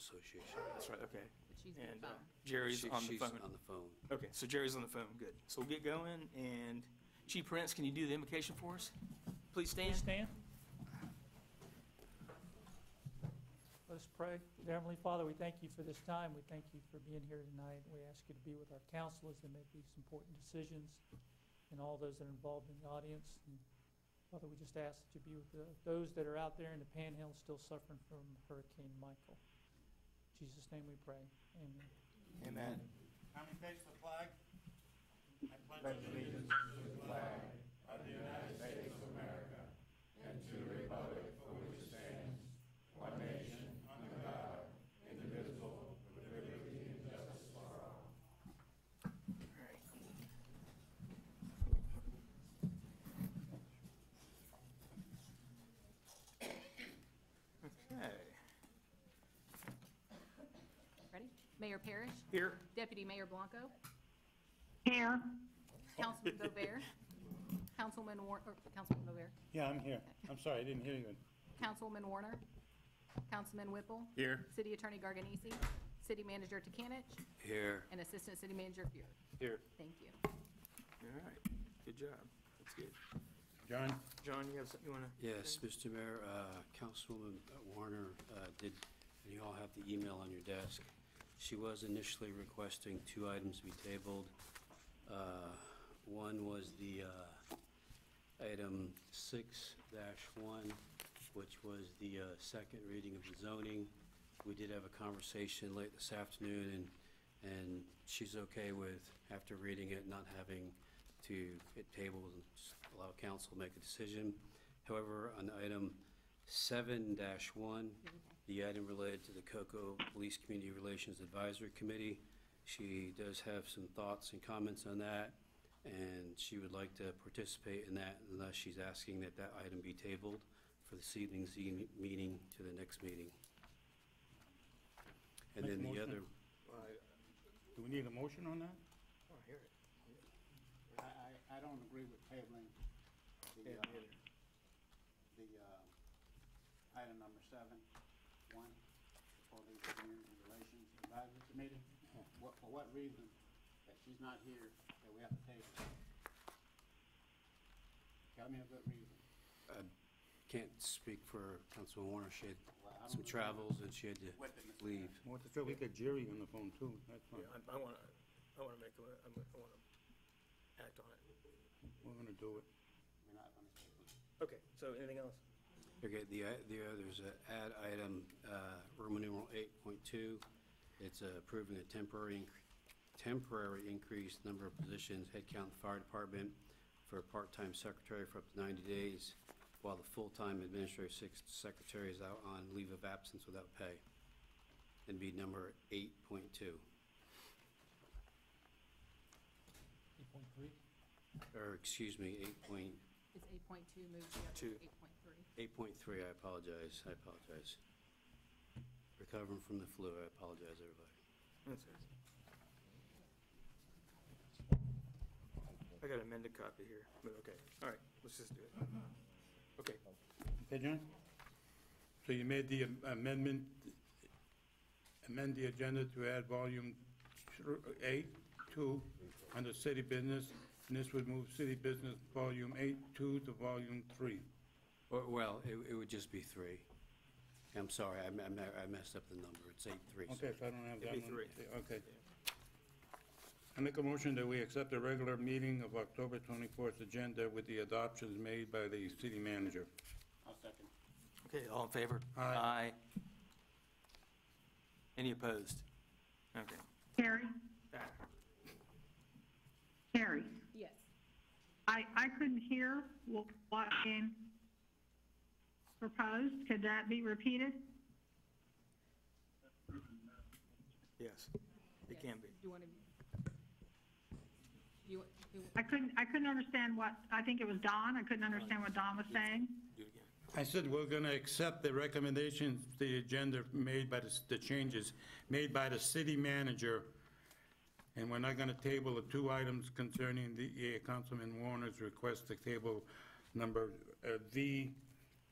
Association. That's right, okay. But she's on the And phone. Jerry's on the She's phone. on the phone. Okay, so Jerry's on the phone, good. So we'll get going, and Chief Prince, can you do the invocation for us? Please stand. Please stand. Let us pray. Dear Heavenly Father, we thank you for this time. We thank you for being here tonight. We ask you to be with our council as they make these important decisions and all those that are involved in the audience. And Father, we just ask that you be with those that are out there in the Panhandle still suffering from Hurricane Michael. In Jesus' name we pray. Amen. Amen. Harmony face the flag. I pledge allegiance to the flag of the United States of America and to the republic for which it stands, one nation, under God, indivisible, with liberty and justice for all. Okay. Ready? Mayor Parrish? Here. Deputy Mayor Blanco? Here. Councilman Bover? Councilman Bover? Yeah, I'm here. I'm sorry, I didn't hear you. Councilman Warner? Councilman Whipple? Here. City Attorney Garganese? City Manager Takanich? Here. And Assistant City Manager Fuhr. Here. Thank you. All right, good job. That's good. John? John, you have something you want to? Yes, Mr. Mayor, Councilwoman Warner did, and you all have the email on your desk. She was initially requesting 2 items be tabled. One was the item 6-1, which was the second reading of the zoning. We did have a conversation late this afternoon, and she's okay with, after reading it, not having to get tabled and just allow council to make a decision. However, on item 7-1, the item related to the Cocoa Police Community Relations Advisory Committee, she does have some thoughts and comments on that, and she would like to participate in that, and thus she's asking that that item be tabled for this evening's meeting to the next meeting. And then the other, Do we need a motion on that? Oh, I hear it. I don't agree with tabling the item number 7-1 for the Community Relations Advisory Committee. For what reason that she's not here that we have to table? Tell me a good reason. I can't speak for Councilman Warner. She had Well, I don't some know. travels and she had to With it, Mr. leave. Well, to say we got Jerry on the phone too. That's fine. Yeah, I want to make I want to act on it. We're gonna do it. We're not going to table it. Okay, so anything else? Okay, the other's a add item, Roman numeral 8.2. It's approving a temporary increased number of positions, headcount in the fire department for a part-time secretary for up to 90 days, while the full-time administrative secretary is out on leave of absence without pay. And be number 8.2. 8.3. Or, excuse me, It's 8.2, move the other Two. 8.3. 8.3, I apologize. Recovering from the flu, I apologize, everybody. That's it. I got an amended copy here, but okay. All right, let's just do it. Okay. Okay, John? So you made the amend the agenda to add volume 8-2 under city business, and this would move city business volume 8-2 to volume 3. Well, it would just be 3. I'm sorry, I messed up the number. It's 8.3. Okay, so I don't have that It'd one. be 3. Okay. I make a motion that we accept the regular meeting of October 24th agenda with the adoptions made by the city manager. I'll second. Okay, all in favor? Aye. Any opposed? Okay. Carrie? Ah, Carrie? Yes. I couldn't hear what being proposed. Could that be repeated? Yes, it can be. You want to? I couldn't understand what, I think it was Don. I couldn't understand what Don was saying. Do it again. I said we're going to accept the recommendations, the agenda made by the changes made by the city manager, and we're not going to table the 2 items concerning the Councilman Warner's request to table number hang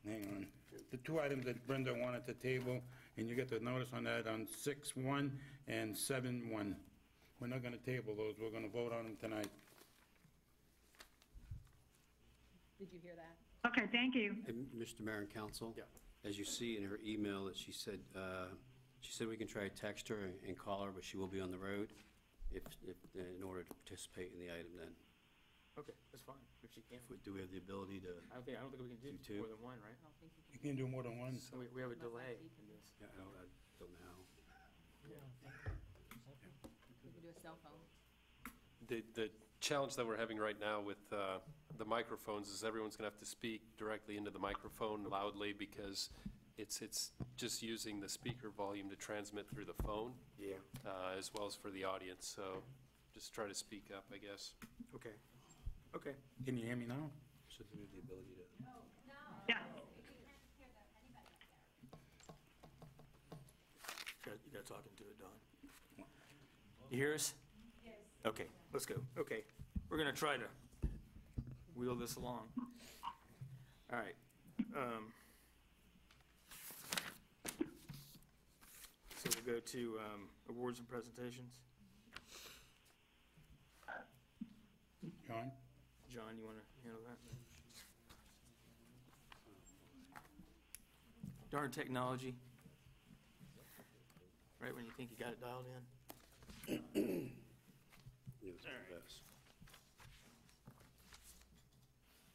on, the 2 items that Brenda wanted to table, and you get the notice on that on 6/1 and 7/1. We're not gonna table those, we're gonna vote on them tonight. Did you hear that? Okay, thank you. And Mr. Mayor and Council? Yeah. As you see in her email that she said we can try to text her and call her, but she will be on the road in order to participate in the item then. Okay, that's fine, if she can. Do we have the ability to, I don't think we can You do too? more than one, right? I don't think you You can. can't do more than one. So we have a Unless I delay see- in this. yeah, I don't know how. We can do a cell phone. The challenge that we're having right now with the microphones is everyone's going to have to speak directly into the microphone loudly because it's just using the speaker volume to transmit through the phone Yeah. as well as for the audience. So just try to speak up, I guess. Okay, okay. Can you hear me now? So do we have the ability to? Yeah. You got talking to it, Don. You hear us? Yes. Okay, let's go. Okay, we're gonna try to wheel this along. All right. So we'll go to awards and presentations. John? John, you want to handle that? Darn technology. Right when you think you got it dialed in. Yes, yes.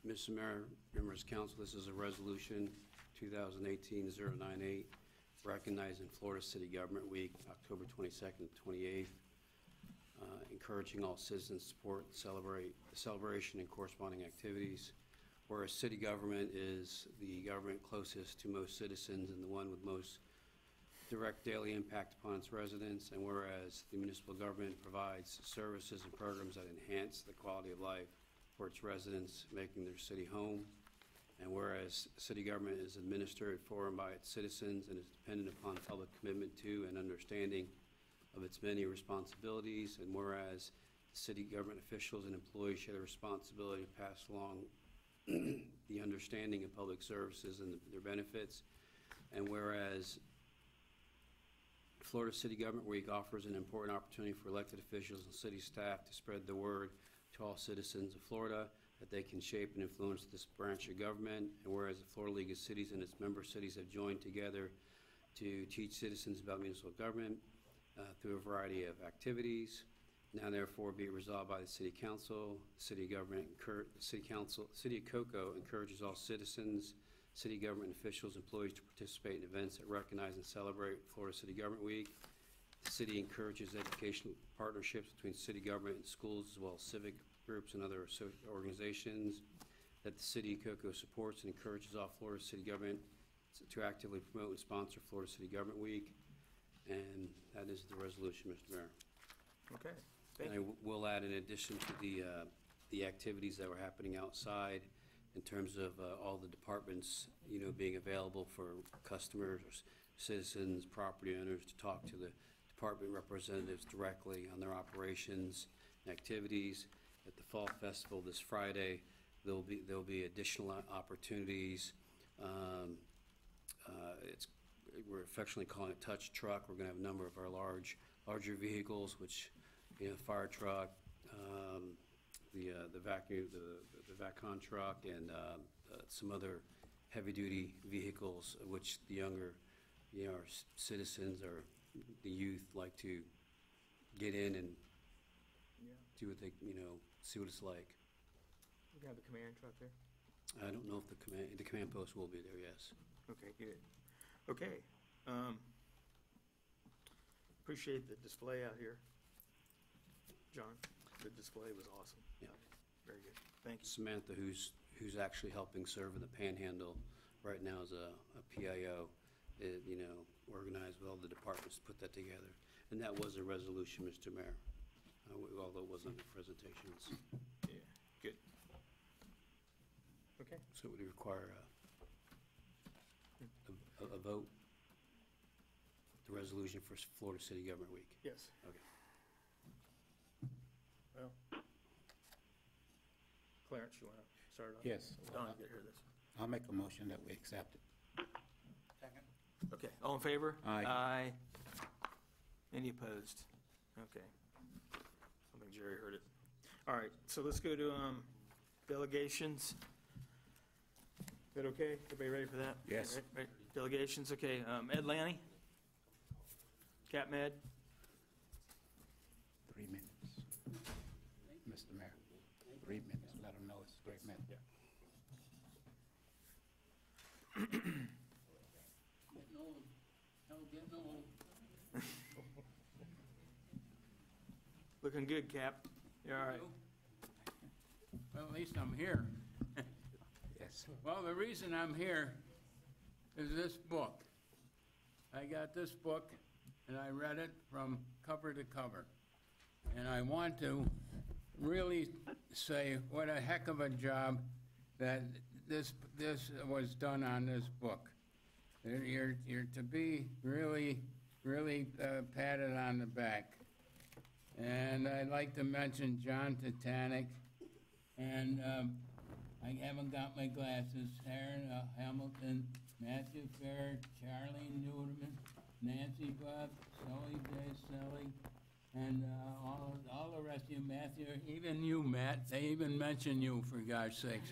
Mr. Mayor, members of council, this is a resolution 2018-098, recognizing Florida City Government Week, October 22nd, 28th, encouraging all citizens to support and celebrate the celebration and corresponding activities. Whereas city government is the government closest to most citizens and the one with most direct daily impact upon its residents, and whereas the municipal government provides services and programs that enhance the quality of life for its residents, making their city home, and whereas city government is administered for and by its citizens and is dependent upon public commitment to and understanding of its many responsibilities, and whereas city government officials and employees share the responsibility to pass along the understanding of public services and their benefits, and whereas Florida City Government Week offers an important opportunity for elected officials and city staff to spread the word to all citizens of Florida that they can shape and influence this branch of government, and whereas the Florida League of Cities and its member cities have joined together to teach citizens about municipal government through a variety of activities. Now therefore be it resolved by the City Council, City of Cocoa encourages all citizens, city government officials, employees to participate in events that recognize and celebrate Florida City Government Week. The city encourages educational partnerships between city government and schools, as well as civic groups and other organizations. That the City of Cocoa supports and encourages all Florida City government to actively promote and sponsor Florida City Government Week. And that is the resolution, Mr. Mayor. Okay, And thank I you. will add, in addition to the activities that were happening outside, in terms of all the departments, being available for customers, or citizens, property owners, to talk to the department representatives directly on their operations and activities. At the Fall Festival this Friday, there'll be additional opportunities. We're affectionately calling it Touch Truck. We're going to have a number of our larger vehicles, which, fire truck, the VACCON truck, and some other heavy-duty vehicles, which the younger, our citizens or the youth like to get in and Yeah, do what they, see what it's like. we can have the command truck there. I don't know if the command post will be there, yes. Okay, good. Okay. Appreciate the display out here. John, the display was awesome. Yeah. Very good. Thank you. Samantha, who's actually helping serve in the Panhandle right now as a PIO, organized with all the departments to put that together. And that was a resolution, Mr. Mayor, although it wasn't in presentations. Yeah, good. Okay. So it would require a vote, the resolution for Florida City Government Week. Yes. Okay. Well, Clarence, you want to start off? Yes. Don, get her this. I'll make a motion that we accept it. Okay, all in favor? Aye. Aye. Any opposed? Okay. I think Jerry heard it. All right, so let's go to delegations. Is that okay? Everybody ready for that? Yes. Right. Delegations, okay. Ed Lanny? Cap Med? 3 minutes. Mr. Mayor, 3 minutes. Let them know it's 3 minutes. Looking good, Cap. You all right? Well, at least I'm here. Yes. Well, the reason I'm here is this book. I got this book, and I read it from cover to cover. And I want to really say what a heck of a job that this was done on this book. You're to be really patted on the back. And I'd like to mention John Titanic, and I haven't got my glasses, Sharon Hamilton, Matthew Fair, Charlie Newman, Nancy Buck, Sully J. Sully, and all the rest of you, Matthew, even you, Matt. They even mention you, for God's sakes.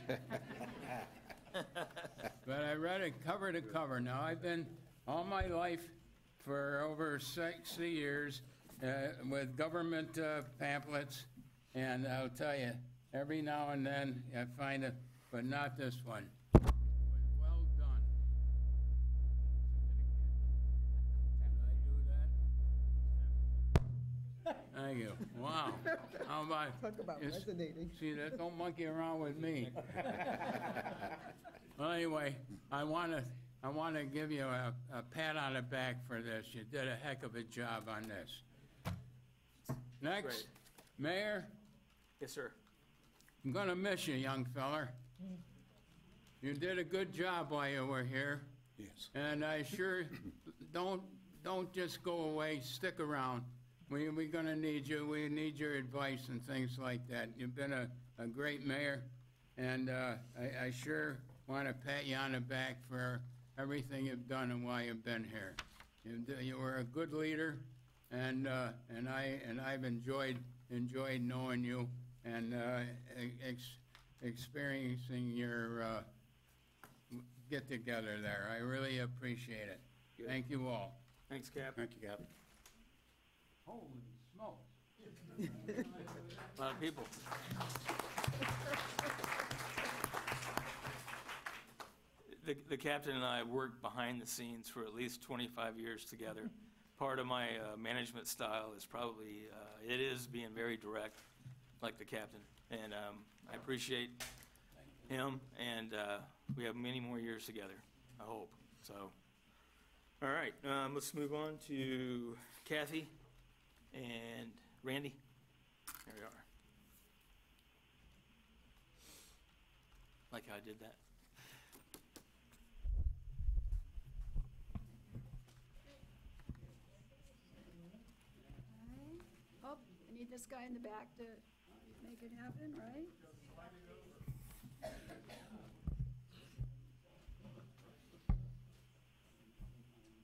But I read it cover to cover. Now, I've been all my life for over 60 years with government pamphlets, and I'll tell you, every now and then I find it, but not this one. It was well done. Can I do that? Thank you. Wow. How about? Talk about resonating. See, that don't monkey around with me. Well, anyway, I want to give you a pat on the back for this. You did a heck of a job on this. Next, Great. Mayor, Yes, sir. I'm going to miss you, young feller. You did a good job while you were here. Yes. And I sure don't just go away. Stick around. We're going to need you. We need your advice and things like that. You've been a great mayor, and I sure want to pat you on the back for everything you've done and why you've been here. You were a good leader, and I've enjoyed knowing you and experiencing your get together there. I really appreciate it. Good. Thank you all. Thanks, Cap. Thank you, Cap. Holy smokes. A lot of people. The captain and I worked behind the scenes for at least 25 years together. Part of my management style is probably, it is being very direct, like the captain. And I appreciate him, and we have many more years together, I hope. So, all right, let's move on to Kathy and Randy. There we are. Like how I did that. Oh, I need this guy in the back to make it happen, right?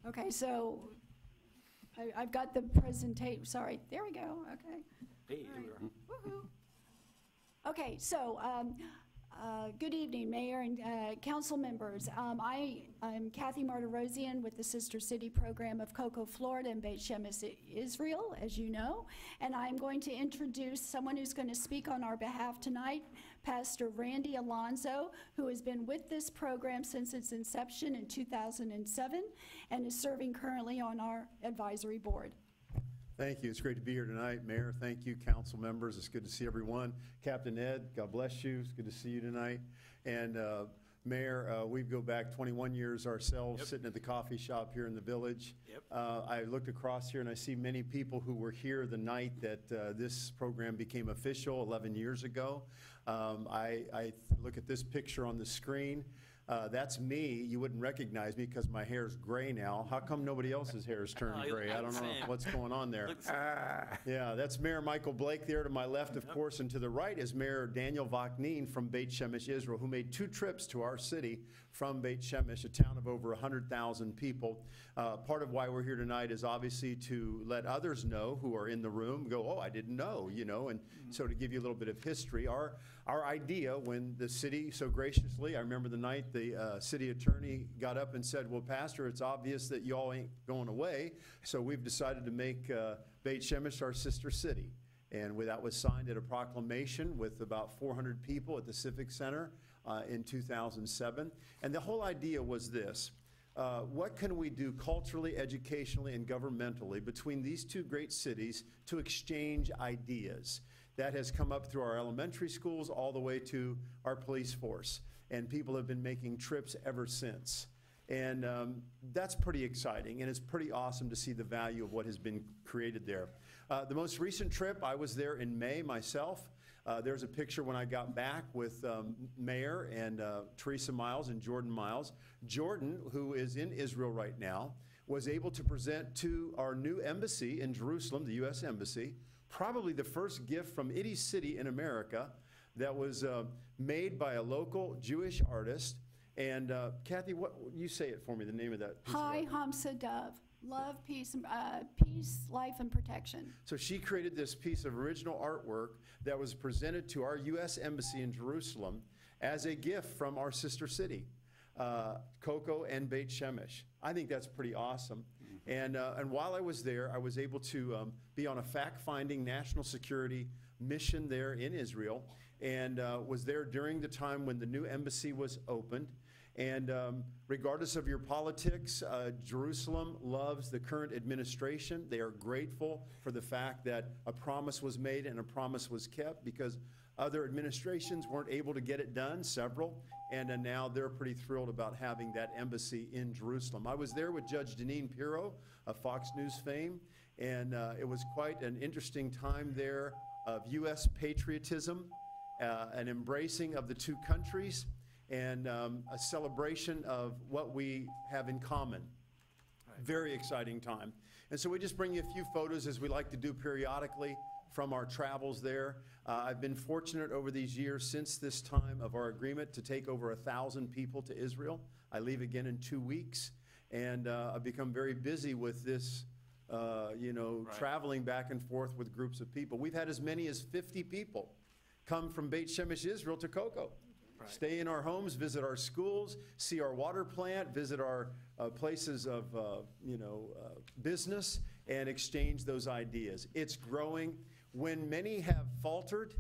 Okay, so I've got the presentation, sorry, there we go, okay. Hey, All here we right. are. Woohoo. Okay, so, good evening, Mayor and council members. I'm Kathy Martirosian with the Sister City Program of Cocoa, Florida in Beit Shemesh, Israel, as you know. And I'm going to introduce someone who's going to speak on our behalf tonight, Pastor Randy Alonzo, who has been with this program since its inception in 2007 and is serving currently on our advisory board. Thank you. It's great to be here tonight, Mayor. Thank you, council members. It's good to see everyone. Captain Ed, God bless you. It's good to see you tonight. And Mayor, we go back 21 years ourselves, sitting at the coffee shop here in the village. Yep. I looked across here and I see many people who were here the night that this program became official 11 years ago. I look at this picture on the screen. That's me. You wouldn't recognize me because my hair's gray now. How come nobody else's hair is turned gray? I don't know what's going on there. Yeah, that's Mayor Michael Blake there to my left, of course, and to the right is Mayor Daniel Vaknin from Beit Shemesh, Israel, who made 2 trips to our city from Beit Shemesh, a town of over 100,000 people. Part of why we're here tonight is obviously to let others know who are in the room, go, oh, I didn't know, you know, and so to give you a little bit of history. Our idea when the city so graciously, I remember the night the city attorney got up and said, well, Pastor, it's obvious that y'all ain't going away, so we've decided to make Beit Shemesh our sister city. And that was signed at a proclamation with about 400 people at the Civic Center in 2007. And the whole idea was this: what can we do culturally, educationally, and governmentally between these two great cities to exchange ideas? That has come up through our elementary schools all the way to our police force. And people have been making trips ever since. And that's pretty exciting, and it's pretty awesome to see the value of what has been created there. The most recent trip, I was there in May myself. There's a picture when I got back with Mayor and Teresa Miles and Jordan Miles. Jordan, who is in Israel right now, was able to present to our new embassy in Jerusalem, the U.S. Embassy, probably the first gift from any city in America that was made by a local Jewish artist. And Kathy, what you say it for me, the name of that piece of Hi, art. Hamsa Dove. Love, peace, life, and protection. So she created this piece of original artwork that was presented to our U.S. Embassy in Jerusalem as a gift from our sister city, Cocoa and Beit Shemesh. I think that's pretty awesome. And while I was there, I was able to be on a fact-finding national security mission there in Israel, and was there during the time when the new embassy was opened. And regardless of your politics, Jerusalem loves the current administration. They are grateful for the fact that a promise was made and a promise was kept, because other administrations weren't able to get it done, several, and now they're pretty thrilled about having that embassy in Jerusalem. I was there with Judge Deneen Pirro of Fox News fame, and it was quite an interesting time there of U.S. patriotism, an embracing of the two countries, and a celebration of what we have in common. Very exciting time. And so we just bring you a few photos, as we like to do periodically, from our travels there. I've been fortunate over these years since this time of our agreement to take over 1,000 people to Israel. I leave again in 2 weeks, and I've become very busy with this, traveling back and forth with groups of people. We've had as many as 50 people come from Beit Shemesh, Israel to Cocoa. Right. Stay in our homes, visit our schools, see our water plant, visit our places of business, and exchange those ideas. It's growing. When many have faltered,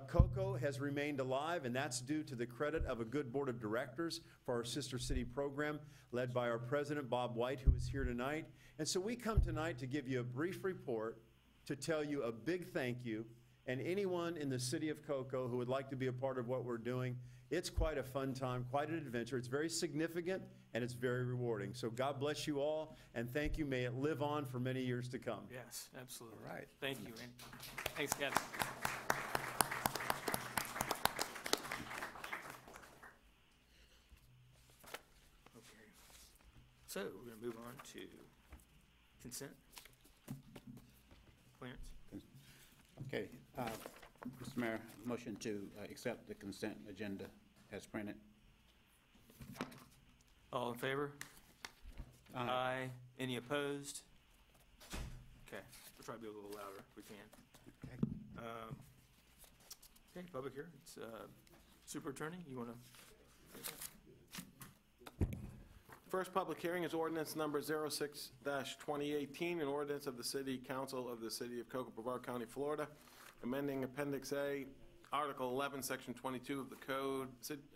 Cocoa has remained alive, and that's due to the credit of a good board of directors for our Sister City program, led by our president, Bob White, who is here tonight. And so we come tonight to give you a brief report, to tell you a big thank you. And anyone in the city of Cocoa who would like to be a part of what we're doing, it's quite a fun time, quite an adventure. It's very significant, and it's very rewarding. So God bless you all, and thank you. May it live on for many years to come. Yes, absolutely. All right. Thank you, Randy. Thanks, Kathy. Okay. So we're going to move on to consent. Clarence? Okay, Mr. Mayor, motion to accept the consent agenda as printed. All in favor? Aye. Any opposed? Okay, we'll try to be a little louder if we can. Okay. Okay, public hearing. It's Super Attorney, you want to? First public hearing is ordinance number 06-2018, an ordinance of the City Council of the City of Cocoa, Brevard County, Florida, amending Appendix A, Article 11, Section 22 of the Code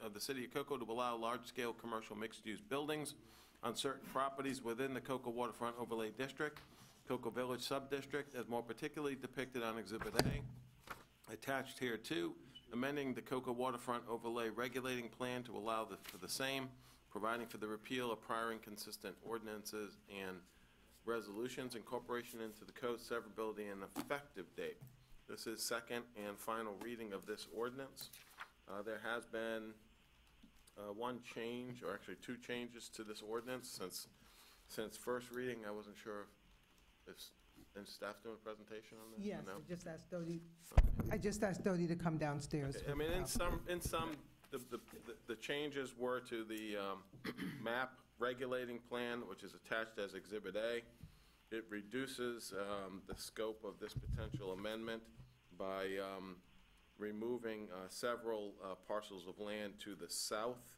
of the City of Cocoa to allow large-scale commercial mixed-use buildings on certain properties within the Cocoa Waterfront Overlay District, Cocoa Village Subdistrict, as more particularly depicted on Exhibit A. Attached here too, amending the Cocoa Waterfront Overlay Regulating Plan to allow for the same, providing for the repeal of prior inconsistent ordinances and resolutions, incorporation into the code, severability, and effective date. This is second and final reading of this ordinance. There has been one change, or actually two changes to this ordinance since first reading. I wasn't sure if staff doing a presentation on this? Yes, No? I just asked Dodie to come downstairs. Okay. I mean, in some The changes were to the map regulating plan, which is attached as Exhibit A. It reduces the scope of this potential amendment by removing several parcels of land to the south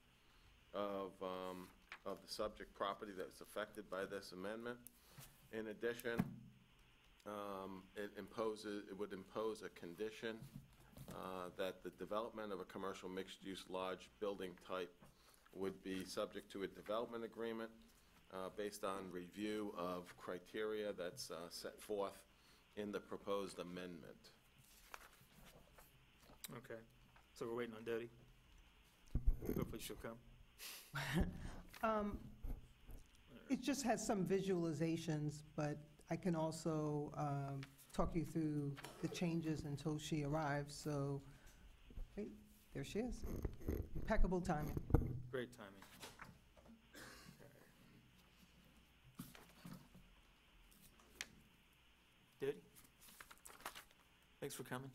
of the subject property that's affected by this amendment. In addition, it would impose a condition that the development of a commercial mixed-use large building type would be subject to a development agreement based on review of criteria that's set forth in the proposed amendment. Okay, so we're waiting on Dodie. Hopefully she'll come. It just has some visualizations, but I can also talk you through the changes until she arrives, so, wait, there she is. Impeccable timing. Great timing. Dodie? Thanks for coming.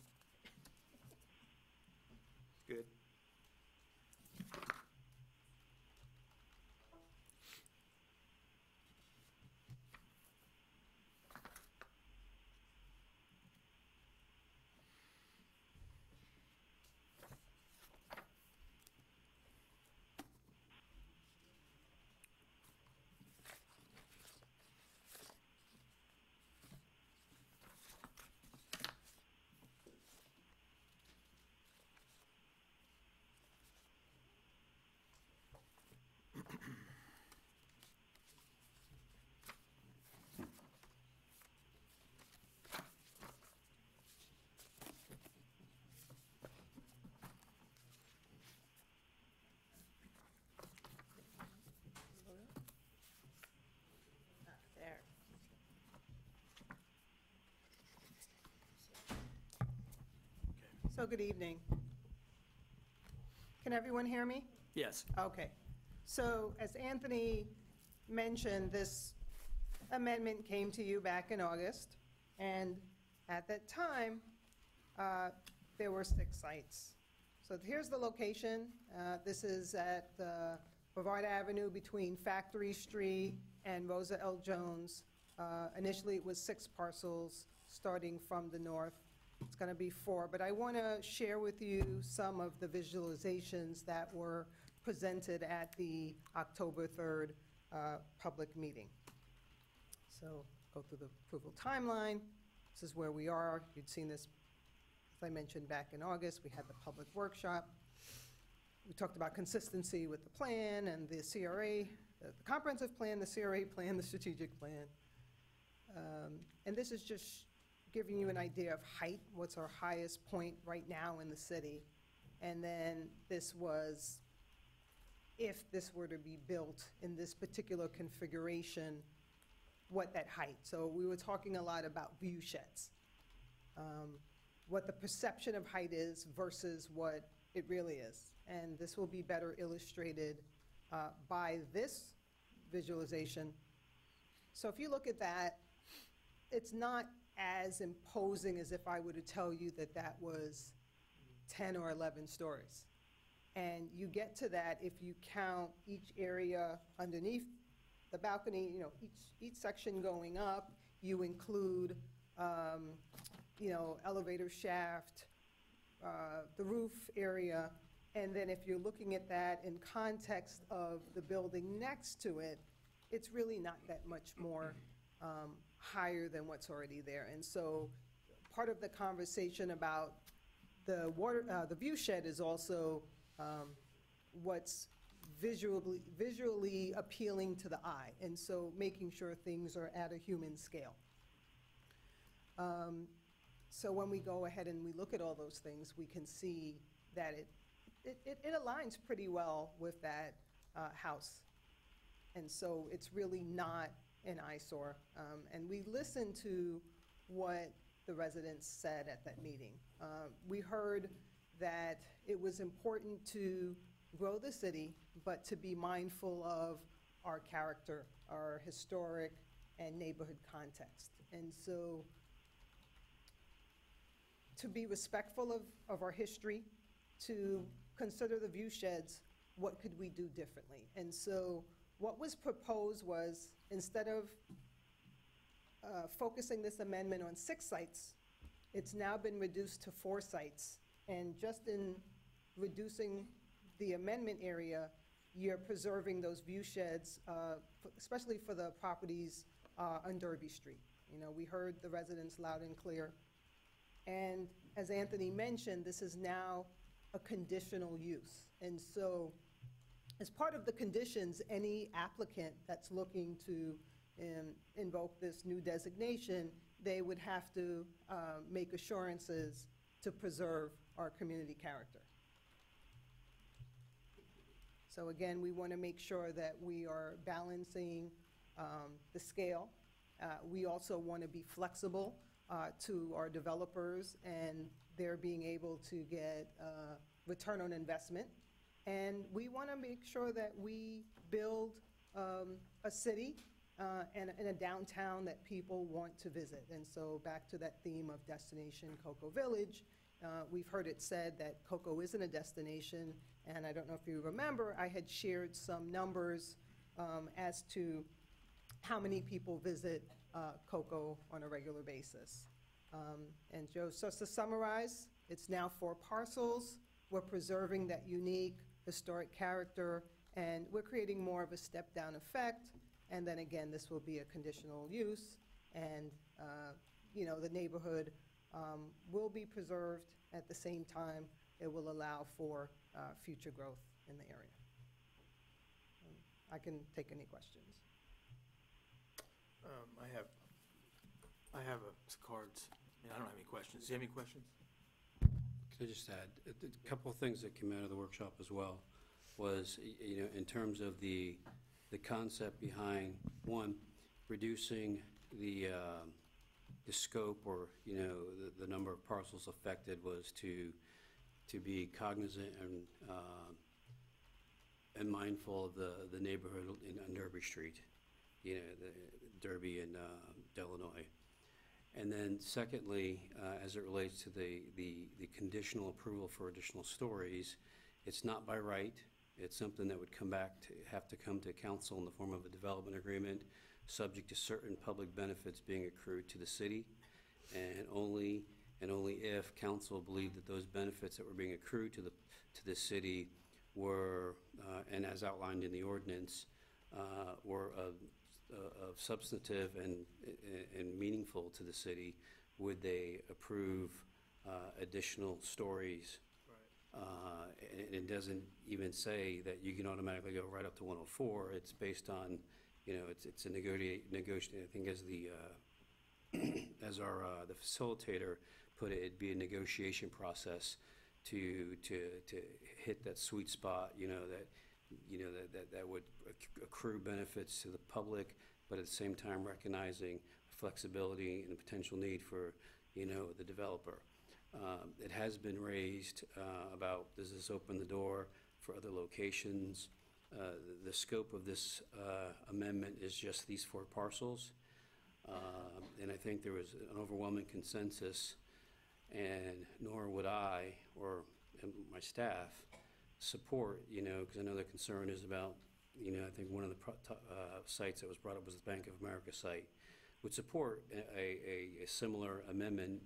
Good. There. So, good evening. Can everyone hear me? Yes. Okay. So, as Anthony mentioned, this amendment came to you back in August, and at that time, there were 6 sites. So here's the location. This is at Brevard Avenue between Factory Street and Rosa L. Jones. Initially, it was 6 parcels starting from the north. It's going to be 4, but I want to share with you some of the visualizations that were presented at the October 3rd public meeting. So go through the approval timeline. This is where we are. You'd seen this, as I mentioned, back in August. We had the public workshop. We talked about consistency with the plan and the CRA, the comprehensive plan, the CRA plan, the strategic plan. And this is just giving you an idea of height, what's our highest point right now in the city. And then this was, if this were to be built in this particular configuration, what that height. So we were talking a lot about view sheds, what the perception of height is versus what it really is. And this will be better illustrated by this visualization. So if you look at that, it's not as imposing as if I were to tell you that that was 10 or 11 stories. And you get to that if you count each area underneath the balcony, you know, each section going up, you include, you know, elevator shaft, the roof area, and then if you're looking at that in context of the building next to it, it's really not that much more higher than what's already there. And so part of the conversation about the view shed is also what's visually appealing to the eye, and so making sure things are at a human scale. So when we go ahead and we look at all those things, we can see that it aligns pretty well with that house. And so it's really not an eyesore. And we listened to what the residents said at that meeting. We heard that it was important to grow the city, but to be mindful of our character, our historic and neighborhood context. And so to be respectful of our history, to consider the view sheds, what could we do differently? And so what was proposed was, instead of focusing this amendment on 6 sites, it's now been reduced to 4 sites. And just in reducing the amendment area, you're preserving those view sheds, especially for the properties on Derby Street. You know, we heard the residents loud and clear. And as Anthony mentioned, this is now a conditional use. And so as part of the conditions, any applicant that's looking to invoke this new designation, they would have to make assurances to preserve our community character. So again, we want to make sure that we are balancing the scale. We also want to be flexible to our developers, and they're being able to get return on investment. And we want to make sure that we build a city and a downtown that people want to visit. And so back to that theme of Destination Cocoa Village, we've heard it said that Cocoa isn't a destination, and I don't know if you remember, I had shared some numbers as to how many people visit Cocoa on a regular basis. And Joe, so to summarize, it's now 4 parcels. We're preserving that unique historic character, and we're creating more of a step-down effect. And then again, this will be a conditional use, and you know, the neighborhood will be preserved. At the same time, it will allow for future growth in the area. I can take any questions. I have cards. I don't have any questions. Do you have any questions? Could I just add, a couple of things that came out of the workshop as well was, you know, in terms of the concept behind, one, reducing the scope, or, you know, the number of parcels affected, was to be cognizant and mindful of the neighborhood on Derby Street, you know, the Derby and Delanoy. And then secondly, as it relates to the conditional approval for additional stories, it's not by right. It's something that would have to come to council in the form of a development agreement, subject to certain public benefits being accrued to the city, and only if council believed that those benefits that were being accrued to the city were, and as outlined in the ordinance, were of substantive and meaningful to the city, would they approve additional stories. And it doesn't even say that you can automatically go right up to 104. It's based on, you know, it's a negotiation. I think as the the facilitator put it, it'd be a negotiation process to hit that sweet spot. That would accrue benefits to the public, but at the same time recognizing flexibility and the potential need for, the developer. It has been raised about, does this open the door for other locations? The scope of this amendment is just these 4 parcels. And I think there was an overwhelming consensus, and nor would I or my staff support, because I know the concern is about, I think one of the sites that was brought up was the Bank of America site, would support a similar amendment,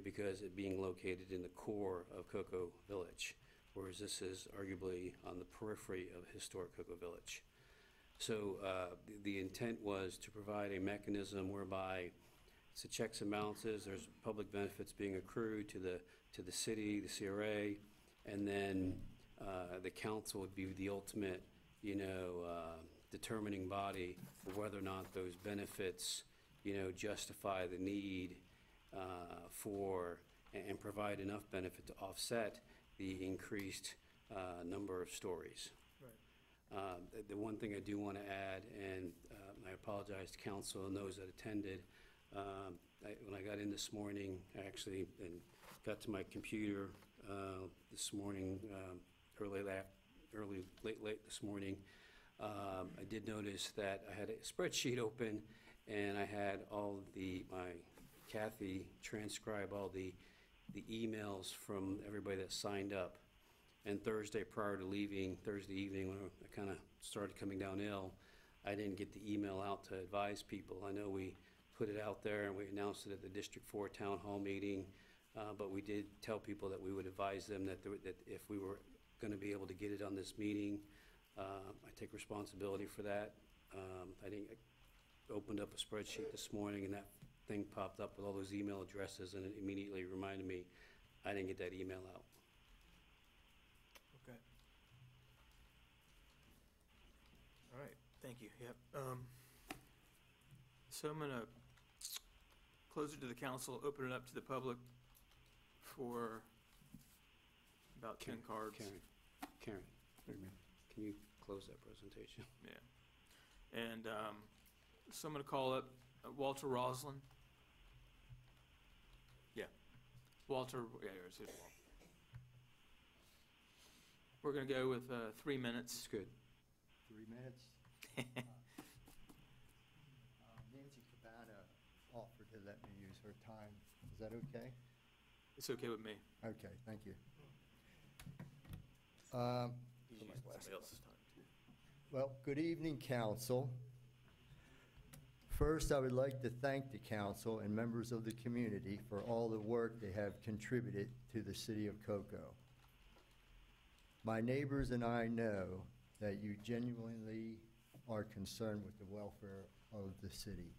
because it being located in the core of Cocoa Village, whereas this is arguably on the periphery of historic Cocoa Village. So the intent was to provide a mechanism whereby it's a checks and balances, there's public benefits being accrued to the city, the CRA, and then the council would be the ultimate, determining body of whether or not those benefits, justify the need for and provide enough benefit to offset the increased number of stories. Right. The one thing I do want to add, and I apologize to council and those that attended, when I got in this morning, I actually got to my computer this morning, late this morning. I did notice that I had a spreadsheet open, and I had Kathy transcribe all the emails from everybody that signed up And Thursday, prior to leaving, Thursday evening, when I kind of started coming down ill, I didn't get the email out to advise people. I know we put it out there and we announced it at the District 4 Town Hall meeting, but we did tell people that we would advise them that if we were going to be able to get it on this meeting, I take responsibility for that. I opened up a spreadsheet this morning and that thing popped up with all those email addresses, and it immediately reminded me I didn't get that email out. Okay. All right, thank you. Yep. So I'm going to close it to the council, open it up to the public for about 10 cards. Karen, can you close that presentation? Yeah. And so I'm going to call up Walter Roslin. Yeah. Walter, yeah, here's Walter. We're going to go with 3 minutes. It's good. 3 minutes. Nancy Cabana offered to let me use her time. Is that okay? It's okay with me. Okay, thank you. He's using somebody else's time, too. Well, good evening, council. First, I would like to thank the council and members of the community for all the work they have contributed to the city of Cocoa. My neighbors and I know that you genuinely are concerned with the welfare of the city,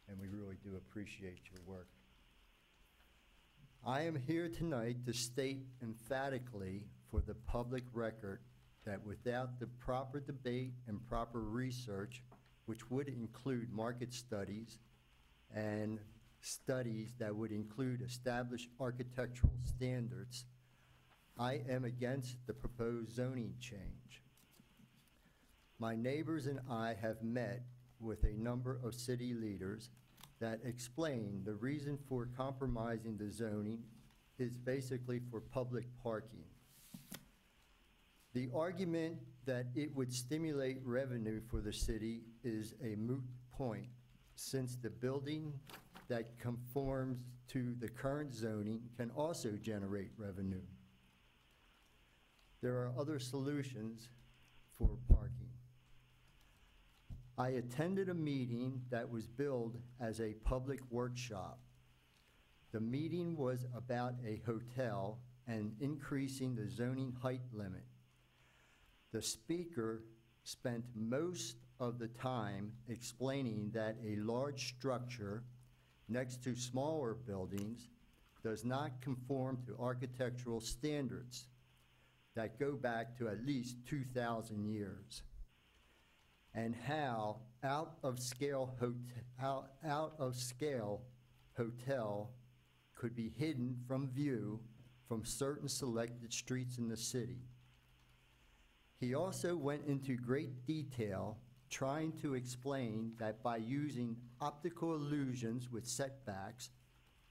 and we really do appreciate your work. I am here tonight to state emphatically for the public record that without the proper debate and proper research, which would include market studies and studies that would include established architectural standards, I am against the proposed zoning change. My neighbors and I have met with a number of city leaders that explain the reason for compromising the zoning is basically for public parking. The argument that it would stimulate revenue for the city is a moot point, since the building that conforms to the current zoning can also generate revenue. There are other solutions for parking. I attended a meeting that was billed as a public workshop. The meeting was about a hotel and increasing the zoning height limit. The speaker spent most of the time explaining that a large structure next to smaller buildings does not conform to architectural standards that go back to at least 2,000 years, and how out of scale hotel could be hidden from view from certain selected streets in the city. He also went into great detail trying to explain that by using optical illusions with setbacks,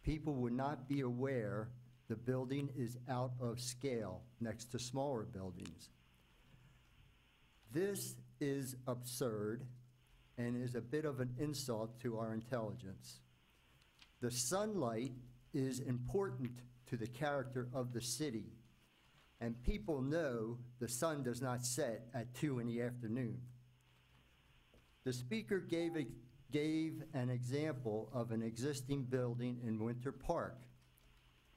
people would not be aware the building is out of scale next to smaller buildings. This is absurd and is a bit of an insult to our intelligence. The sunlight is important to the character of the city, and people know the sun does not set at 2 in the afternoon. The speaker gave an example of an existing building in Winter Park,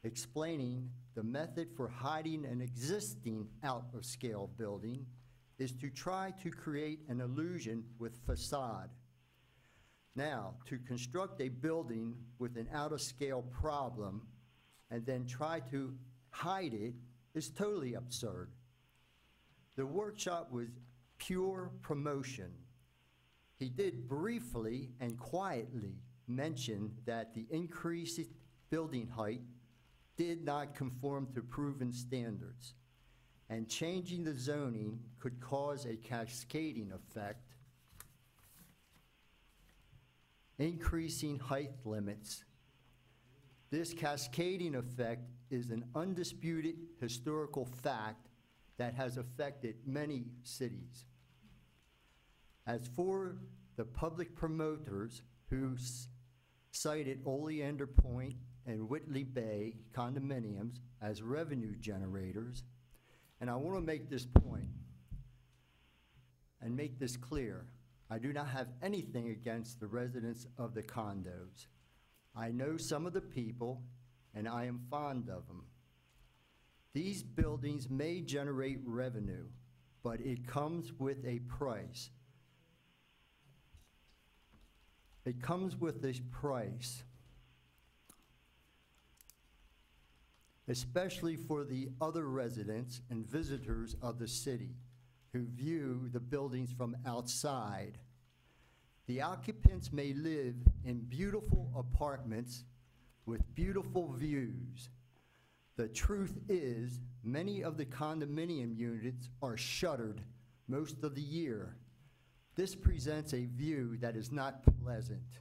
explaining the method for hiding an existing out-of-scale building is to try to create an illusion with facade. Now, to construct a building with an out-of-scale problem and then try to hide it is totally absurd. The workshop was pure promotion. He did briefly and quietly mention that the increased building height did not conform to proven standards, and changing the zoning could cause a cascading effect, increasing height limits. This cascading effect is an undisputed historical fact that has affected many cities. As for the public promoters who cited Oleander Point and Whitley Bay condominiums as revenue generators, And I want to make this point and make this clear. I do not have anything against the residents of the condos. I know some of the people, and I am fond of them. These buildings may generate revenue, but it comes with a price. It comes with this price, especially for the other residents and visitors of the city who view the buildings from outside. The occupants may live in beautiful apartments with beautiful views. The truth is, many of the condominium units are shuttered most of the year. This presents a view that is not pleasant.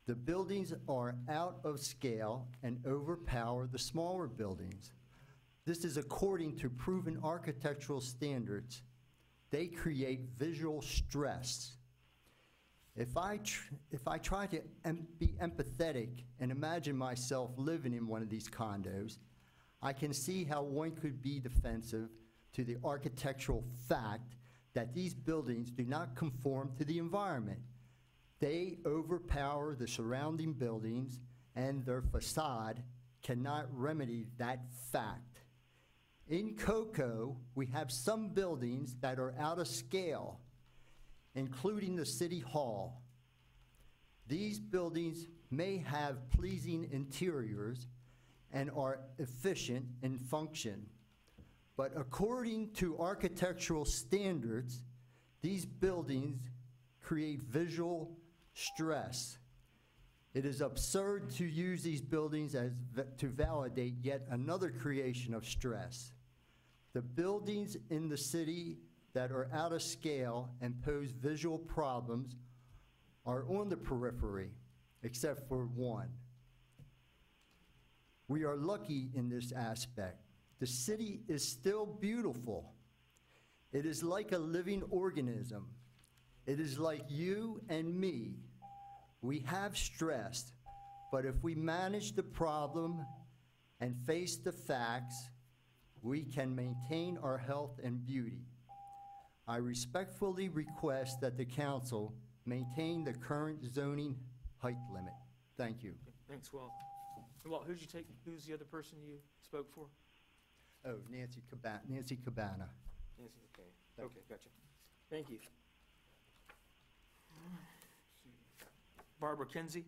The buildings are out of scale and overpower the smaller buildings. This is according to proven architectural standards. They create visual stress. If I try to be empathetic and imagine myself living in one of these condos, I can see how one could be defensive to the architectural fact that these buildings do not conform to the environment. They overpower the surrounding buildings, and their facade cannot remedy that fact. In Cocoa, we have some buildings that are out of scale, including the City Hall. These buildings may have pleasing interiors and are efficient in function. But according to architectural standards, these buildings create visual stress. It is absurd to use these buildings to validate yet another creation of stress. The buildings in the city that are out of scale and pose visual problems are on the periphery, except for one. We are lucky in this aspect. The city is still beautiful. It is like a living organism. It is like you and me. We have stress, but if we manage the problem and face the facts, we can maintain our health and beauty. I respectfully request that the council maintain the current zoning height limit. Thank you. Thanks, Walt. Walt, who's the other person you spoke for? Oh, Nancy Cabana. Nancy, okay. Okay, gotcha. Thank you. Barbara Kinsey?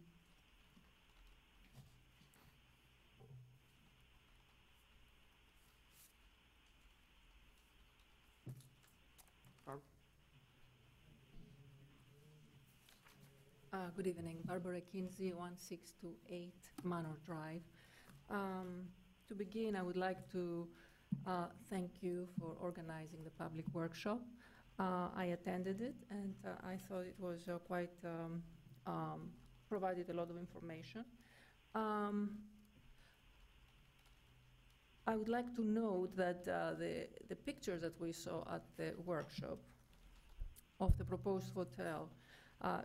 Good evening, Barbara Kinsey, 1628 Manor Drive. To begin, I would like to thank you for organizing the public workshop. I attended it, and I thought it was quite provided a lot of information. I would like to note that the pictures that we saw at the workshop of the proposed hotel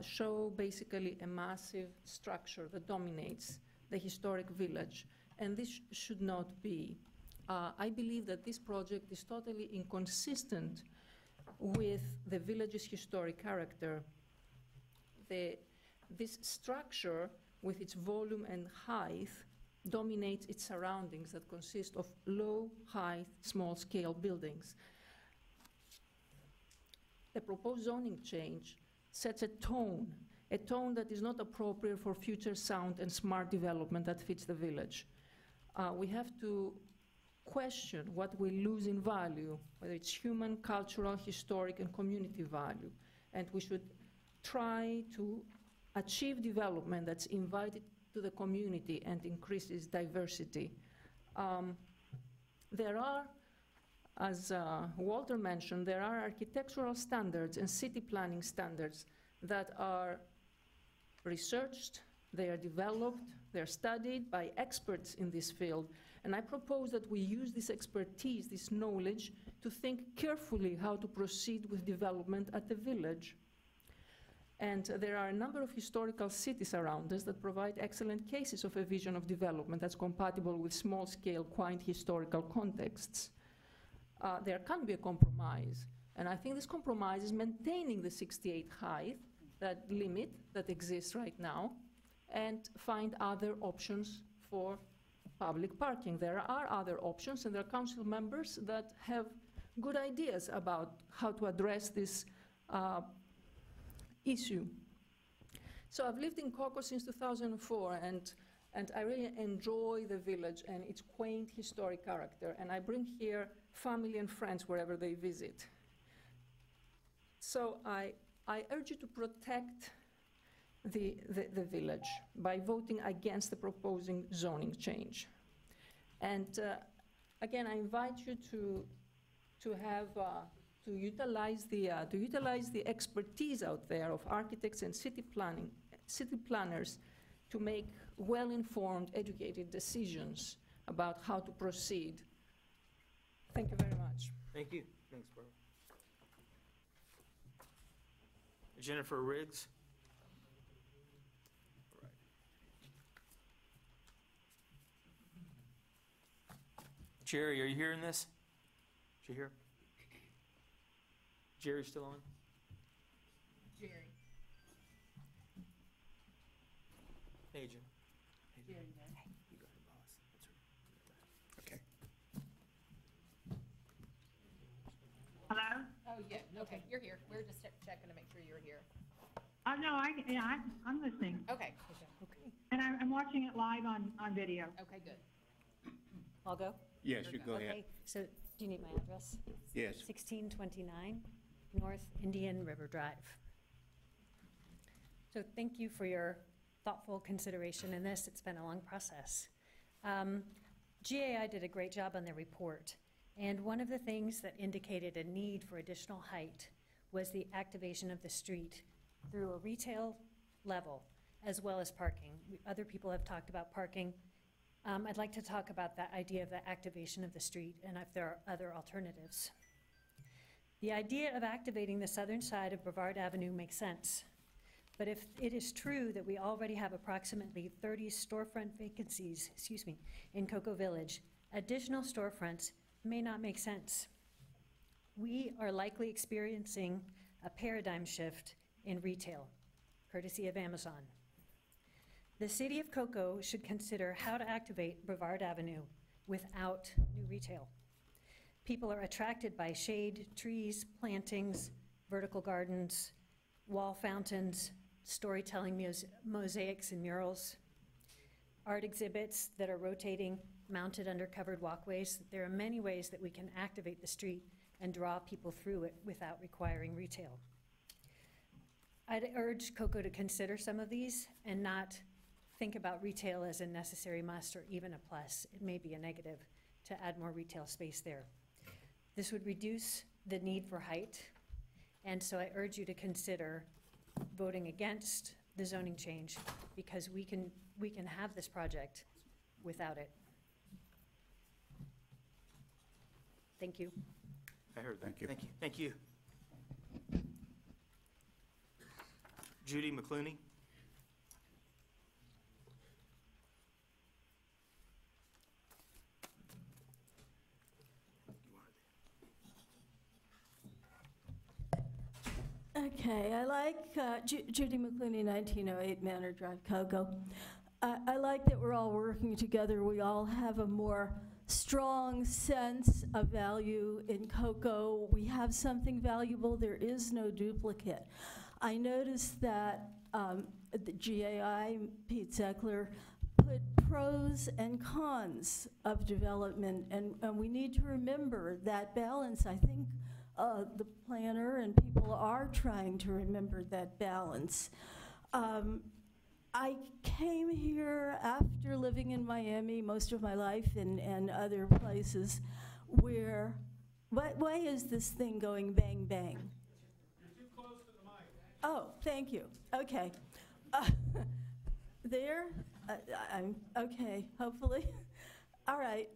show basically a massive structure that dominates the historic village, and this should not be. I believe that this project is totally inconsistent with the village's historic character. This structure, with its volume and height, dominates its surroundings that consist of low, height, small-scale buildings. The proposed zoning change sets a tone that is not appropriate for future sound and smart development that fits the village. We have to question what we lose in value, whether it's human, cultural, historic, and community value. And we should try to achieve development that's invited to the community and increases diversity. There are, as Walter mentioned, there are architectural standards and city planning standards that are researched, they are developed, they're studied by experts in this field. And I propose that we use this expertise, this knowledge, to think carefully how to proceed with development at the village. And there are a number of historical cities around us that provide excellent cases of a vision of development that's compatible with small-scale, quaint historical contexts. there can be a compromise. And I think this compromise is maintaining the 68 height, that limit that exists right now, and find other options for public parking. There are other options, and there are council members that have good ideas about how to address this issue. So I've lived in Cocoa since 2004, and I really enjoy the village and its quaint historic character, and I bring here family and friends wherever they visit. So I urge you to protect the village by voting against the proposing zoning change. And again, I invite you to utilize the expertise out there of architects and city planners to make well-informed, educated decisions about how to proceed. Thank you very much. Thank you. Thanks, Barbara. Jennifer Riggs. Jerry, are you hearing this? Is she here? Jerry still on? Jerry. Hey, Jim. Jerry, You go ahead, boss. That's her. Okay. Hello? Oh, yeah, okay, you're here. We're just checking to make sure you're here. Oh, no, I'm listening. Okay. And I'm watching it live on video. Okay, good. I'll go? Yes, you go ahead. Okay, so do you need my address? Yes. 1629 North Indian River Drive. So thank you for your thoughtful consideration in this. It's been a long process. GAI did a great job on their report, and one of the things that indicated a need for additional height was the activation of the street through a retail level as well as parking. Other people have talked about parking. I'd like to talk about that idea of the activation of the street and if there are other alternatives. The idea of activating the southern side of Brevard Avenue makes sense. But if it is true that we already have approximately 30 storefront vacancies, in Cocoa Village, additional storefronts may not make sense. We are likely experiencing a paradigm shift in retail, courtesy of Amazon. The city of Cocoa should consider how to activate Brevard Avenue without new retail. People are attracted by shade, trees, plantings, vertical gardens, wall fountains, storytelling mosaics and murals, art exhibits that are rotating, mounted under covered walkways. There are many ways that we can activate the street and draw people through it without requiring retail. I'd urge Cocoa to consider some of these and not think about retail as a necessary must or even a plus. It may be a negative to add more retail space there. This would reduce the need for height, and so I urge you to consider voting against the zoning change because we can have this project without it. Thank you. I heard that. Thank you. Thank you. Thank you. Judy McClooney. Okay, I like Judy McClooney, 1908 Manor Drive, Cocoa. I like that we're all working together. We all have a more strong sense of value in Cocoa. We have something valuable. There is no duplicate. I noticed that the GAI, Pete Zeckler, put pros and cons of development, and we need to remember that balance. I think the planner and people are trying to remember that balance. I came here after living in Miami most of my life and other places where, why is this thing going bang, bang? You're too close to the mic. Oh, thank you. Okay. There? I'm okay, hopefully. All right.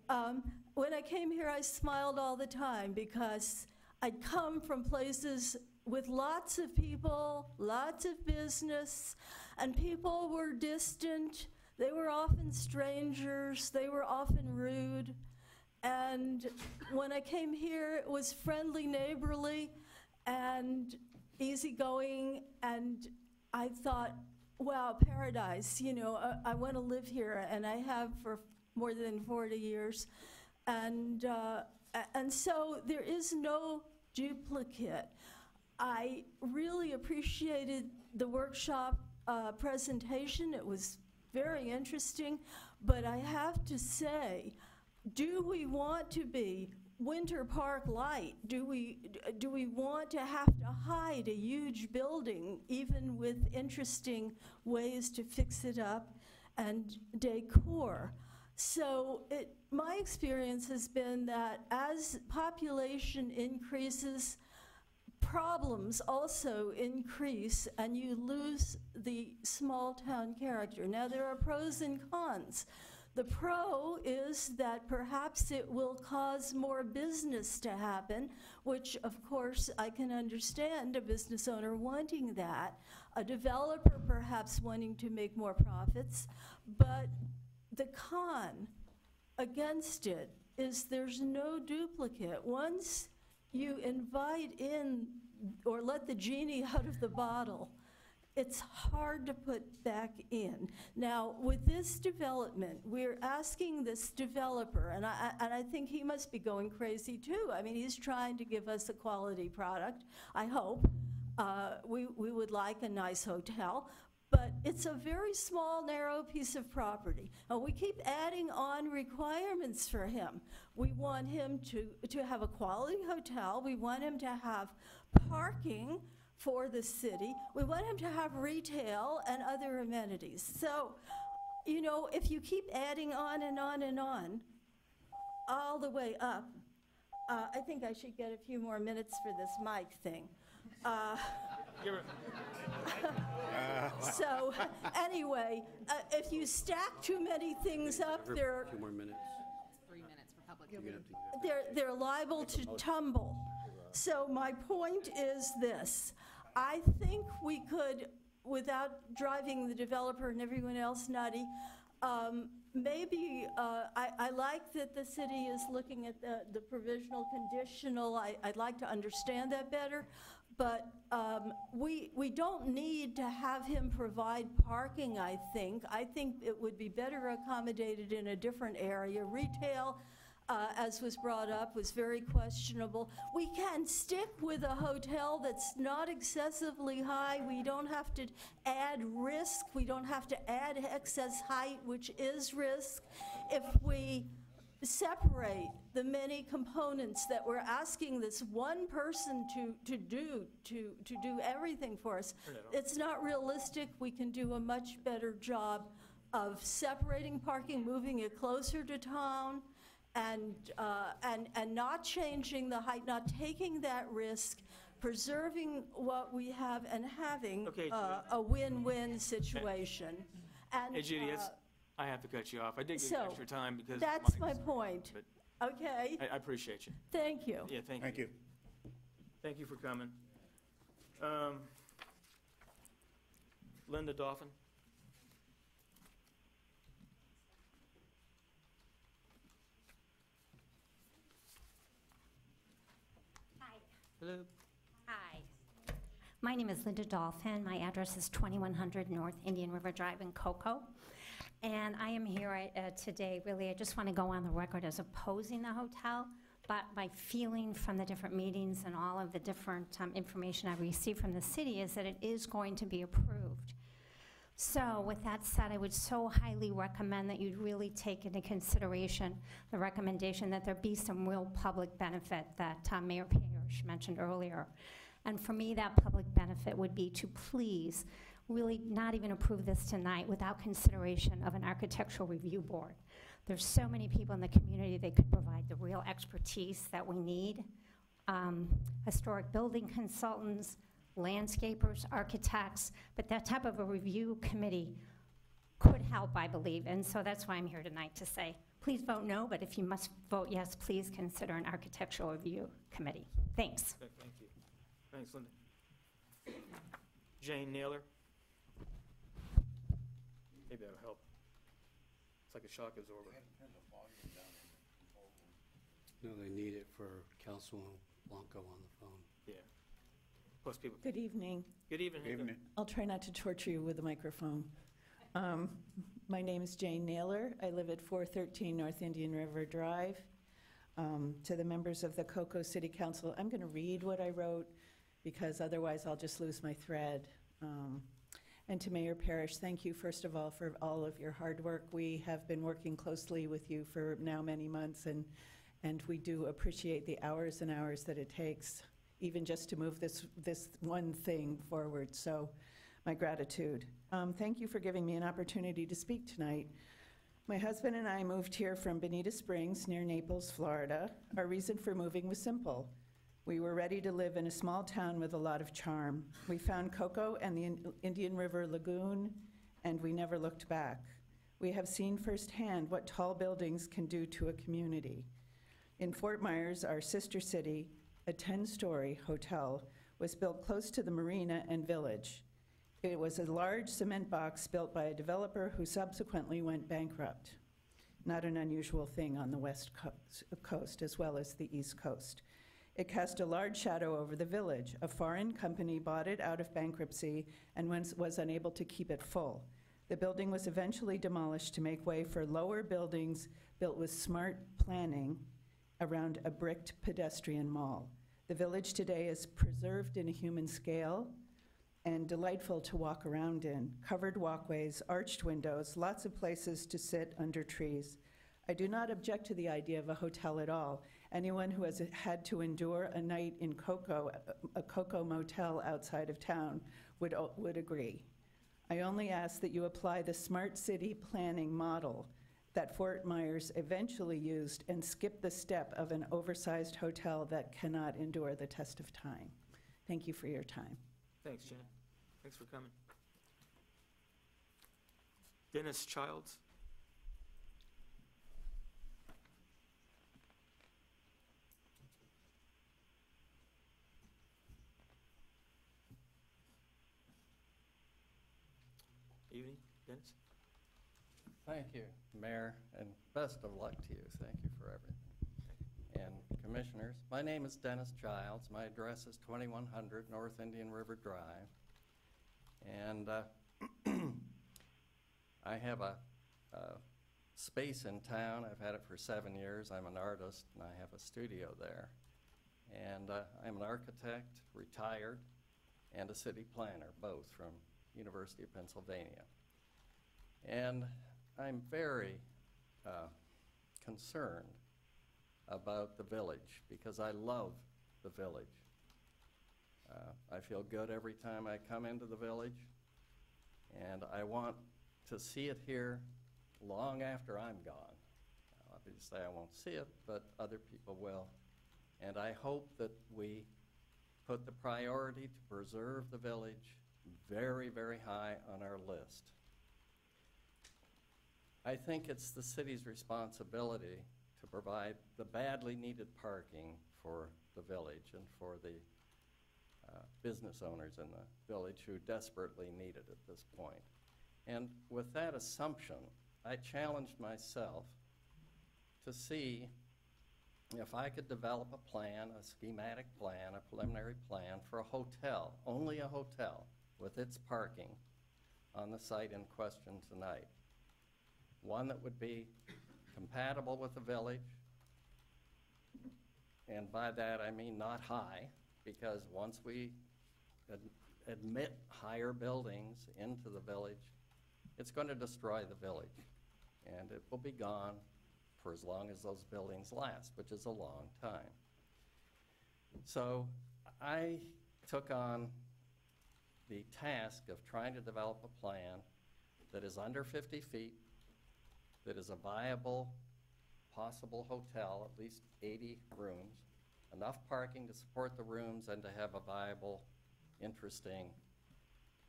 When I came here, I smiled all the time because I'd come from places with lots of people, lots of business, and people were distant. They were often strangers. They were often rude. And when I came here, it was friendly, neighborly, and easygoing, and I thought, wow, paradise, you know, I want to live here, and I have for more than 40 years. And so there is no duplicate. I really appreciated the workshop presentation. It was very interesting, but I have to say, do we want to be Winter Park Light? Do we want to have to hide a huge building, even with interesting ways to fix it up and decor? So my experience has been that as population increases, problems also increase, and you lose the small town character. Now, there are pros and cons. The pro is that perhaps it will cause more business to happen, which of course I can understand a business owner wanting that, a developer perhaps wanting to make more profits, but the con against it is there's no duplicate. Once you invite in or let the genie out of the bottle, it's hard to put back in. Now, with this development, we're asking this developer, and I think he must be going crazy too. I mean, he's trying to give us a quality product, I hope. We would like a nice hotel, but it's a very small, narrow piece of property. And we keep adding on requirements for him. We want him to have a quality hotel. We want him to have parking for the city. We want him to have retail and other amenities. So, you know, if you keep adding on and on and on, all the way up, I think I should get a few more minutes for this mic thing. So, anyway, if you stack too many things up, A few more minutes. 3 minutes for public You're hearing. gonna have to they're liable to tumble. So my point is this. I think we could, without driving the developer and everyone else nutty, maybe, I like that the city is looking at the provisional conditional. I'd like to understand that better. But we don't need to have him provide parking, I think. I think it would be better accommodated in a different area. Retail, as was brought up, was very questionable. We can stick with a hotel that's not excessively high. We don't have to add risk. We don't have to add excess height, which is risk. If we separate the many components that we're asking this one person to do everything for us, it's not realistic. We can do a much better job of separating parking, moving it closer to town, and not changing the height, not taking that risk, preserving what we have, and having Okay, a win-win situation. And, Hey, Judy, I have to cut you off. I did give you so, extra time because. that's my Mike's- point. but Okay? I appreciate you. Thank you. Yeah, thank you. Thank you. Thank you for coming. Linda Dauphin? Hi. Hello. Hi. My name is Linda Dolphin. My address is 2100 North Indian River Drive in Cocoa. And I am here today, really, I just want to go on the record as opposing the hotel, but my feeling from the different meetings and all of the different information I've received from the city is that it is going to be approved. So with that said, I would so highly recommend that you'd really take into consideration the recommendation that there be some real public benefit that Mayor Parrish mentioned earlier. And for me, that public benefit would be to please really not even approve this tonight without consideration of an architectural review board. There's so many people in the community that could provide the real expertise that we need. Historic building consultants, landscapers, architects, but that type of a review committee could help, I believe. And so that's why I'm here tonight to say, please vote no, but if you must vote yes, please consider an architectural review committee. Thanks. Okay, thank you. Thanks, Linda. Jane Naylor? Maybe that'll help. It's like a shock absorber. No, they need it for Councilman Blanco on the phone. Yeah. Plus people. Good evening. Good evening. Evening. I'll try not to torture you with a microphone. My name is Jane Naylor. I live at 413 North Indian River Drive. To the members of the Cocoa City Council, I'm going to read what I wrote because otherwise I'll just lose my thread. And to Mayor Parrish, thank you, first of all, for all of your hard work. We have been working closely with you for now many months, and we do appreciate the hours and hours that it takes, even just to move this one thing forward. So my gratitude. Thank you for giving me an opportunity to speak tonight. My husband and I moved here from Bonita Springs near Naples, Florida. Our reason for moving was simple. We were ready to live in a small town with a lot of charm. We found Cocoa and the Indian River Lagoon, and we never looked back. We have seen firsthand what tall buildings can do to a community. In Fort Myers, our sister city, a 10-story hotel was built close to the marina and village. It was a large cement box built by a developer who subsequently went bankrupt. Not an unusual thing on the West Coast as well as the East Coast. It cast a large shadow over the village. A foreign company bought it out of bankruptcy and was unable to keep it full. The building was eventually demolished to make way for lower buildings built with smart planning around a bricked pedestrian mall. The village today is preserved in a human scale and delightful to walk around in. Covered walkways, arched windows, lots of places to sit under trees. I do not object to the idea of a hotel at all. Anyone who has had to endure a night in Cocoa, a Cocoa motel outside of town, would agree. I only ask that you apply the smart city planning model that Fort Myers eventually used and skip the step of an oversized hotel that cannot endure the test of time. Thank you for your time. Thanks, Jen. Thanks for coming. Dennis Childs. Evening, Dennis. Thank you, Mayor, and best of luck to you. Thank you for everything. And Commissioners, my name is Dennis Childs. My address is 2100 North Indian River Drive. And I have a space in town. I've had it for 7 years. I'm an artist, and I have a studio there. And I'm an architect, retired, and a city planner, both from University of Pennsylvania. And I'm very concerned about the village because I love the village. I feel good every time I come into the village, and I want to see it here long after I'm gone. Obviously, I won't see it, but other people will. And I hope that we put the priority to preserve the village very, very high on our list. I think it's the city's responsibility to provide the badly needed parking for the village and for the business owners in the village who desperately need it at this point. And with that assumption, I challenged myself to see if I could develop a plan, a schematic plan, a preliminary plan for a hotel, only a hotel, with its parking on the site in question tonight. One that would be compatible with the village, and by that I mean not high, because once we admit higher buildings into the village, it's going to destroy the village, and it will be gone for as long as those buildings last, which is a long time. So I took on the task of trying to develop a plan that is under 50 feet, that is a viable, possible hotel, at least 80 rooms, enough parking to support the rooms and to have a viable, interesting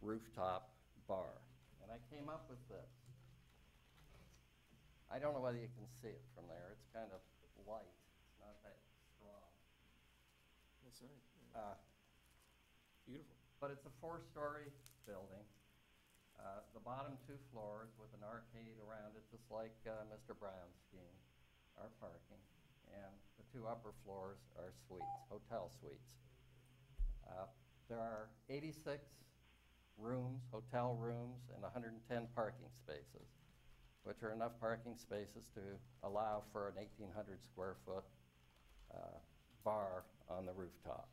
rooftop bar. And I came up with this. I don't know whether you can see it from there. It's kind of light. It's not that strong. That's nice. Beautiful. But it's a 4-story building. The bottom 2 floors with an arcade around it, just like Mr. Brown's scheme, are parking. and the 2 upper floors are suites, hotel suites. There are 86 rooms, hotel rooms, and 110 parking spaces, which are enough parking spaces to allow for an 1,800 square foot bar on the rooftop.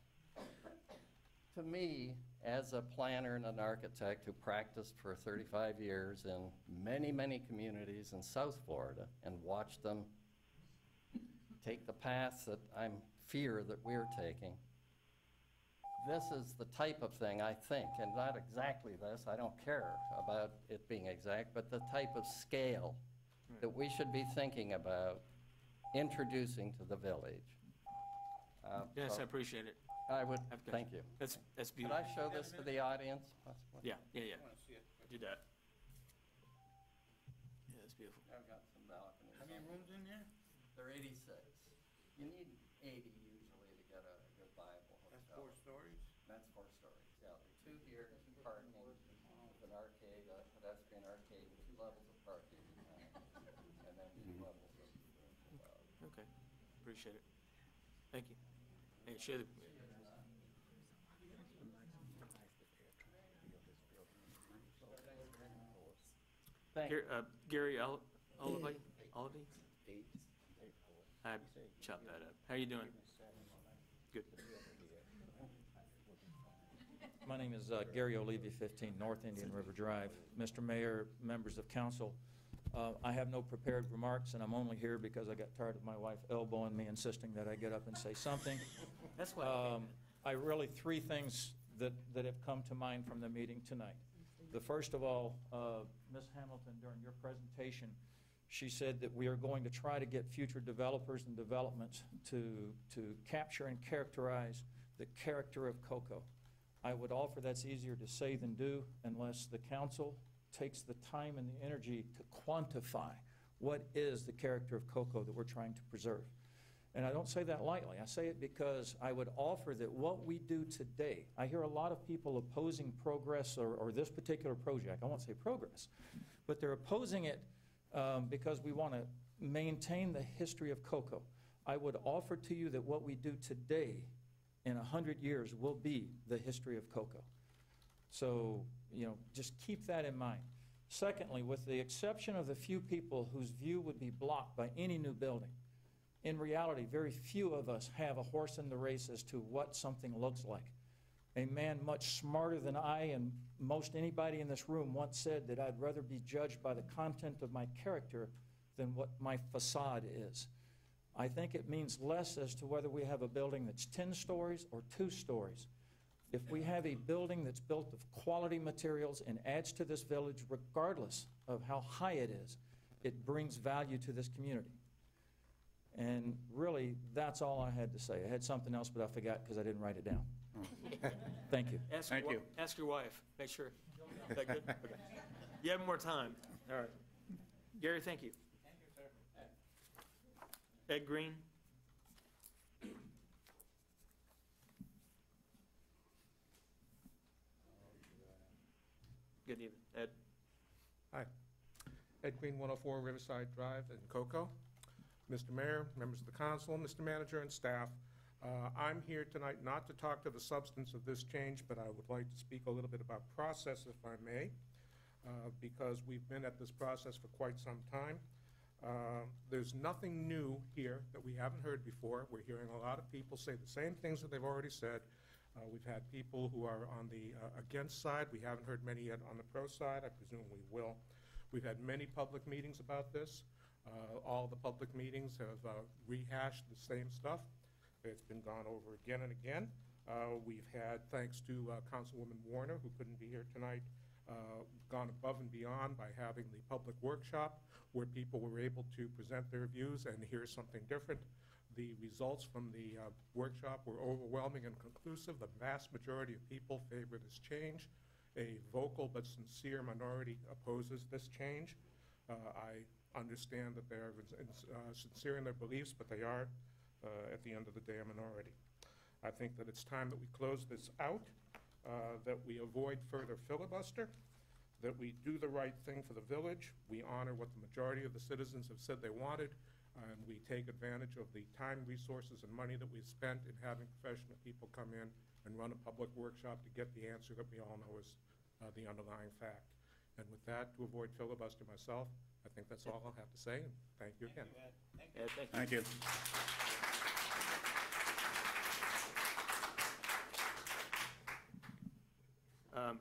To me, as a planner and an architect who practiced for 35 years in many, many communities in South Florida and watched them take the paths that I fear that we're taking, this is the type of thing, I think, and not exactly this, I don't care about it being exact, but the type of scale that we should be thinking about introducing to the village. Yes, So I appreciate it. I would, thank you. That's Could beautiful. I show this to the audience? possibly? Yeah. Do that. Yeah, that's beautiful. I've got some balconies. How many rooms in there? There are 86. You need 80 usually to get a good viable hotel. That's 4 stories? That's 4 stories, yeah. There are 2 here, 2 parking, with an arcade, a pedestrian arcade, and 2 levels of parking, and then 2 levels of. Okay, appreciate it. Thank you. Hey, share the. Gary Olivey? I chopped that up. How you doing? Good. My name is Gary O'Levy, 15 North Indian River Drive. Mr. Mayor, members of council, I have no prepared remarks, and I'm only here because I got tired of my wife elbowing me, insisting that I get up and say something. That's why. I really, 3 things that have come to mind from the meeting tonight. The first of all, Ms. Hamilton, during your presentation, she said that we are going to try to get future developers and developments to capture and characterize the character of Cocoa. I would offer that's easier to say than do unless the council takes the time and the energy to quantify what is the character of Cocoa that we're trying to preserve. And I don't say that lightly. I say it because I would offer that what we do today, I hear a lot of people opposing progress or this particular project. I won't say progress, but they're opposing it because we want to maintain the history of Cocoa. I would offer to you that what we do today in 100 years will be the history of Cocoa. So, just keep that in mind. Secondly, with the exception of the few people whose view would be blocked by any new building, in reality, very few of us have a horse in the race as to what something looks like. A man much smarter than I and most anybody in this room once said that I'd rather be judged by the content of my character than what my facade is. I think it means less as to whether we have a building that's 10 stories or 2 stories. If we have a building that's built of quality materials and adds to this village, regardless of how high it is, it brings value to this community. And really, that's all I had to say. I had something else, but I forgot because I didn't write it down. Thank you. Thank you. Ask your wife. Make sure. Is that good? Okay. You have more time. All right. Gary, thank you. Thank you, sir. Ed Green. Good evening. Ed. Hi. Ed Green, 104 Riverside Drive in Cocoa. Mr. Mayor, members of the council, Mr. Manager, and staff, I'm here tonight not to talk to the substance of this change, but I would like to speak a little bit about process, if I may, because we've been at this process for quite some time. There's nothing new here that we haven't heard before. We're hearing a lot of people say the same things that they've already said. We've had people who are on the against side. We haven't heard many yet on the pro side. I presume we will. We've had many public meetings about this. All the public meetings have rehashed the same stuff. It's been gone over again and again. We've had, thanks to Councilwoman Warner, who couldn't be here tonight, gone above and beyond by having the public workshop where people were able to present their views and hear something different. The results from the workshop were overwhelming and conclusive. The vast majority of people favor this change. A vocal but sincere minority opposes this change. I understand that they're sincere in their beliefs, but they are, at the end of the day, a minority. I think that it's time that we close this out, that we avoid further filibuster, that we do the right thing for the village. We honor what the majority of the citizens have said they wanted, and we take advantage of the time, resources, and money that we've spent in having professional people come in and run a public workshop to get the answer that we all know is the underlying fact. And with that, to avoid filibuster myself, I think that's all I'll have to say, and thank you again. Ed, thank you. Thank you.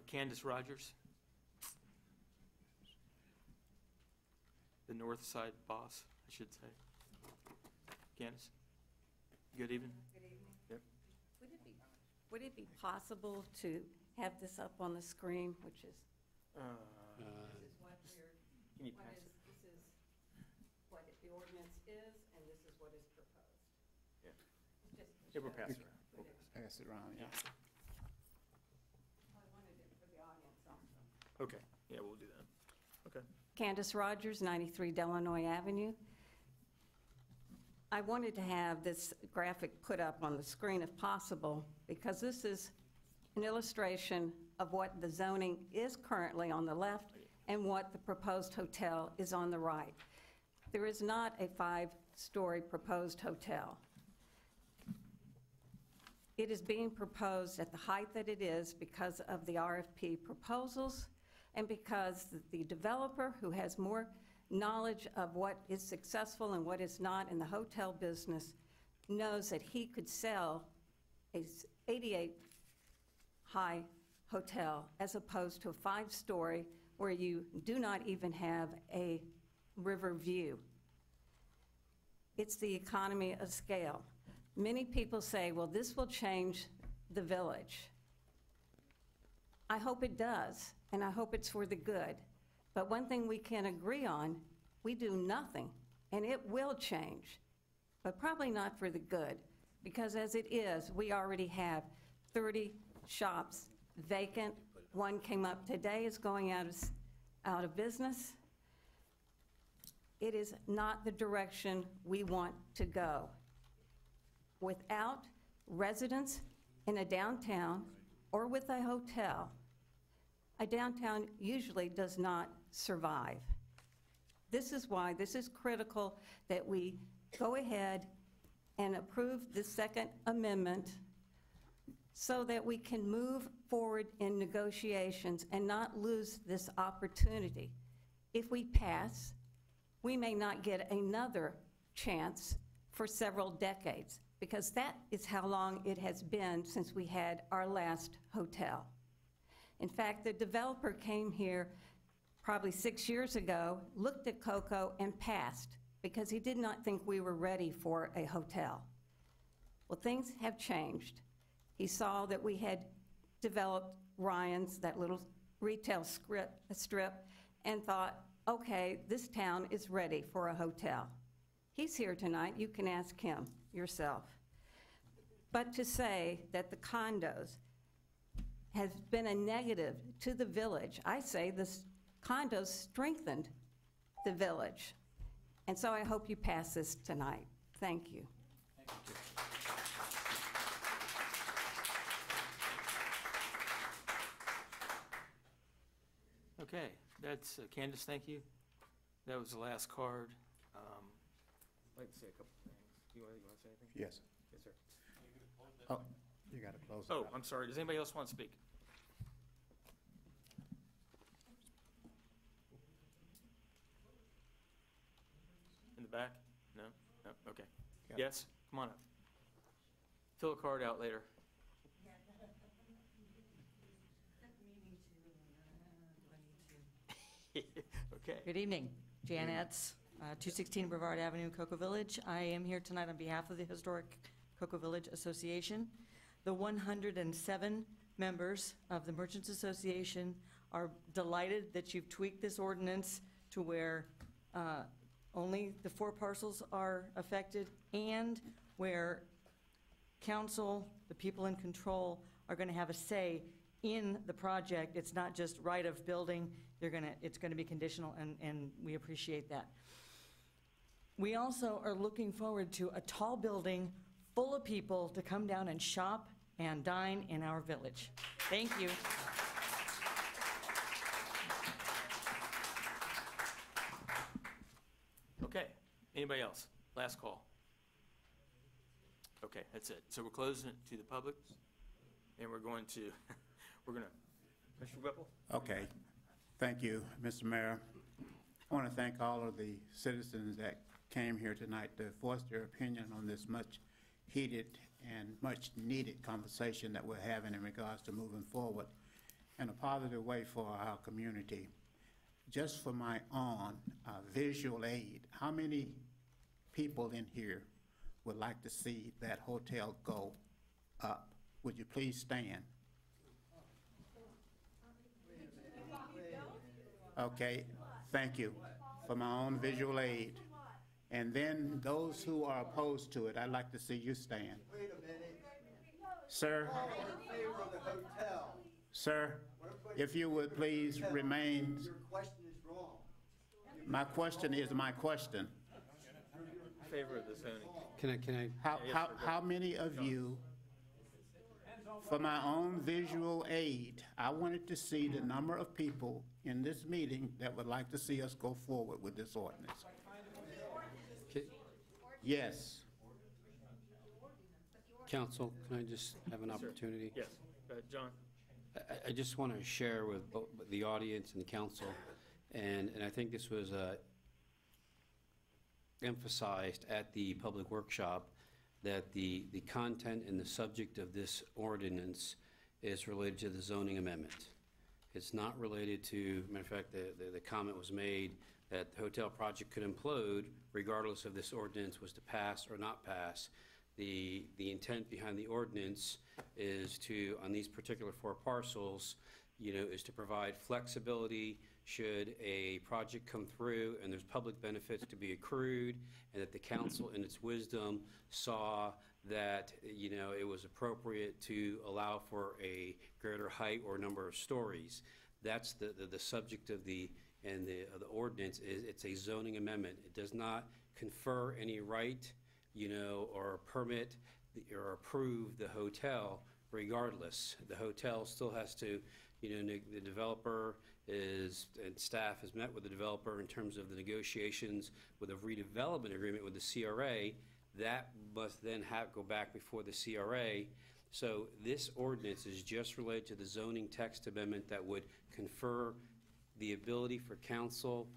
Candace Rogers, the North Side boss, I should say. Candace, good evening. Good evening. Yep. Would it be possible to have this up on the screen, which is, this is what we're, Can you what pass is, this is what the ordinance is, and this is what is proposed. Yeah. Just to Yeah, we'll show pass it you around. what it- Pass it around, yeah. I wanted it for the audience also. Okay, yeah, we'll do that. Okay. Candace Rogers, 93 Delanoy Avenue. I wanted to have this graphic put up on the screen if possible, because this is an illustration of what the zoning is currently on the left and what the proposed hotel is on the right. There is not a 5-story proposed hotel. It is being proposed at the height that it is because of the RFP proposals and because the developer, who has more knowledge of what is successful and what is not in the hotel business, knows that he could sell a 88-high hotel as opposed to a 5-story where you do not even have a river view. It's the economy of scale. Many people say, well, this will change the village. I hope it does, and I hope it's for the good. But one thing we can agree on, we do nothing, and it will change, but probably not for the good, because as it is, we already have 30 shops vacant. One came up today, is going out of business. It is not the direction we want to go. Without residents in a downtown or with a hotel, a downtown usually does not survive. This is why this is critical that we go ahead and approve the Second Amendment so that we can move forward in negotiations and not lose this opportunity. If we pass, we may not get another chance for several decades, because that is how long it has been since we had our last hotel. In fact, the developer came here probably 6 years ago, looked at Cocoa and passed because he did not think we were ready for a hotel. Well, things have changed. He saw that we had developed Ryan's, that little retail strip, and thought, okay, this town is ready for a hotel. He's here tonight. You can ask him yourself. But to say that the condos has been a negative to the village, I say the condos strengthened the village. And so I hope you pass this tonight. Thank you. Okay, that's, Candace, thank you. That was the last card. I'd like to say a couple things. You want to say anything? Yes. Yes, sir. Oh, you got to close it Oh, out. I'm sorry. Does anybody else want to speak? In the back? No? No? Okay. Yeah. Yes? Come on up. Fill a card out later. Okay. Good evening. Jan Etz, 216 Brevard Avenue, Cocoa Village. I am here tonight on behalf of the Historic Cocoa Village Association. The 107 members of the Merchants Association are delighted that you've tweaked this ordinance to where only the 4 parcels are affected, and where council, the people in control, are going to have a say in the project. It's not just right of building. It's going to be conditional, and we appreciate that. We also are looking forward to a tall building full of people to come down and shop and dine in our village. Thank you. Anybody else? Last call. Okay, that's it. So we're closing it to the public, and we're going to, Mr. Whipple? Okay. Thank you, Mr. Mayor. I want to thank all of the citizens that came here tonight to voice their opinion on this much heated and much needed conversation that we're having in regards to moving forward in a positive way for our community. Just for my own visual aid, how many people in here would like to see that hotel go up? Would you please stand? Okay, thank you for my own visual aid. And then those who are opposed to it, I'd like to see you stand. Wait a minute. Sir? I'm in favor of the hotel. Sir, if you would please remain. Your question is wrong. My question is my question. Favor of the zoning. Can I? How many of you, for my own visual aid, I wanted to see the number of people in this meeting that would like to see us go forward with this ordinance? Yes. Council, can I just have an opportunity? Yes, John? I just want to share with the audience and the council, and I think this was emphasized at the public workshop, that the content and the subject of this ordinance is related to the zoning amendment. It's not related to, matter of fact, the comment was made that the hotel project could implode regardless of this ordinance was to pass or not pass. The intent behind the ordinance is to, on these particular 4 parcels, is to provide flexibility should a project come through and there's public benefits to be accrued, and that the council in its wisdom saw that, it was appropriate to allow for a greater height or number of stories. That's the subject of the ordinance. It's a zoning amendment. It does not confer any right, or permit or approve the hotel regardless. The hotel still has to, the developer and staff has met with the developer in terms of the negotiations with a redevelopment agreement with the CRA. That must then go back before the CRA. So this ordinance is just related to the zoning text amendment that would confer the ability for council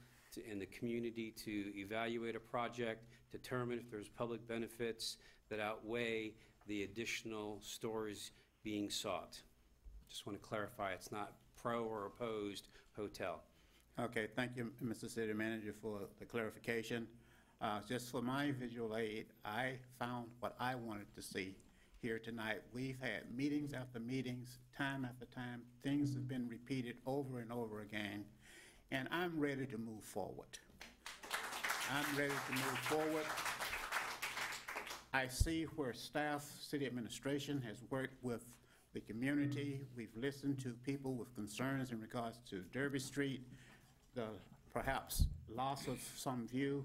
and the community to evaluate a project, determine if there's public benefits that outweigh the additional stories being sought. Just want to clarify, it's not pro or opposed hotel. Okay, thank you, Mr. City Manager, for the clarification. Just for my visual aid, I found what I wanted to see here tonight. We've had meetings after meetings, time after time. Things have been repeated over and over again, and I'm ready to move forward. I'm ready to move forward. I see where staff, city administration has worked with the community. We've listened to people with concerns in regards to Derby Street, the perhaps loss of some view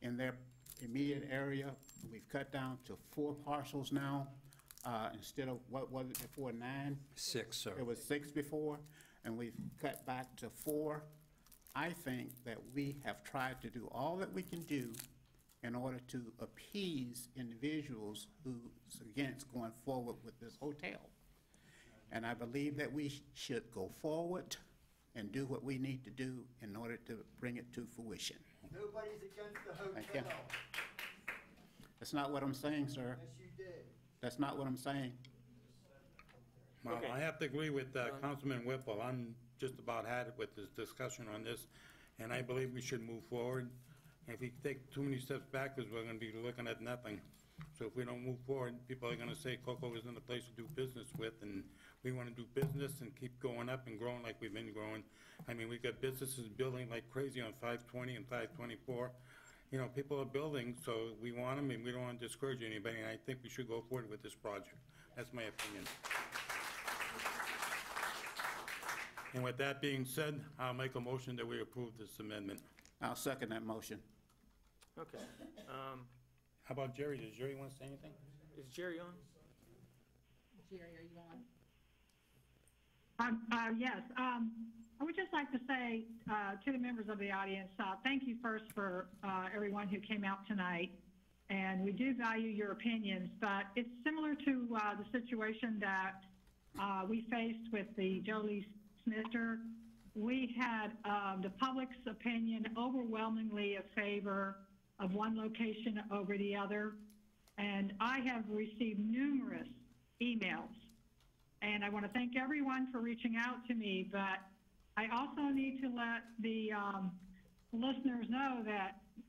in their immediate area. We've cut down to 4 parcels now, instead of, what was it before, 9? 6, sir. It was 6 before, and we've cut back to 4. I think that we have tried to do all that we can do in order to appease individuals who's against going forward with this hotel. And I believe that we should go forward and do what we need to do in order to bring it to fruition. Nobody's against the hotel. Thank you. That's not what I'm saying, sir. Yes, you did. That's not what I'm saying. Well, Okay. I have to agree with Councilman Whipple. I'm just about had it with this discussion on this, and I believe we should move forward. If we take too many steps backwards, we're gonna be looking at nothing. So if we don't move forward, people are gonna say Cocoa isn't a place to do business with, and we wanna do business and keep going up and growing like we've been growing. I mean, we've got businesses building like crazy on 520 and 524. People are building, so we want them, and we don't wanna discourage anybody, and I think we should go forward with this project. That's my opinion. And with that being said, I'll make a motion that we approve this amendment. I'll second that motion. Okay. How about Jerry? Does Jerry want to say anything? Is Jerry on? Jerry, are you on? Yes. I would just like to say to the members of the audience, thank you first for everyone who came out tonight. And we do value your opinions, but it's similar to the situation that we faced with the Jolie Snister. We had the public's opinion overwhelmingly in favor of one location over the other. And I have received numerous emails. And I want to thank everyone for reaching out to me, but I also need to let the listeners know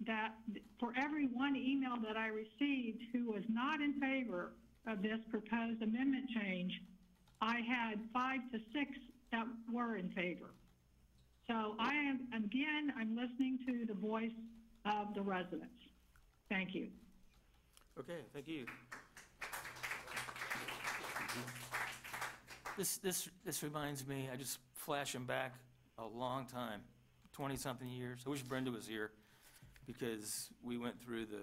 that for every one email that I received who was not in favor of this proposed amendment change, I had 5 to 6 that were in favor. So I'm listening to the voice of the residents. Thank you. Okay, thank you. This reminds me, I just flashing back a long time, 20-something years. I wish Brenda was here because we went through the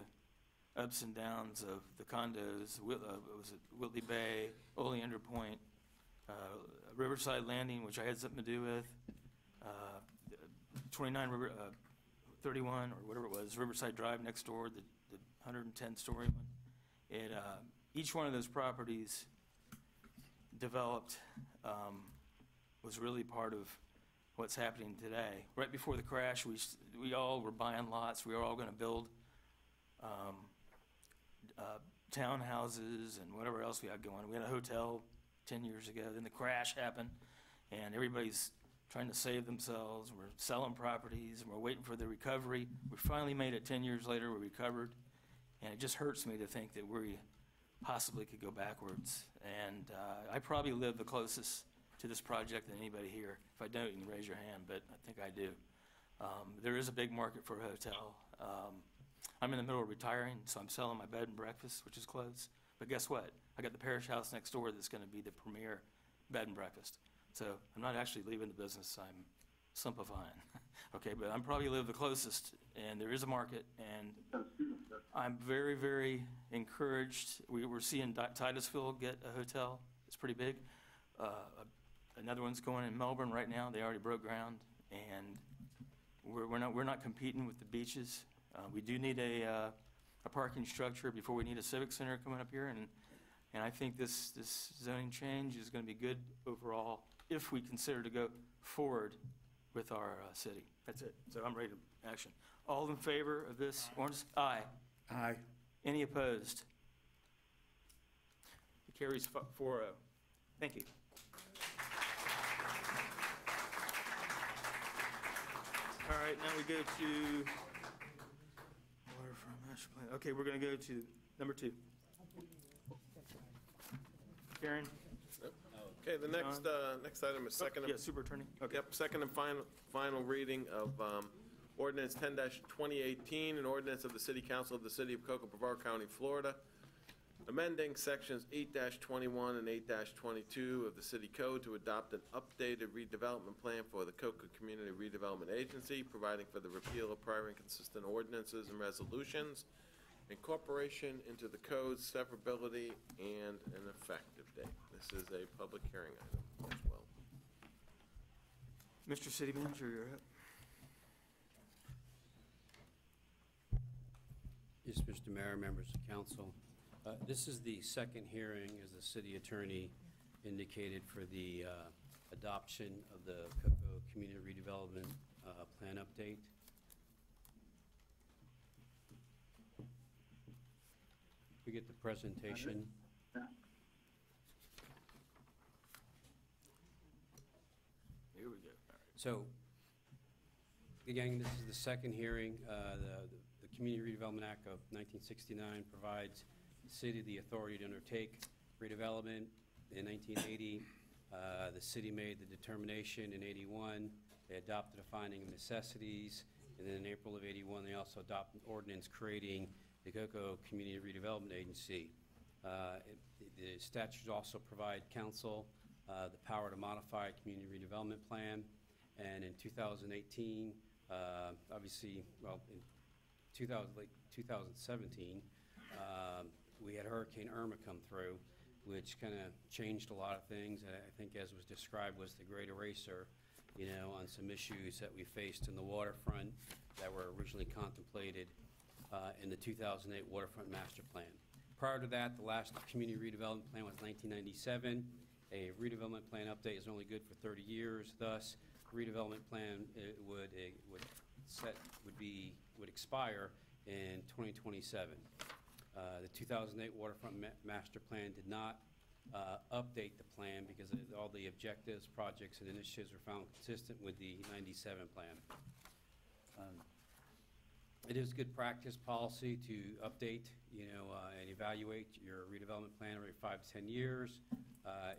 ups and downs of the condos. Was it Whitley Bay, Oleander Point, Riverside Landing, which I had something to do with, 31 or whatever it was, Riverside Drive next door, the 110-story one. Each one of those properties developed was really part of what's happening today. Right before the crash, we all were buying lots. We were all going to build townhouses and whatever else we had going. We had a hotel 10 years ago. Then the crash happened, and everybody's trying to save themselves. We're selling properties, and we're waiting for the recovery. We finally made it 10 years later. We recovered, and it just hurts me to think that we possibly could go backwards. And I probably live the closest to this project than anybody here. If I don't, you can raise your hand, but I think I do. There is a big market for a hotel. I'm in the middle of retiring, so I'm selling my bed and breakfast, which is closed. But guess what? I got the parish house next door that's going to be the premier bed and breakfast. So I'm not actually leaving the business, I'm simplifying. Okay, but I'm probably live the closest, and there is a market, and I'm very, very encouraged. We're seeing Titusville get a hotel. It's pretty big. Another one's going in Melbourne right now. They already broke ground, and we're not competing with the beaches. We do need a parking structure before we need a civic center coming up here, and I think this zoning change is going to be good overall if we consider to go forward with our city. That's it. So I'm ready to action. All in favor of this ordinance? Aye. Aye. Any opposed? It carries 4-0. Thank you. All right, now we go to waterfront master plan. Okay, we're going to go to number 2. Karen? Okay, the next item is second. Yeah, super attorney. Okay. Yep, second and final reading of ordinance 10-2018, an ordinance of the City Council of the City of Cocoa, Brevard County, Florida, amending sections 8-21 and 8-22 of the City Code to adopt an updated redevelopment plan for the Cocoa Community Redevelopment Agency, providing for the repeal of prior inconsistent ordinances and resolutions, incorporation into the code, severability, and an effective date. This is a public hearing item as well. Mr. City Manager, you're up. Yes, Mr. Mayor, members of council. This is the second hearing, as the city attorney indicated, for the adoption of the Cocoa Community Redevelopment Plan update. We get the presentation. Here we go. All right. So, again, this is the second hearing. The Community Redevelopment Act of 1969 provides the city the authority to undertake redevelopment. In 1980, the city made the determination. In 81, they adopted a finding of necessities. And then in April of 81, they also adopted an ordinance creating the Cocoa Community Redevelopment Agency. The statutes also provide council the power to modify a community redevelopment plan. And in 2018, obviously, well, in 2017, we had Hurricane Irma come through, which kind of changed a lot of things. And I think, as was described, was the great eraser. on some issues that we faced in the waterfront that were originally contemplated in the 2008 Waterfront Master Plan. Prior to that, the last community redevelopment plan was 1997. A redevelopment plan update is only good for 30 years. Thus, redevelopment plan would expire in 2027. The 2008 Waterfront Master Plan did not update the plan because all the objectives, projects, and initiatives were found consistent with the 97 plan. It is good practice policy to update, and evaluate your redevelopment plan every 5 to 10 years.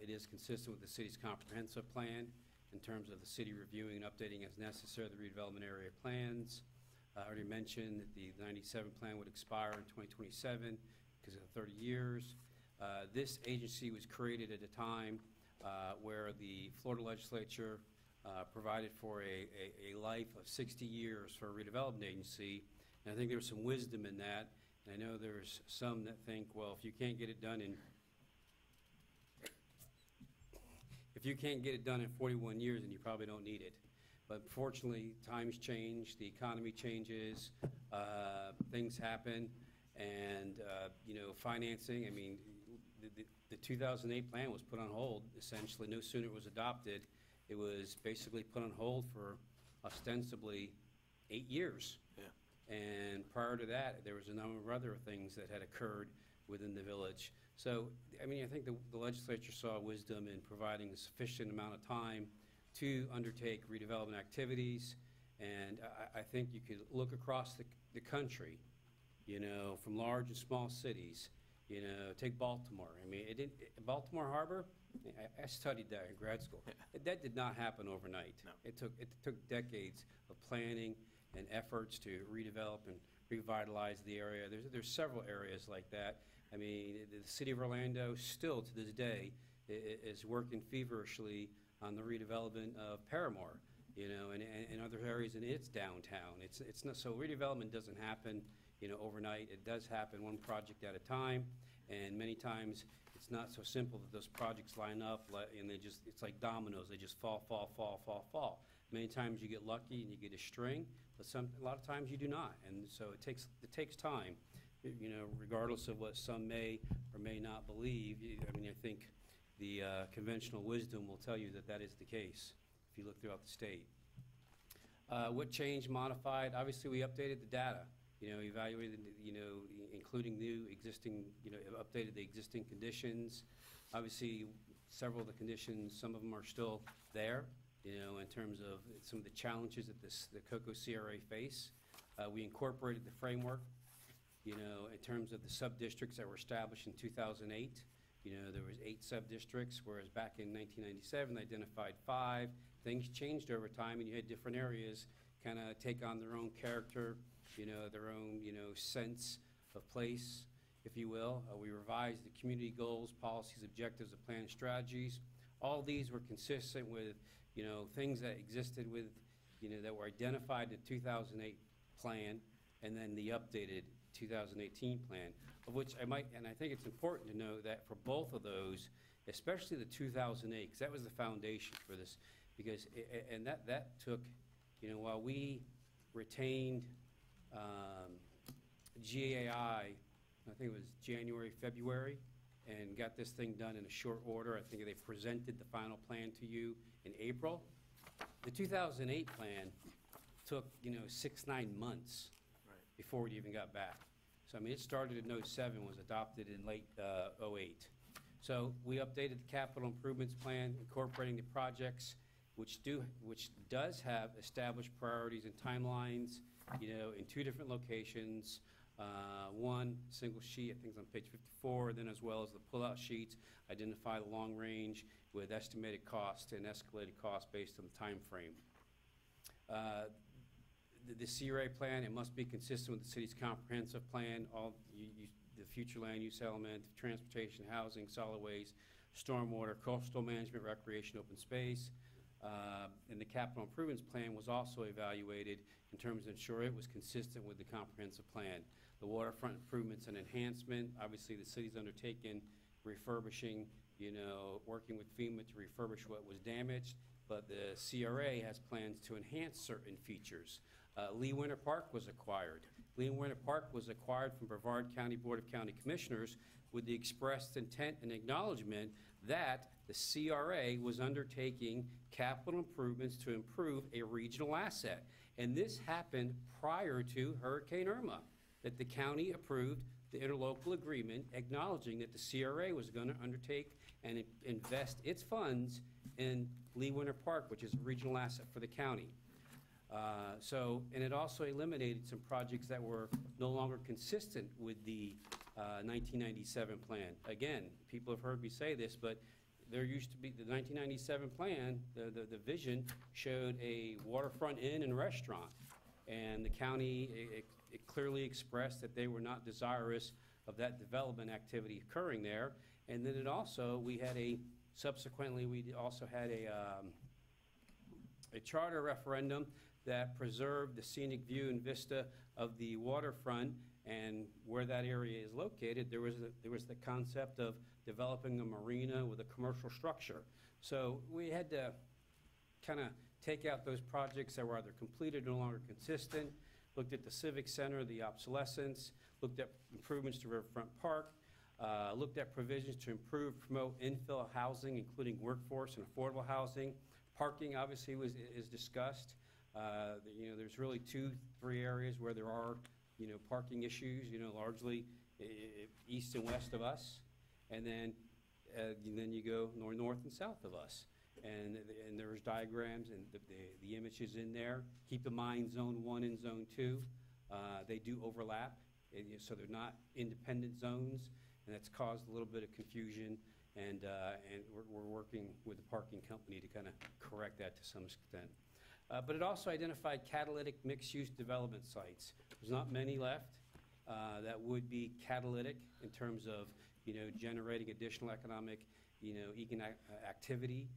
It is consistent with the city's comprehensive plan in terms of the city reviewing and updating as necessary the redevelopment area plans. I already mentioned that the 97 plan would expire in 2027 because of 30 years. This agency was created at a time where the Florida legislature provided for a life of 60 years for a redevelopment agency. And I think there was some wisdom in that. And I know there's some that think, well, if you can't get it done in 41 years, then you probably don't need it. But fortunately, times change, the economy changes, things happen, and financing. I mean, the 2008 plan was put on hold. Essentially, no sooner it was adopted, it was basically put on hold for ostensibly 8 years. Yeah. And prior to that, there was a number of other things that had occurred within the village. So, I mean, I think the legislature saw wisdom in providing a sufficient amount of time to undertake redevelopment activities. And I think you could look across the country, from large and small cities. Take Baltimore. I mean, Baltimore Harbor, I studied that in grad school. That did not happen overnight. No. It took decades of planning and efforts to redevelop and revitalize the area. There's several areas like that. I mean, the city of Orlando still to this day is working feverishly on the redevelopment of Paramore, and other areas in its downtown. It's not so redevelopment doesn't happen, overnight. It does happen one project at a time, and many times it's not so simple that those projects line up and it's like dominoes. They just fall. Many times you get lucky and you get a string, but a lot of times you do not, and so it takes time. Regardless of what some may or may not believe, I mean, I think the conventional wisdom will tell you that is the case if you look throughout the state. What changed, modified? Obviously, we updated the data, evaluated, including new existing, updated the existing conditions. Obviously, several of the conditions, some of them are still there, in terms of some of the challenges that the COCO CRA face. We incorporated the framework, in terms of the sub-districts that were established in 2008. There was 8 sub-districts, whereas back in 1997, they identified 5. Things changed over time, and you had different areas kind of take on their own character, their own, sense of place, if you will. We revised the community goals, policies, objectives, and plan strategies. All these were consistent with, things that existed with, that were identified in the 2008 plan, and then the updated 2018 plan, of which I think it's important to know that for both of those, especially the 2008, because that was the foundation for this, because, and that took, while we retained GAI, I think it was January, February, and got this thing done in a short order. I think they presented the final plan to you in April. The 2008 plan took, 6-9 months before it even got back. So, I mean, it started in 07, was adopted in late 08. So we updated the capital improvements plan, incorporating the projects, which does have established priorities and timelines, in 2 different locations. One single sheet, I think it's on page 54, then as well as the pull-out sheets, identify the long range with estimated cost and escalated cost based on the time frame. The CRA plan, it must be consistent with the city's comprehensive plan, the future land use element, transportation, housing, solid waste, stormwater, coastal management, recreation, open space. And the capital improvements plan was also evaluated in terms of ensuring it was consistent with the comprehensive plan. The waterfront improvements and enhancement, obviously the city's undertaken refurbishing, working with FEMA to refurbish what was damaged, but the CRA has plans to enhance certain features. Lee Winter Park was acquired. Lee Winter Park was acquired from Brevard County Board of County Commissioners with the expressed intent and acknowledgement that the CRA was undertaking capital improvements to improve a regional asset. And this happened prior to Hurricane Irma, that the county approved the interlocal agreement acknowledging that the CRA was going to undertake and invest its funds in Lee Winter Park, which is a regional asset for the county. And it also eliminated some projects that were no longer consistent with the 1997 plan. Again, people have heard me say this, but there used to be, the 1997 plan, the vision showed a waterfront inn and restaurant. And the county it clearly expressed that they were not desirous of that development activity occurring there. And then it also, subsequently, we also had a charter referendum that preserved the scenic view and vista of the waterfront, and where that area is located, there was the concept of developing a marina with a commercial structure. So we had to kind of take out those projects that were either completed or no longer consistent, looked at the civic center, the obsolescence, looked at improvements to Riverfront Park, looked at provisions to improve, promote infill housing, including workforce and affordable housing. Parking, obviously, is discussed. There's really 2-3 areas where there are, parking issues, largely east and west of us. And then you go north and south of us. And there's diagrams and the images in there. Keep in mind, Zone 1 and Zone 2, they do overlap, so they're not independent zones, and that's caused a little bit of confusion. And we're working with the parking company to kind of correct that to some extent. But it also identified catalytic mixed-use development sites. There's not many left that would be catalytic in terms of, generating additional economic, activity,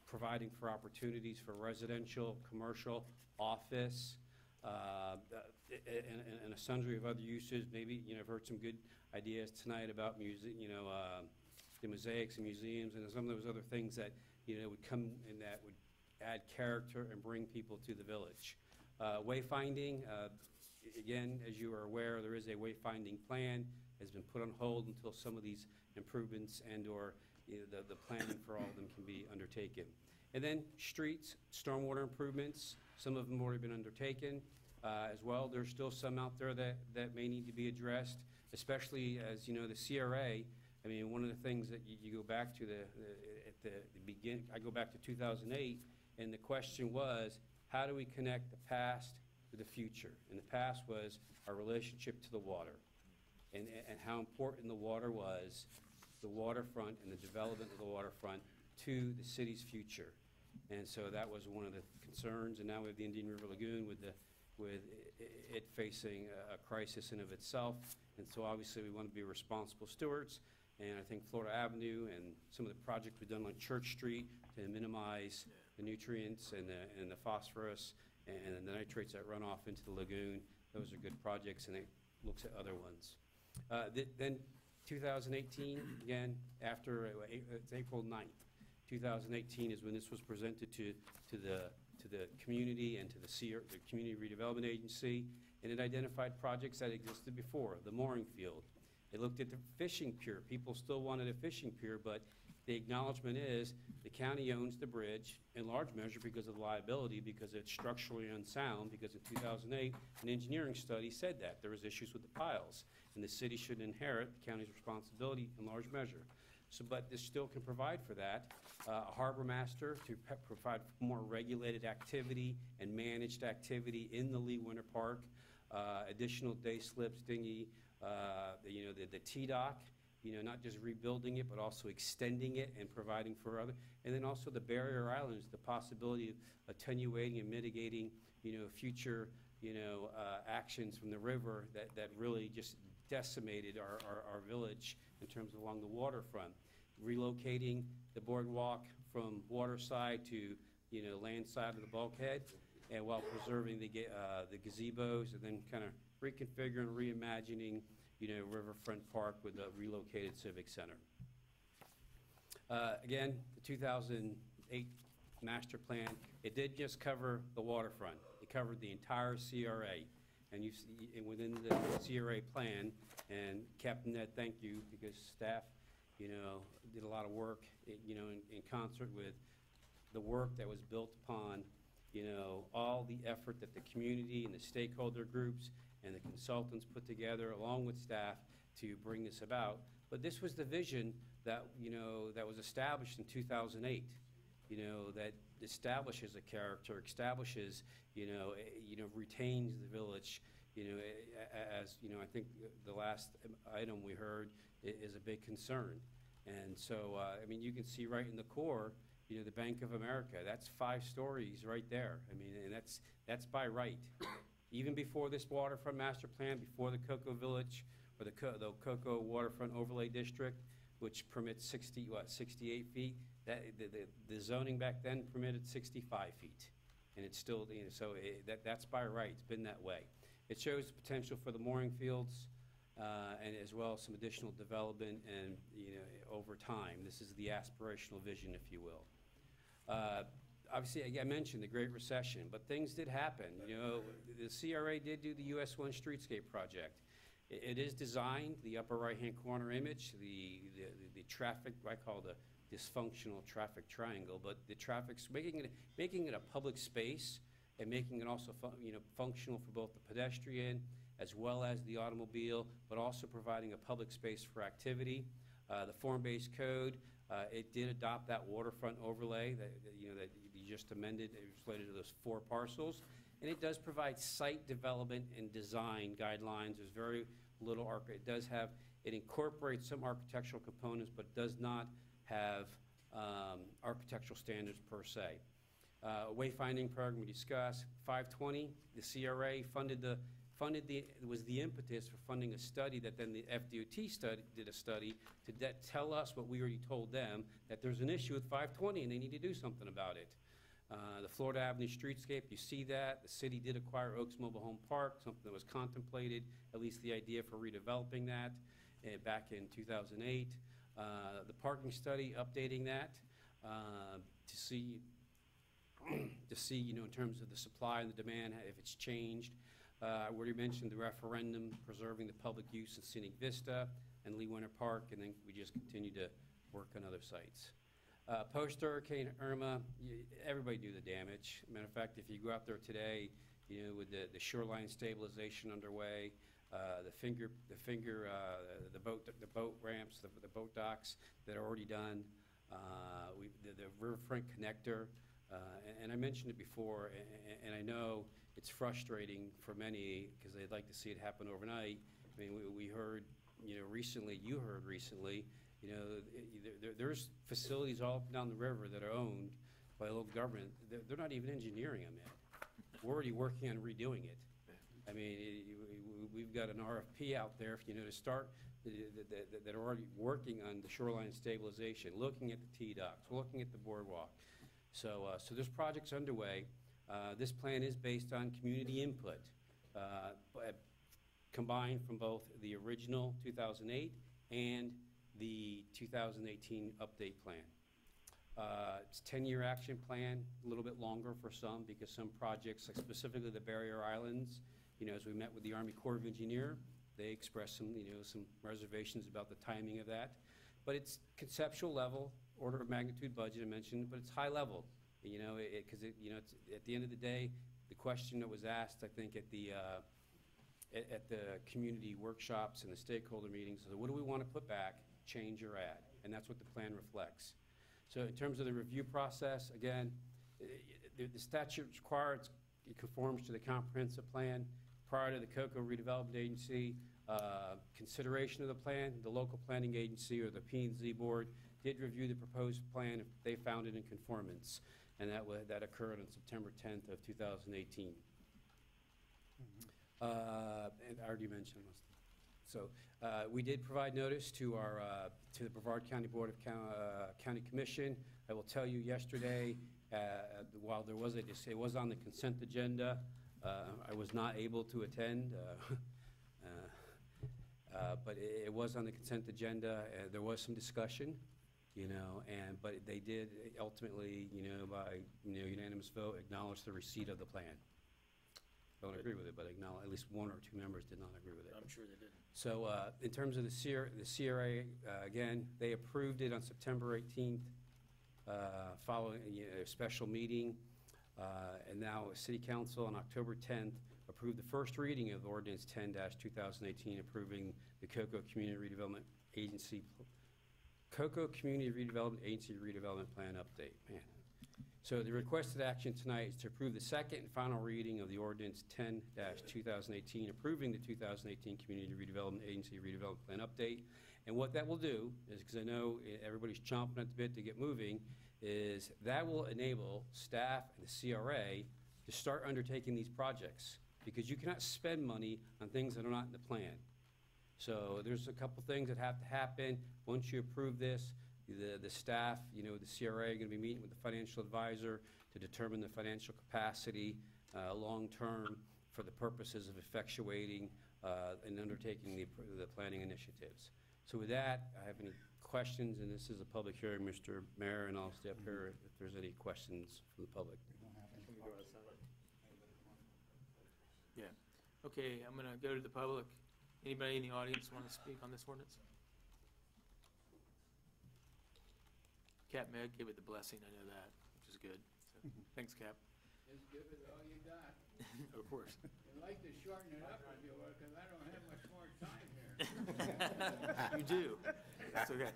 providing for opportunities for residential, commercial, office, and a sundry of other uses. Maybe, I've heard some good ideas tonight about the mosaics and museums and some of those other things that, would come and that would add character and bring people to the village. Wayfinding, again, as you are aware, there is a wayfinding plan, has been put on hold until some of these improvements and/or the planning for all of them can be undertaken. And then streets, stormwater improvements, some of them have already been undertaken as well. There's still some out there that may need to be addressed, especially as, the CRA. I mean, one of the things that you go back to at the beginning, I go back to 2008, and the question was, how do we connect the past to the future? And the past was our relationship to the water, and how important the water was, the waterfront and the development of the waterfront to the city's future. And so that was one of the concerns, and now we have the Indian River Lagoon with it facing a crisis in of itself. And so obviously we want to be responsible stewards. And I think Florida Avenue and some of the projects we've done on Church Street to minimize the nutrients and the phosphorus and the nitrates that run off into the lagoon, those are good projects, and it looks at other ones. Then 2018, again, after it's April 9th, 2018 is when this was presented to the community and to the Community Redevelopment Agency, and it identified projects that existed before, the mooring field. It looked at the fishing pier. People still wanted a fishing pier, but the acknowledgement is the county owns the bridge in large measure because of the liability, because it's structurally unsound, because in 2008, an engineering study said that. There was issues with the piles, and the city should inherit the county's responsibility in large measure. So, but this still can provide for that. A harbor master to provide more regulated activity and managed activity in the Lee Winter Park. Additional day slips, dinghy, the T-dock, not just rebuilding it, but also extending it and providing for other. And then also the barrier islands, the possibility of attenuating and mitigating, future, actions from the river that really just decimated our village in terms of along the waterfront. Relocating the boardwalk from waterside to, land side of the bulkhead, and while preserving the gazebos, and then kind of reconfiguring, reimagining, Riverfront Park with a relocated civic center. Again, the 2008 master plan, it did just cover the waterfront. It covered the entire CRA. And you see, and within the CRA plan, and Captain Ned, thank you, because staff, you know, did a lot of work, you know, in concert with the work that was built upon, you know, all the effort that the community and the stakeholder groups and the consultants put together along with staff to bring this about. But this was the vision that, you know, that was established in 2008, you know, that establishes a character, establishes, you know, retains the village, you know, as, you know, I think the last item we heard is a big concern. And so, I mean, you can see right in the core, you know, the Bank of America, that's 5 stories right there. I mean, and that's by right. Even before this waterfront master plan, before the Cocoa Village, or the Cocoa Waterfront Overlay District, which permits 68 feet, the zoning back then permitted 65 feet. And it's still, you know, so that's by right, it's been that way. It shows the potential for the mooring fields, and as well as some additional development and, you know, over time. This is the aspirational vision, if you will. Obviously, I mentioned the Great Recession, but things did happen. You know, the CRA did do the US 1 Streetscape project. It is designed, the upper right-hand corner image, the traffic, I call the dysfunctional traffic triangle, but the traffic's making it a public space and making it also functional for both the pedestrian as well as the automobile, but also providing a public space for activity. The form-based code, it did adopt that waterfront overlay that you just amended. It was related to those 4 parcels. And it does provide site development and design guidelines. There's very little it incorporates some architectural components, but does not have architectural standards per se. Wayfinding program we discussed. 520, the CRA was the impetus for funding a study that then the FDOT did a study to tell us what we already told them, that there's an issue with 520 and they need to do something about it. The Florida Avenue Streetscape, you see that. The city did acquire Oaks Mobile Home Park, something that was contemplated, at least the idea for redeveloping that back in 2008. The parking study, updating that to see, you know, in terms of the supply and the demand, if it's changed. I already mentioned the referendum, preserving the public use in Scenic Vista and Lee Winter Park, and then we just continue to work on other sites. Post-Hurricane Irma, everybody knew the damage. Matter of fact, if you go out there today, you know, with the shoreline stabilization underway, the boat ramps, the boat docks that are already done, the riverfront connector, and I mentioned it before, and I know it's frustrating for many because they'd like to see it happen overnight. I mean, we heard, you know, recently, you heard recently, you know, there's facilities all up and down the river that are owned by local government. They're not even engineering them yet. We're already working on redoing it. I mean, we've got an RFP out there, you know, to start that are already working on the shoreline stabilization, looking at the T-docks, looking at the boardwalk. So there's projects underway. This plan is based on community input, combined from both the original 2008 and the 2018 update plan. It's a 10-year action plan, a little bit longer for some because some projects, like specifically the Barrier Islands, you know, as we met with the Army Corps of Engineers, they expressed some, you know, some reservations about the timing of that. But it's conceptual level, order of magnitude budget I mentioned, but it's high level, you know, because you know, it's, at the end of the day, the question that was asked, I think, at the community workshops and the stakeholder meetings, is what do we want to put back, change or add? And that's what the plan reflects. So in terms of the review process, again, the statute requires it conforms to the comprehensive plan. Prior to the Cocoa Redevelopment Agency, consideration of the plan, the local planning agency or the P&Z board did review the proposed plan if they found it in conformance, and that occurred on September 10th of 2018. And I already mentioned this. So we did provide notice to our to the Brevard County Board of County Commission. I will tell you, yesterday, while there was it was on the consent agenda, I was not able to attend, but it was on the consent agenda. There was some discussion, But they did ultimately, by, unanimous vote, acknowledge the receipt of the plan. Don't agree with it, but acknowledge, at least one or two members did not agree with it. I'm sure they did. So in terms of the CRA, again, they approved it on September 18th, following a special meeting. And now City Council on October 10th approved the first reading of Ordinance 10-2018, approving the Cocoa Community Redevelopment Agency redevelopment plan update. Man. So the requested action tonight is to approve the second and final reading of the Ordinance 10-2018, approving the 2018 Community Redevelopment Agency redevelopment plan update. And what that will do is, because I know everybody's chomping at the bit to get moving, is that will enable staff and the CRA to start undertaking these projects, because you cannot spend money on things that are not in the plan. So there's a couple things that have to happen. Once you approve this, the staff, the CRA are going to be meeting with the financial advisor to determine the financial capacity long-term for the purposes of effectuating and undertaking the planning initiatives. So with that, I have any questions, and this is a public hearing, Mr. Mayor, and I'll stay up here if there's any questions from the public. Yeah. Okay, I'm going to go to the public. Anybody in the audience want to speak on this ordinance? Cap Meg gave it the blessing, I know that, which is good. So, thanks, Cap. Just give it all you got. Of course. I'd like to shorten it up if you would, because I don't have much more time here. You do. That's okay.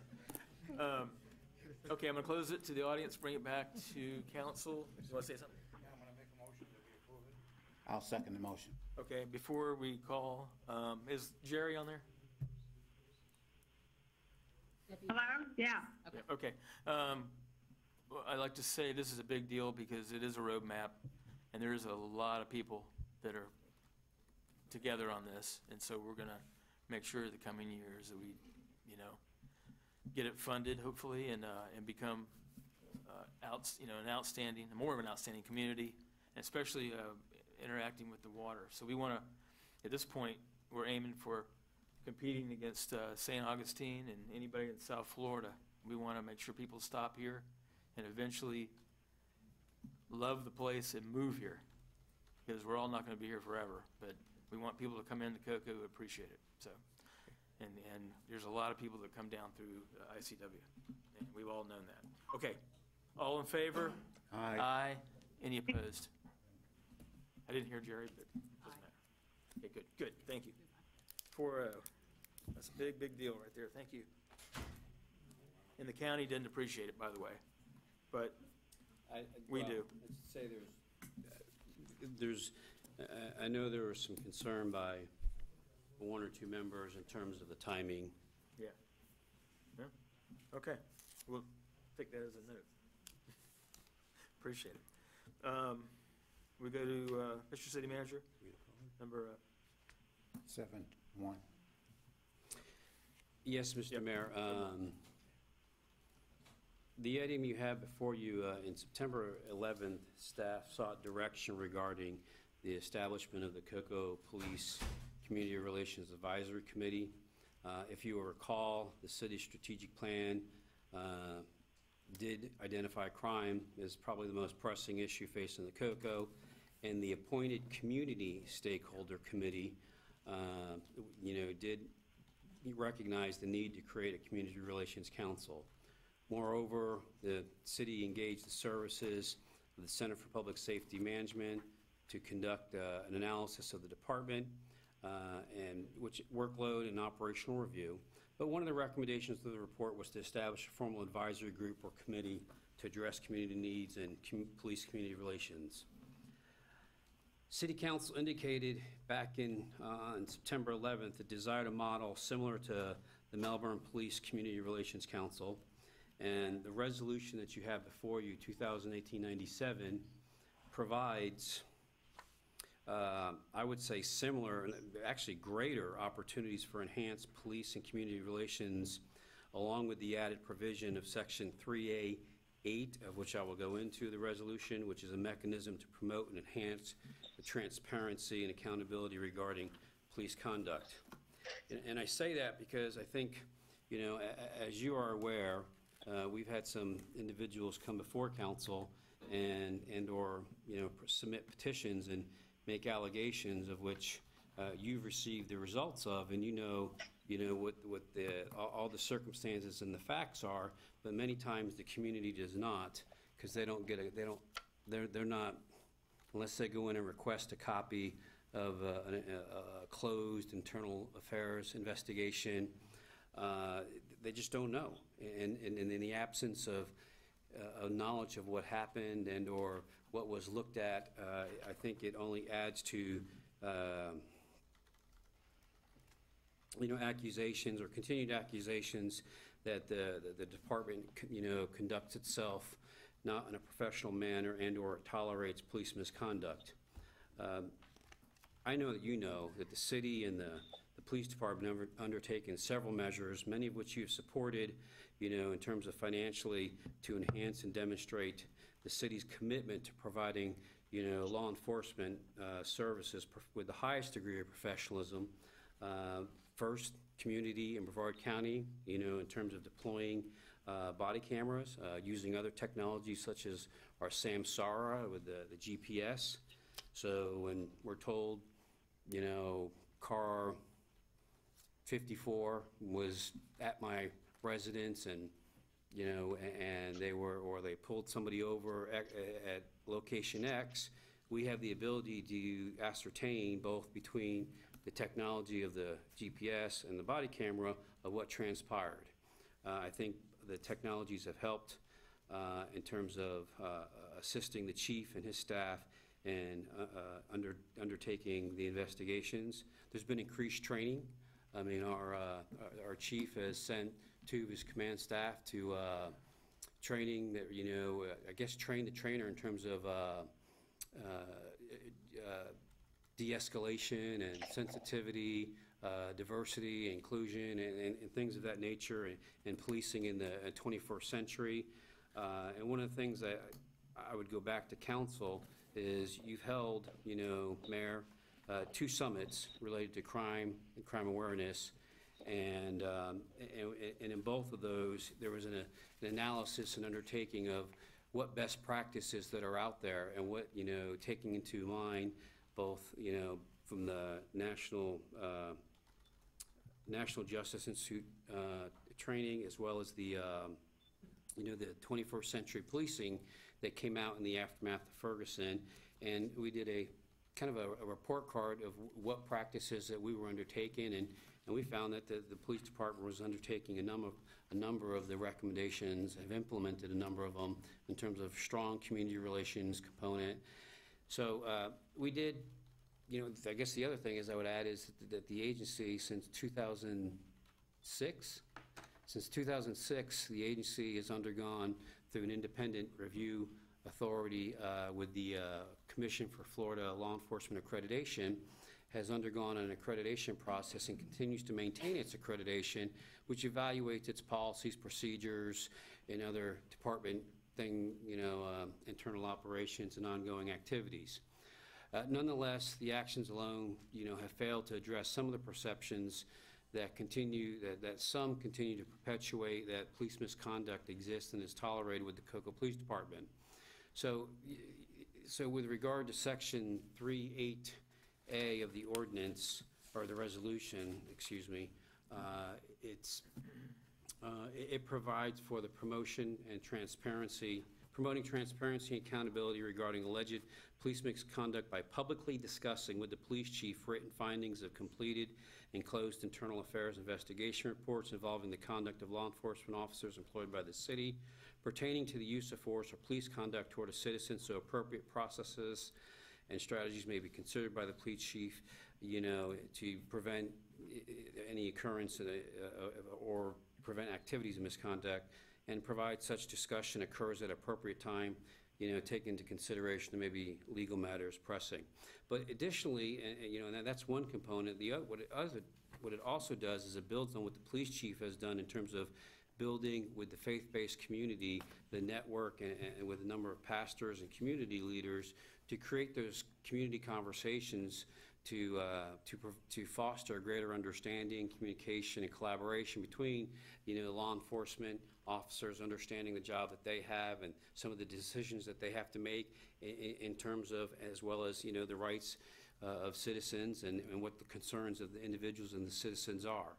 Okay, I'm going to close it to the audience, bring it back to council. You want to say something? Yeah, I'm going to make a motion that we approve it. I'll second the motion. Okay, before we call, is Jerry on there? Hello? Yeah. Okay. Well, I'd like to say this is a big deal because it is a roadmap, and there's a lot of people that are together on this, and so we're going to make sure the coming years that we, get it funded, hopefully, and become an outstanding, more of an outstanding community, and especially interacting with the water. So we want to, at this point, we're aiming for competing against St. Augustine and anybody in South Florida. We want to make sure people stop here and eventually love the place and move here, because we're all not going to be here forever, but we want people to come into Cocoa who appreciate it. So, and there's a lot of people that come down through ICW, and we've all known that. Okay, all in favor? Aye. Aye. Any opposed? I didn't hear Jerry, but it doesn't matter. Okay, good, thank you. 4-0. That's a big, big deal right there, thank you. And the county didn't appreciate it, by the way, but we do. Let's say I know there was some concern by one or two members in terms of the timing. Yeah. Yeah, okay, we'll take that as a note. Appreciate it. We go to Mr. City Manager, number 7-1. Yes, Mr. Mayor. The item you have before you, in September 11th, staff sought direction regarding the establishment of the Cocoa Police Community Relations Advisory Committee. If you will recall, the city's strategic plan did identify crime as probably the most pressing issue facing the Cocoa, and the appointed community stakeholder committee, did recognize the need to create a community relations council. Moreover, the city engaged the services of the Center for Public Safety Management to conduct an analysis of the department and which workload and operational review. But one of the recommendations of the report was to establish a formal advisory group or committee to address community needs and police community relations. City Council indicated back in on September 11th a desire to model similar to the Melbourne Police Community Relations Council, and the resolution that you have before you, 2018-97, provides, I would say, similar and actually greater opportunities for enhanced police and community relations, along with the added provision of Section 3A.8, of which I will go into the resolution, which is a mechanism to promote and enhance the transparency and accountability regarding police conduct. And I say that because I think, as you are aware, we've had some individuals come before council and/or, submit petitions and make allegations of which you've received the results of, and what all the circumstances and the facts are, but many times the community does not, because they're not, unless they go in and request a copy of a closed internal affairs investigation, they just don't know. And in the absence of knowledge of what happened and/or what was looked at, I think it only adds to accusations or continued accusations that the department conducts itself not in a professional manner and/or tolerates police misconduct. I know that the city and the police department have undertaken several measures, many of which you've supported, in terms of financially to enhance and demonstrate the city's commitment to providing, law enforcement services with the highest degree of professionalism. First, community in Brevard County, in terms of deploying body cameras, using other technologies such as our Samsara with the GPS. So when we're told, car 54 was at my residence and they pulled somebody over at location X, we have the ability to ascertain both between the technology of the GPS and the body camera of what transpired. I think the technologies have helped in terms of assisting the chief and his staff in undertaking the investigations. There's been increased training. I mean, our chief has sent two of his command staff to training that, I guess train the trainer in terms of de-escalation and sensitivity, diversity, inclusion, and things of that nature, and policing in the 21st century. And one of the things that I would go back to council is you've held, Mayor, two summits related to crime and crime awareness, and in both of those, there was an analysis and undertaking of what best practices that are out there and what, taking into mind both, from the National Justice Institute training, as well as the 21st century policing that came out in the aftermath of Ferguson. And we did a kind of a report card of what practices that we were undertaking, and we found that the police department was undertaking a number of the recommendations, have implemented a number of them in terms of strong community relations component. So we did, I guess the other thing is I would add is that the agency since 2006, the agency has undergone through an independent review authority with the Commission for Florida Law Enforcement Accreditation, has undergone an accreditation process and continues to maintain its accreditation, which evaluates its policies, procedures, and other department internal operations and ongoing activities. Nonetheless, the actions alone, have failed to address some of the perceptions that some continue to perpetuate that police misconduct exists and is tolerated with the Cocoa Police Department. So with regard to Section 3.8A of the ordinance, or the resolution, excuse me, it provides for the promoting transparency and accountability regarding alleged police misconduct by publicly discussing with the police chief written findings of completed and closed internal affairs investigation reports involving the conduct of law enforcement officers employed by the city pertaining to the use of force or police conduct toward a citizen, so appropriate processes and strategies may be considered by the police chief, to prevent any occurrence or prevent activities of misconduct, and provide such discussion occurs at appropriate time, take into consideration there may be legal matters pressing. But additionally, and that's one component. What it also does is it builds on what the police chief has done in terms of building with the faith-based community, the network, and with a number of pastors and community leaders to create those community conversations to foster a greater understanding, communication, and collaboration between, law enforcement officers, understanding the job that they have and some of the decisions that they have to make in terms of, as well as, the rights of citizens and what the concerns of the individuals and the citizens are.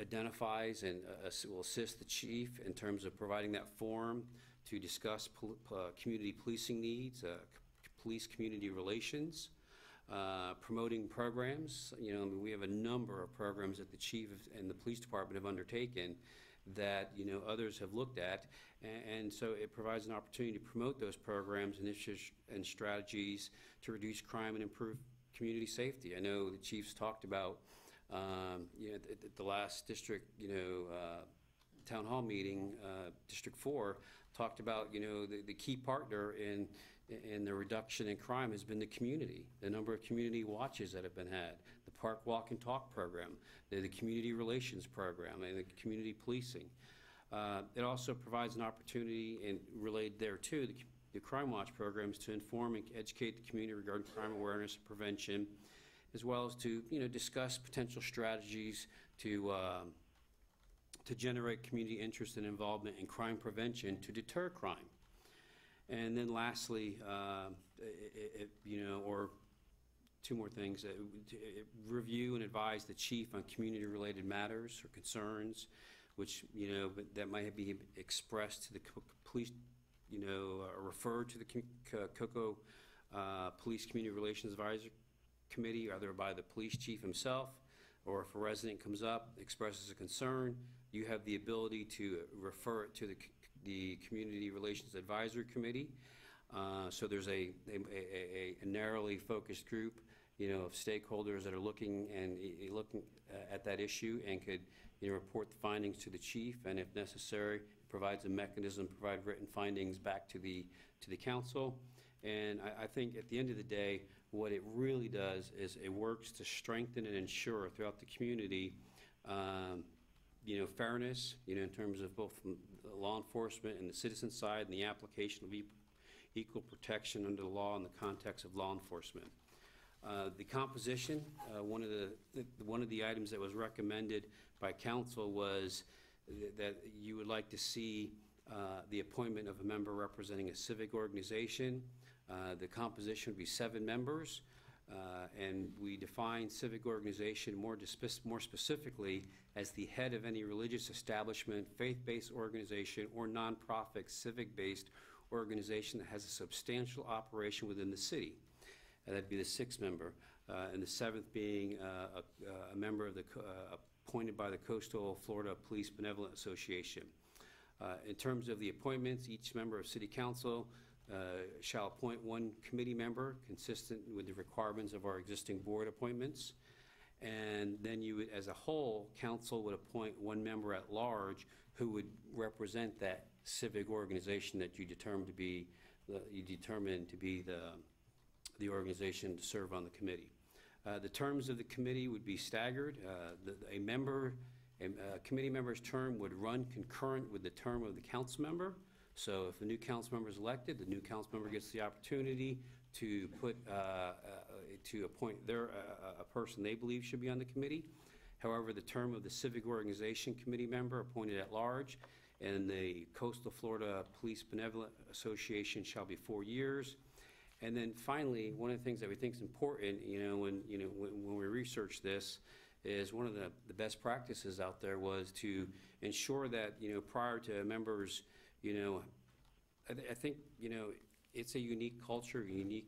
Identifies and will assist the chief in terms of providing that forum to discuss community policing needs, police community relations, promoting programs. We have a number of programs that the chief and the police department have undertaken that, others have looked at. And so it provides an opportunity to promote those programs, initiatives, and strategies to reduce crime and improve community safety. I know the chief's talked about, the last district, town hall meeting, District 4, talked about, the key partner in the reduction in crime has been the community, the number of community watches that have been had, the Park Walk and Talk program, the community relations program, and the community policing. It also provides an opportunity, and related there too, the Crime Watch programs to inform and educate the community regarding crime awareness and prevention, as well as to discuss potential strategies to generate community interest and involvement in crime prevention to deter crime. And then lastly, or two more things, review and advise the chief on community-related matters or concerns, which, that might be expressed to the police, or referred to the COCO Police Community Relations Advisory Committee, either by the police chief himself, or if a resident comes up, expresses a concern, you have the ability to refer it to the Community Relations Advisory Committee. So there's a narrowly focused group, of stakeholders that are looking at that issue and could, report the findings to the chief, and if necessary, provides a mechanism to provide written findings back to the council. And I think at the end of the day, what it really does is it works to strengthen and ensure throughout the community, fairness, in terms of both from the law enforcement and the citizen side, and the application of equal protection under the law in the context of law enforcement. The composition, one of the items that was recommended by council was that you would like to see the appointment of a member representing a civic organization. The composition would be 7 members, and we define civic organization more specifically as the head of any religious establishment, faith-based organization, or nonprofit civic-based organization that has a substantial operation within the city. That'd be the 6th member, and the 7th being a member of the appointed by the Coastal Florida Police Benevolent Association. In terms of the appointments, each member of City Council shall appoint 1 committee member consistent with the requirements of our existing board appointments. And then you would, as a whole, council would appoint 1 member at large who would represent that civic organization that you determine to be the organization to serve on the committee. The terms of the committee would be staggered. A committee member's term would run concurrent with the term of the council member. So if a new council member is elected, the new council member gets the opportunity to appoint a person they believe should be on the committee. However, the term of the civic organization committee member appointed at large and the Coastal Florida Police Benevolent Association shall be 4 years. And then finally, one of the things that we think is important, when we research this, is one of the best practices out there was to ensure that, prior to members, I think, it's a unique culture, unique,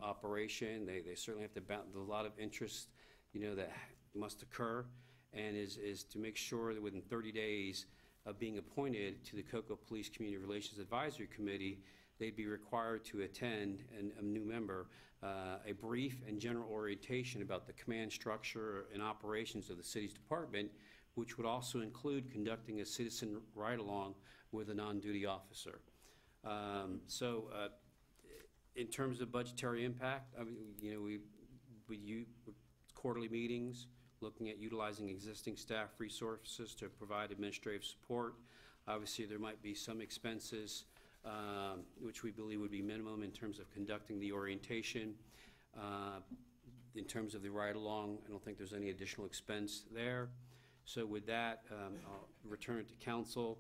operation. They certainly have to balance a lot of interest, that must occur, and is to make sure that within 30 days of being appointed to the COCO Police Community Relations Advisory Committee, they'd be required to attend, a new member, a brief and general orientation about the command structure and operations of the city's department, which would also include conducting a citizen ride-along with a non-duty officer. In terms of budgetary impact, we use quarterly meetings, looking at utilizing existing staff resources to provide administrative support. Obviously, there might be some expenses which we believe would be minimum in terms of conducting the orientation. In terms of the ride-along, I don't think there's any additional expense there. So with that, I'll return it to council,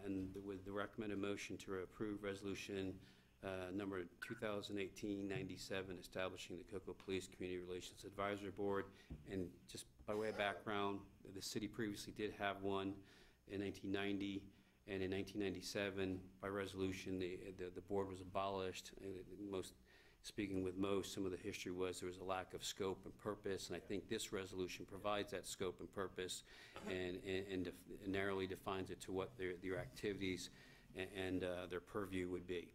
and with the recommended motion to approve resolution number 2018-97, establishing the Cocoa Police Community Relations Advisory Board. And just by way of background, the city previously did have one in 1990, and in 1997, by resolution, the board was abolished. Speaking with most, some of the history was there was a lack of scope and purpose, and I think this resolution provides that scope and purpose and narrowly defines it to what their activities and their purview would be.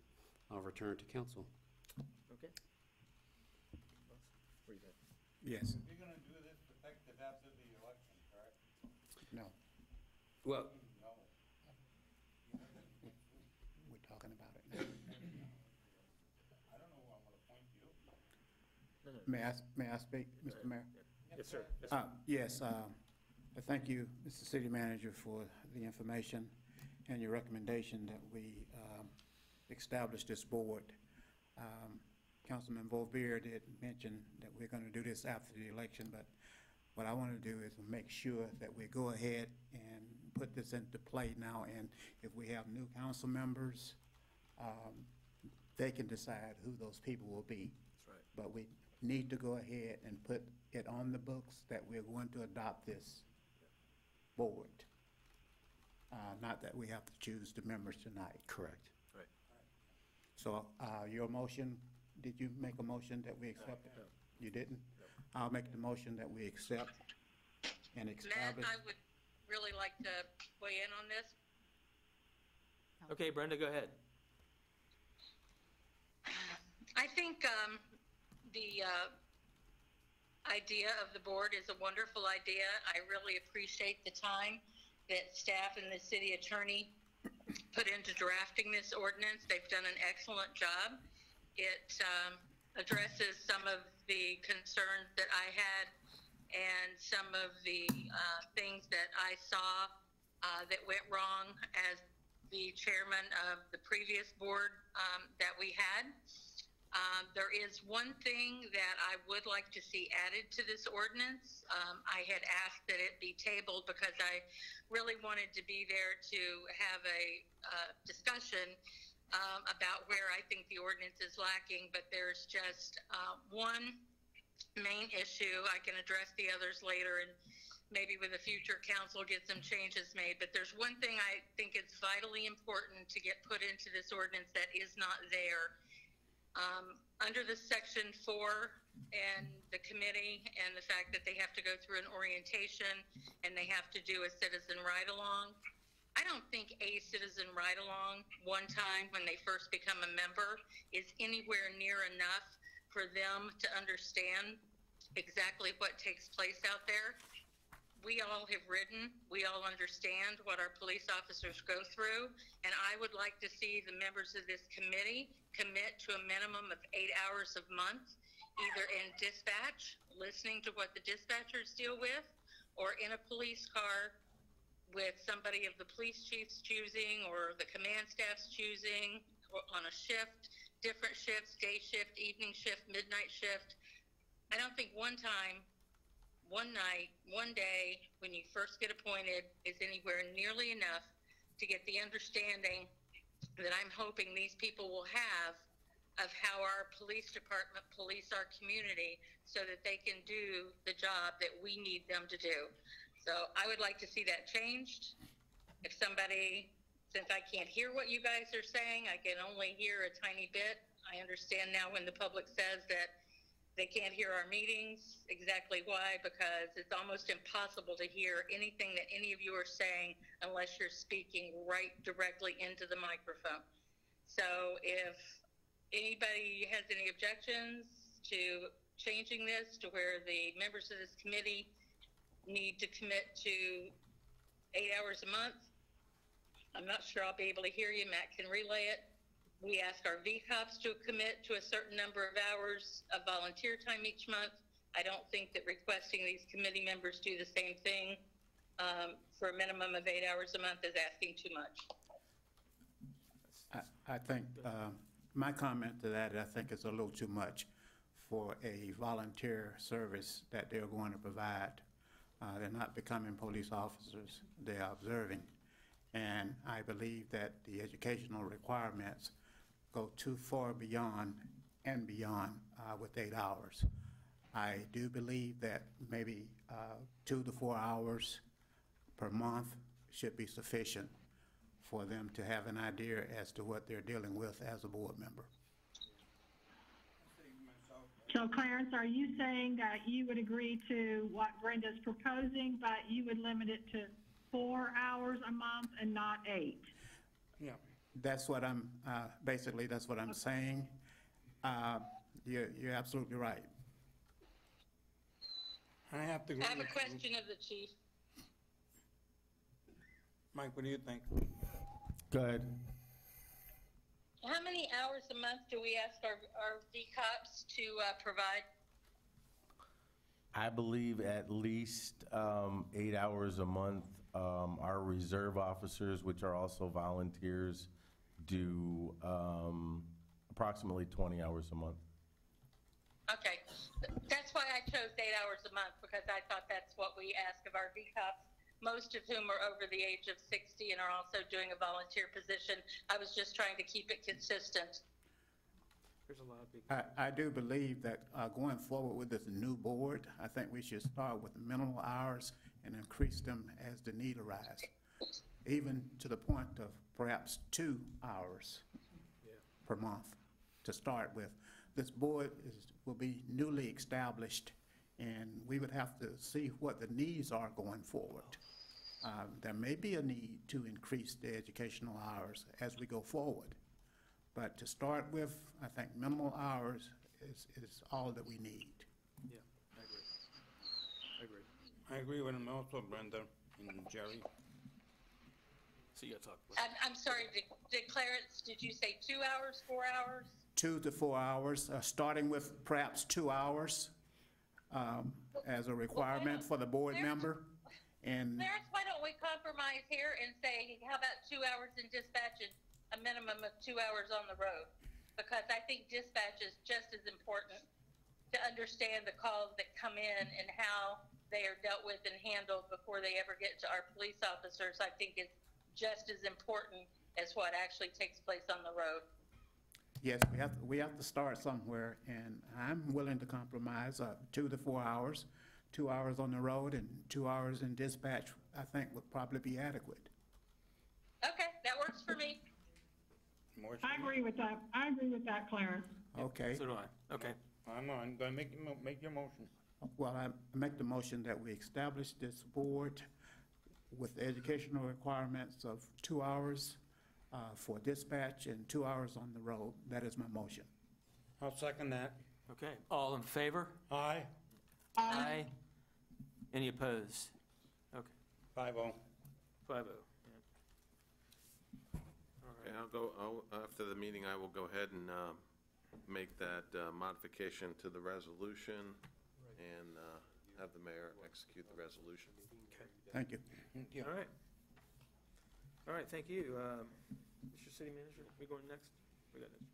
I'll return to council. Okay. Yes. You're going to do this effective after the election, correct? No. Well, No. We're talking about it now. I don't know who I'm going to appoint you. May I speak, Mr. Mayor? Yes, sir. Yes, thank you, Mr. City Manager, for the information and your recommendation that we establish this board. Councilman Beaubier did mention that we're going to do this after the election, but what I want to do is make sure that we go ahead and put this into play now, and if we have new council members, they can decide who those people will be. That's right. But we need to go ahead and put it on the books that we're going to adopt this board. Not that we have to choose the members tonight. correct. Right. So your motion, did you make a motion that we accept it? You didn't? I'll make the motion that we accept and Matt, establish. I would really like to weigh in on this. Okay, Brenda, go ahead. I think the idea of the board is a wonderful idea. I really appreciate the time that staff and the city attorney put into drafting this ordinance. They've done an excellent job. It addresses some of the concerns that I had and some of the things that I saw that went wrong as the chairman of the previous board that we had. There is one thing that I would like to see added to this ordinance. I had asked that it be tabled because I really wanted to be there to have a discussion about where I think the ordinance is lacking, but there's just one main issue. I can address the others later, and maybe with a future council get some changes made, but there's one thing I think is vitally important to get put into this ordinance that is not there. Under the section 4 and the committee and the fact that they have to go through an orientation and they have to do a citizen ride-along, I don't think a citizen ride-along one time when they first become a member is anywhere near enough for them to understand exactly what takes place out there. We all have ridden, we all understand what our police officers go through, and I would like to see the members of this committee commit to a minimum of 8 hours a month, either in dispatch, listening to what the dispatchers deal with, or in a police car with somebody of the police chief's choosing or the command staff's choosing on a shift, different shifts, day shift, evening shift, midnight shift. I don't think one time, one night, one day, when you first get appointed, is anywhere nearly enough to get the understanding that I'm hoping these people will have of how our police department police our community so that they can do the job that we need them to do. So I would like to see that changed. If somebody, since I can't hear what you guys are saying, I can only hear a tiny bit. I understand now when the public says that they can't hear our meetings. Exactly why? Because it's almost impossible to hear anything that any of you are saying unless you're speaking right directly into the microphone. So if anybody has any objections to changing this to where the members of this committee need to commit to 8 hours a month, I'm not sure I'll be able to hear you. Matt can relay it. We ask our VCOPs to commit to a certain number of hours of volunteer time each month. I don't think that requesting these committee members do the same thing for a minimum of 8 hours a month is asking too much. I think my comment to that, I think it's a little too much for a volunteer service that they're going to provide. They're not becoming police officers, they're observing. And I believe that the educational requirements go too far beyond and beyond with 8 hours. I do believe that maybe 2 to 4 hours per month should be sufficient for them to have an idea as to what they're dealing with as a board member. So Clarence, are you saying that you would agree to what Brenda's proposing, but you would limit it to 4 hours a month and not 8? Yeah. That's what I'm, basically, that's what I'm saying. You're absolutely right. I have to go. I have a question of the chief. Mike, what do you think? Go ahead. How many hours a month do we ask our DCOPs to provide? I believe at least 8 hours a month. Our reserve officers, which are also volunteers, do approximately 20 hours a month. Okay, that's why I chose 8 hours a month, because I thought that's what we ask of our DCOPs, most of whom are over the age of 60 and are also doing a volunteer position. I was just trying to keep it consistent. There's a lot of people. I do believe that going forward with this new board, I think we should start with minimal hours and increase them as the need arises, even to the point of perhaps 2 hours per month to start with. This board will be newly established, and we would have to see what the needs are going forward. There may be a need to increase the educational hours as we go forward. But to start with, I think minimal hours is all that we need. Yeah, I agree. I agree. I agree with him also, Brenda and Jerry. So you gotta talk. I'm sorry, did Clarence, did you say 2 hours, 4 hours? 2 to 4 hours, starting with perhaps 2 hours as a requirement for the board member. And Clarence, why don't we compromise here and say, how about 2 hours in dispatch and a minimum of 2 hours on the road? Because I think dispatch is just as important to understand the calls that come in and how they are dealt with and handled before they ever get to our police officers. I think it's just as important as what actually takes place on the road. yes, we have to start somewhere, and I'm willing to compromise 2 to 4 hours. 2 hours on the road and 2 hours in dispatch, I think would probably be adequate. Okay, that works for me. I agree with that. I agree with that, Clarence. Okay. So do I. Okay. I'm on, go make your motion. Well, I make the motion that we establish this board with educational requirements of 2 hours for dispatch and 2 hours on the road. That is my motion. I'll second that. Okay, all in favor? Aye. Aye. Any opposed? Okay, 5-0. 5-0. Okay, after the meeting, I will go ahead and make that modification to the resolution and have the mayor execute the resolution. Okay. Thank you. All right. All right, thank you. Mr. City Manager, we going next? We got next.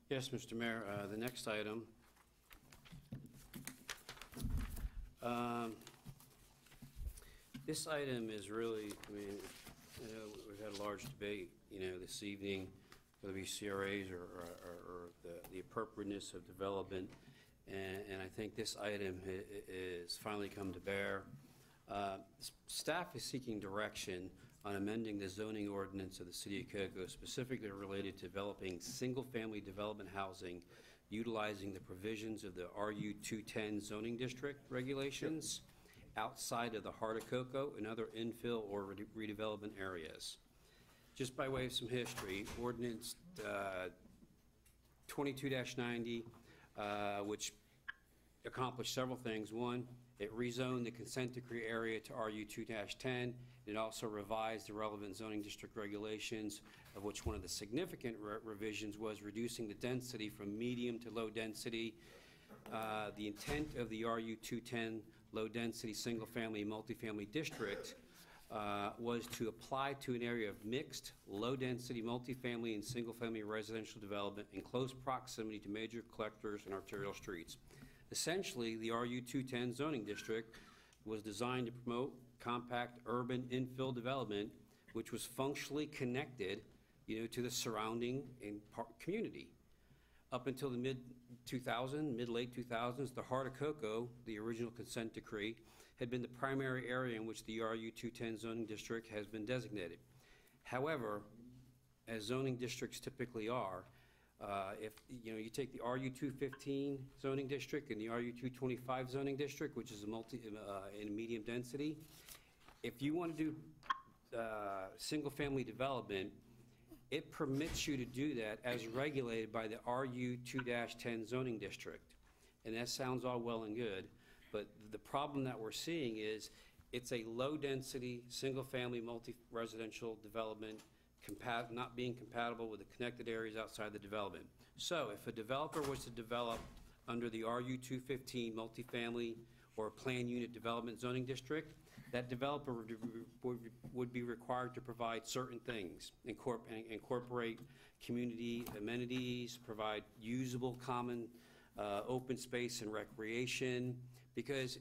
Yes, Mr. Mayor, the next item, this item is really, I mean, we've had a large debate, this evening, whether it be CRAs or the appropriateness of development, and I think this item is finally come to bear. Staff is seeking direction on amending the zoning ordinance of the City of Cocoa, specifically related to developing single-family development housing utilizing the provisions of the RU 210 zoning district regulations outside of the heart of Cocoa and other infill or redevelopment areas. Just by way of some history, Ordinance 22-90, which accomplished several things. One, it rezoned the consent decree area to RU 2-10. It also revised the relevant zoning district regulations, of which one of the significant revisions was reducing the density from medium to low density. The intent of the RU 210 low density single family multifamily district was to apply to an area of mixed, low-density, multifamily, and single-family residential development in close proximity to major collectors and arterial streets. Essentially, the RU 210 zoning district was designed to promote compact urban infill development, which was functionally connected, to the surrounding community. Up until the mid-late 2000s, the heart of Cocoa, the original consent decree, had been the primary area in which the RU 210 zoning district has been designated. However, as zoning districts typically are, if you take the RU 215 zoning district and the RU 225 zoning district, which is in medium density, if you want to do single-family development, it permits you to do that as regulated by the RU 2-10 zoning district. And that sounds all well and good, but the problem that we're seeing is it's a low-density, single-family, multi-residential development not being compatible with the connected areas outside the development. So if a developer was to develop under the RU 215 multifamily or planned unit development zoning district, that developer would be required to provide certain things, incorporate community amenities, provide usable common open space and recreation, because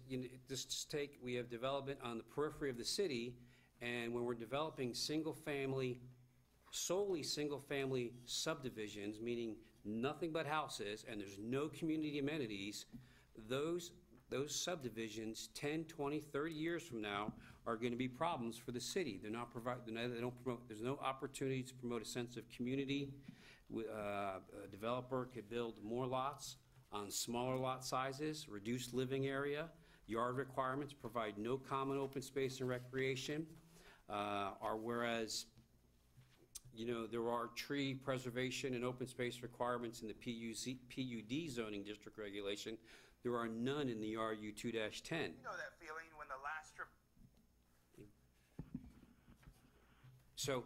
we have development on the periphery of the city, and when we're developing solely single-family subdivisions, meaning nothing but houses, and there's no community amenities, those subdivisions 10, 20, 30 years from now are going to be problems for the city. They don't promote, there's no opportunity to promote a sense of community. A developer could build more lots on smaller lot sizes, reduced living area, yard requirements, provide no common open space and recreation, whereas there are tree preservation and open space requirements in the PUD zoning district regulation. There are none in the RU 2-10. You know that feeling when the last strip... So,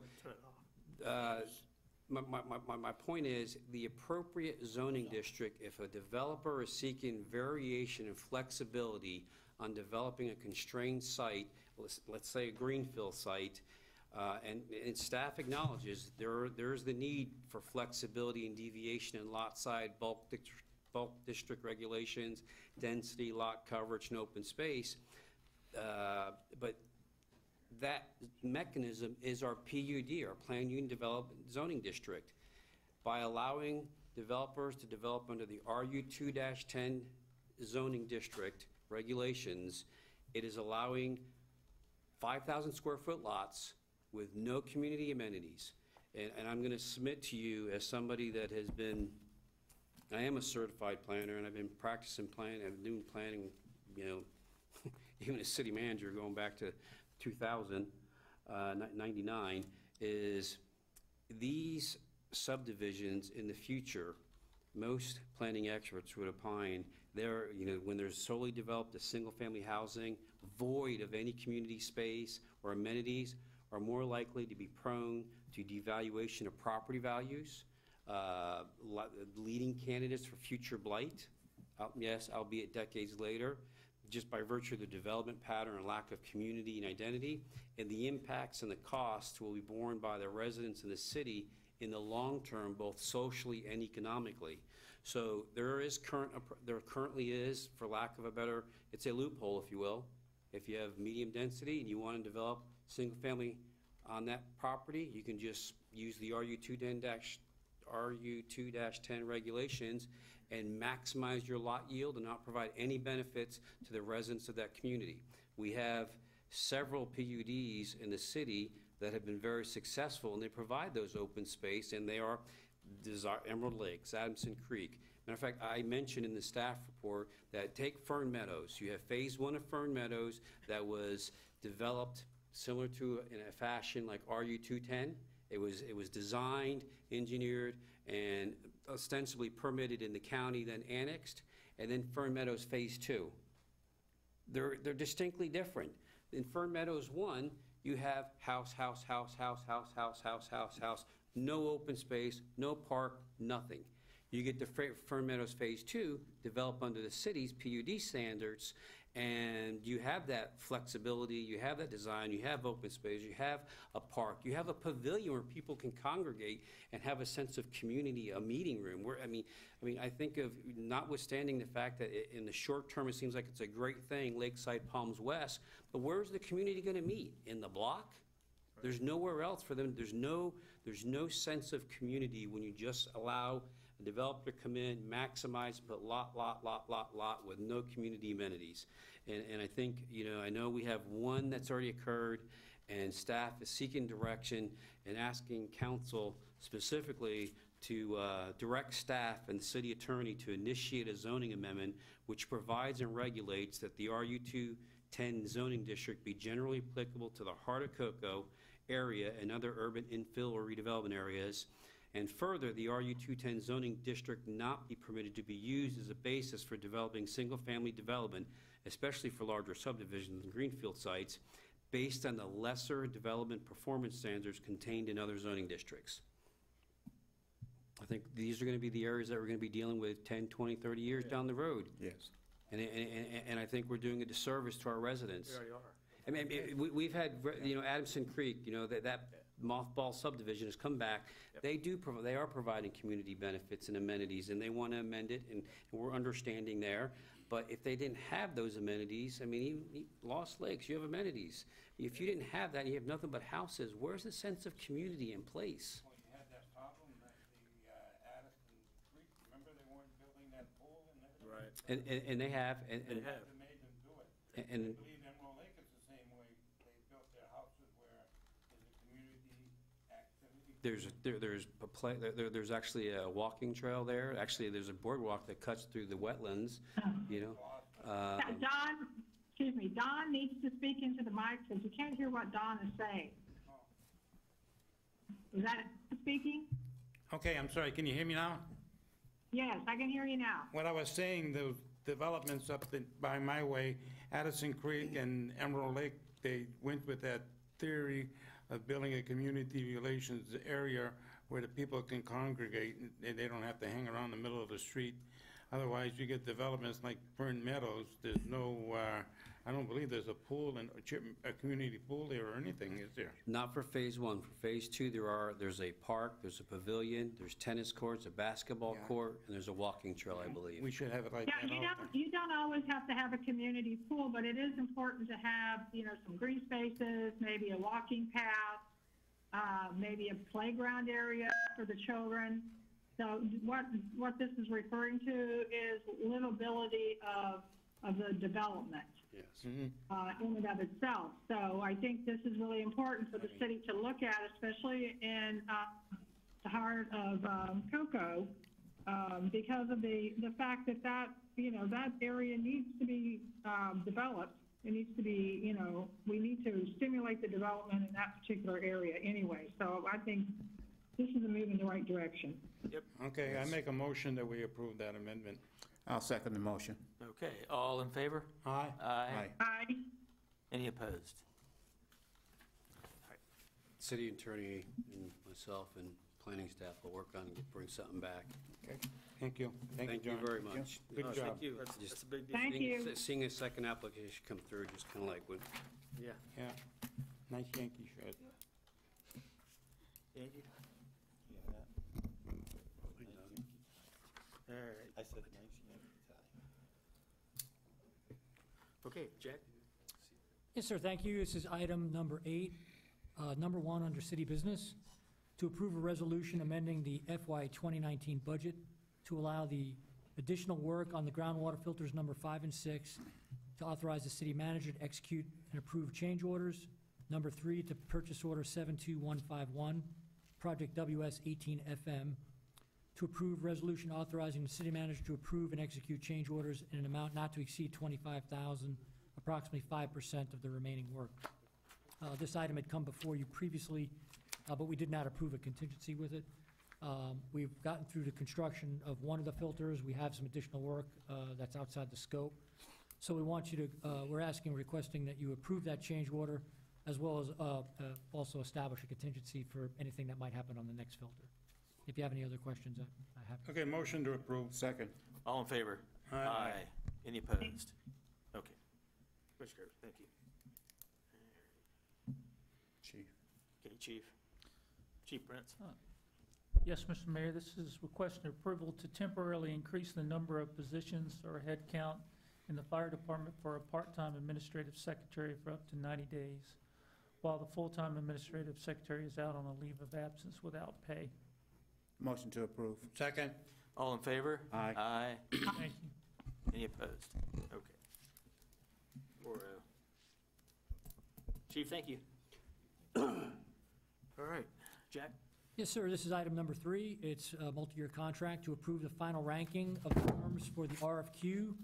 my point is, the appropriate zoning district, if a developer is seeking variation and flexibility on developing a constrained site, let's say a greenfield site, and staff acknowledges there's the need for flexibility and deviation in lot side, bulk district regulations, density, lot coverage, and open space. But that mechanism is our PUD, our Planned Unit Development Zoning District. By allowing developers to develop under the RU 2-10 zoning district regulations, it is allowing 5,000 square foot lots with no community amenities. And I'm going to submit to you, as somebody that has been, I am a certified planner, and I've been practicing planning, I've been doing planning, even as city manager going back to 1999, is these subdivisions in the future, most planning experts would opine, when there's solely developed a single-family housing, void of any community space or amenities, are more likely to be prone to devaluation of property values, leading candidates for future blight, yes, albeit decades later, just by virtue of the development pattern and lack of community and identity, and the impacts and the costs will be borne by the residents in the city in the long term, both socially and economically. So there currently is, for lack of a better, it's a loophole, if you will. If you have medium density and you want to develop single family on that property, you can just use the RU 2-10 regulations and maximize your lot yield and not provide any benefits to the residents of that community. We have several PUDs in the city that have been very successful, and they provide those open space, and they are Emerald Lakes, Adamson Creek. Matter of fact, I mentioned in the staff report that take Fern Meadows. You have phase 1 of Fern Meadows that was developed similar to in a fashion like RU 210. It was designed, engineered, and ostensibly permitted in the county, then annexed, and then Fern Meadows phase 2. They're distinctly different. In Fern Meadows 1, you have house, no open space, no park, nothing. You get the Fern Meadows phase 2, developed under the city's PUD standards, And you have that flexibility, you have that design, you have open space, you have a park, you have a pavilion where people can congregate and have a sense of community, a meeting room. Where, I mean, I think of, notwithstanding the fact that in the short term, it seems like it's a great thing, Lakeside Palms West, but where's the community gonna meet? In the block? There's nowhere else for them. There's no sense of community when you just allow a developer to come in, maximize, put lot with no community amenities. And I think, I know we have one that's already occurred, and staff is seeking direction and asking council specifically to direct staff and the city attorney to initiate a zoning amendment which provides and regulates that the RU210 zoning district be generally applicable to the heart of Cocoa area and other urban infill or redevelopment areas. And further, the RU210 zoning district not be permitted to be used as a basis for developing single-family development, especially for larger subdivisions and greenfield sites, based on the lesser development performance standards contained in other zoning districts. I think these are going to be the areas that we're going to be dealing with 10, 20, 30 years down the road. Yes. And I think we're doing a disservice to our residents. We already are. I mean, we've had, Adamson Creek, that mothball subdivision has come back. Yep. They are providing community benefits and amenities, and they want to amend it, and we're understanding there. But if they didn't have those amenities, I mean, even Lost Lakes, you have amenities. If you didn't have that, and you have nothing but houses, where's the sense of community in place? Well, you had that problem at the Addison Creek. Remember they weren't building that pool and everything? Right. And they have. They made them do it. And I believe Emerald Lake is the same way. They built their houses where there's a community activity. There's actually a walking trail there. Actually, there's a boardwalk that cuts through the wetlands, Don needs to speak into the mic because you can't hear what Don is saying. Is that speaking? Okay, I'm sorry. Can you hear me now? Yes, I can hear you now. What I was saying, the developments up by my way, Addison Creek and Emerald Lake, they went with that theory of building a community relations area where the people can congregate and they don't have to hang around the middle of the street. Otherwise, you get developments like Fern Meadows. There's no, I don't believe there's a pool and a community pool there or anything, is there? Not for phase one. For phase two, there's a park, there's a pavilion, there's tennis courts, a basketball court, and there's a walking trail, I believe. We should have it like that. You don't always have to have a community pool, but it is important to have, some green spaces, maybe a walking path, maybe a playground area for the children. So what this is referring to is livability of the development. Yes. In and of itself. So I think this is really important for the city to look at, especially in the heart of Cocoa, because of the fact that that area needs to be developed. It needs to be, we need to stimulate the development in that particular area anyway. So I think this is a move in the right direction. Yep. Okay, I make a motion that we approve that amendment. I'll second the motion. Okay, all in favor? Aye. Aye. Aye. Any opposed? City attorney and myself and planning staff will work on and bring something back. Okay, thank you. Thank you John. very much. Good job. Thank you. That's a big deal. Thank you. Seeing a second application come through, just kind of like when, Yeah. Yeah, nice Yankee shirt. Yankee? All right. I said nice Yankee tie. Okay, Jack? Yes, sir, thank you. This is item number 8, number 1 under city business, to approve a resolution amending the FY 2019 budget to allow the additional work on the groundwater filters number 5 and 6, to authorize the city manager to execute and approve change orders. Number 3, to purchase order 72151, project WS18FM, to approve resolution authorizing the city manager to approve and execute change orders in an amount not to exceed $25,000, approximately 5% of the remaining work. This item had come before you previously, but we did not approve a contingency with it. We've gotten through the construction of one of the filters. We have some additional work that's outside the scope. So we want you to, we're asking, requesting that you approve that change order, as well as also establish a contingency for anything that might happen on the next filter. If you have any other questions, I have. Okay, motion to approve. Second. All in favor? Aye. Any opposed? Okay. Commissioner Gerber, thank you. Chief. Okay, Chief. Chief Prince. Yes, Mr. Mayor, this is requesting approval to temporarily increase the number of positions or head count in the fire department for a part-time administrative secretary for up to 90 days, while the full-time administrative secretary is out on a leave of absence without pay. Motion to approve. Second. All in favor? Aye. Aye. Thank you. Any opposed? Okay. 4-0. Chief, thank you. All right, Jack? Yes, sir. This is item number 3. It's a multi-year contract to approve the final ranking of the firms for the RFQ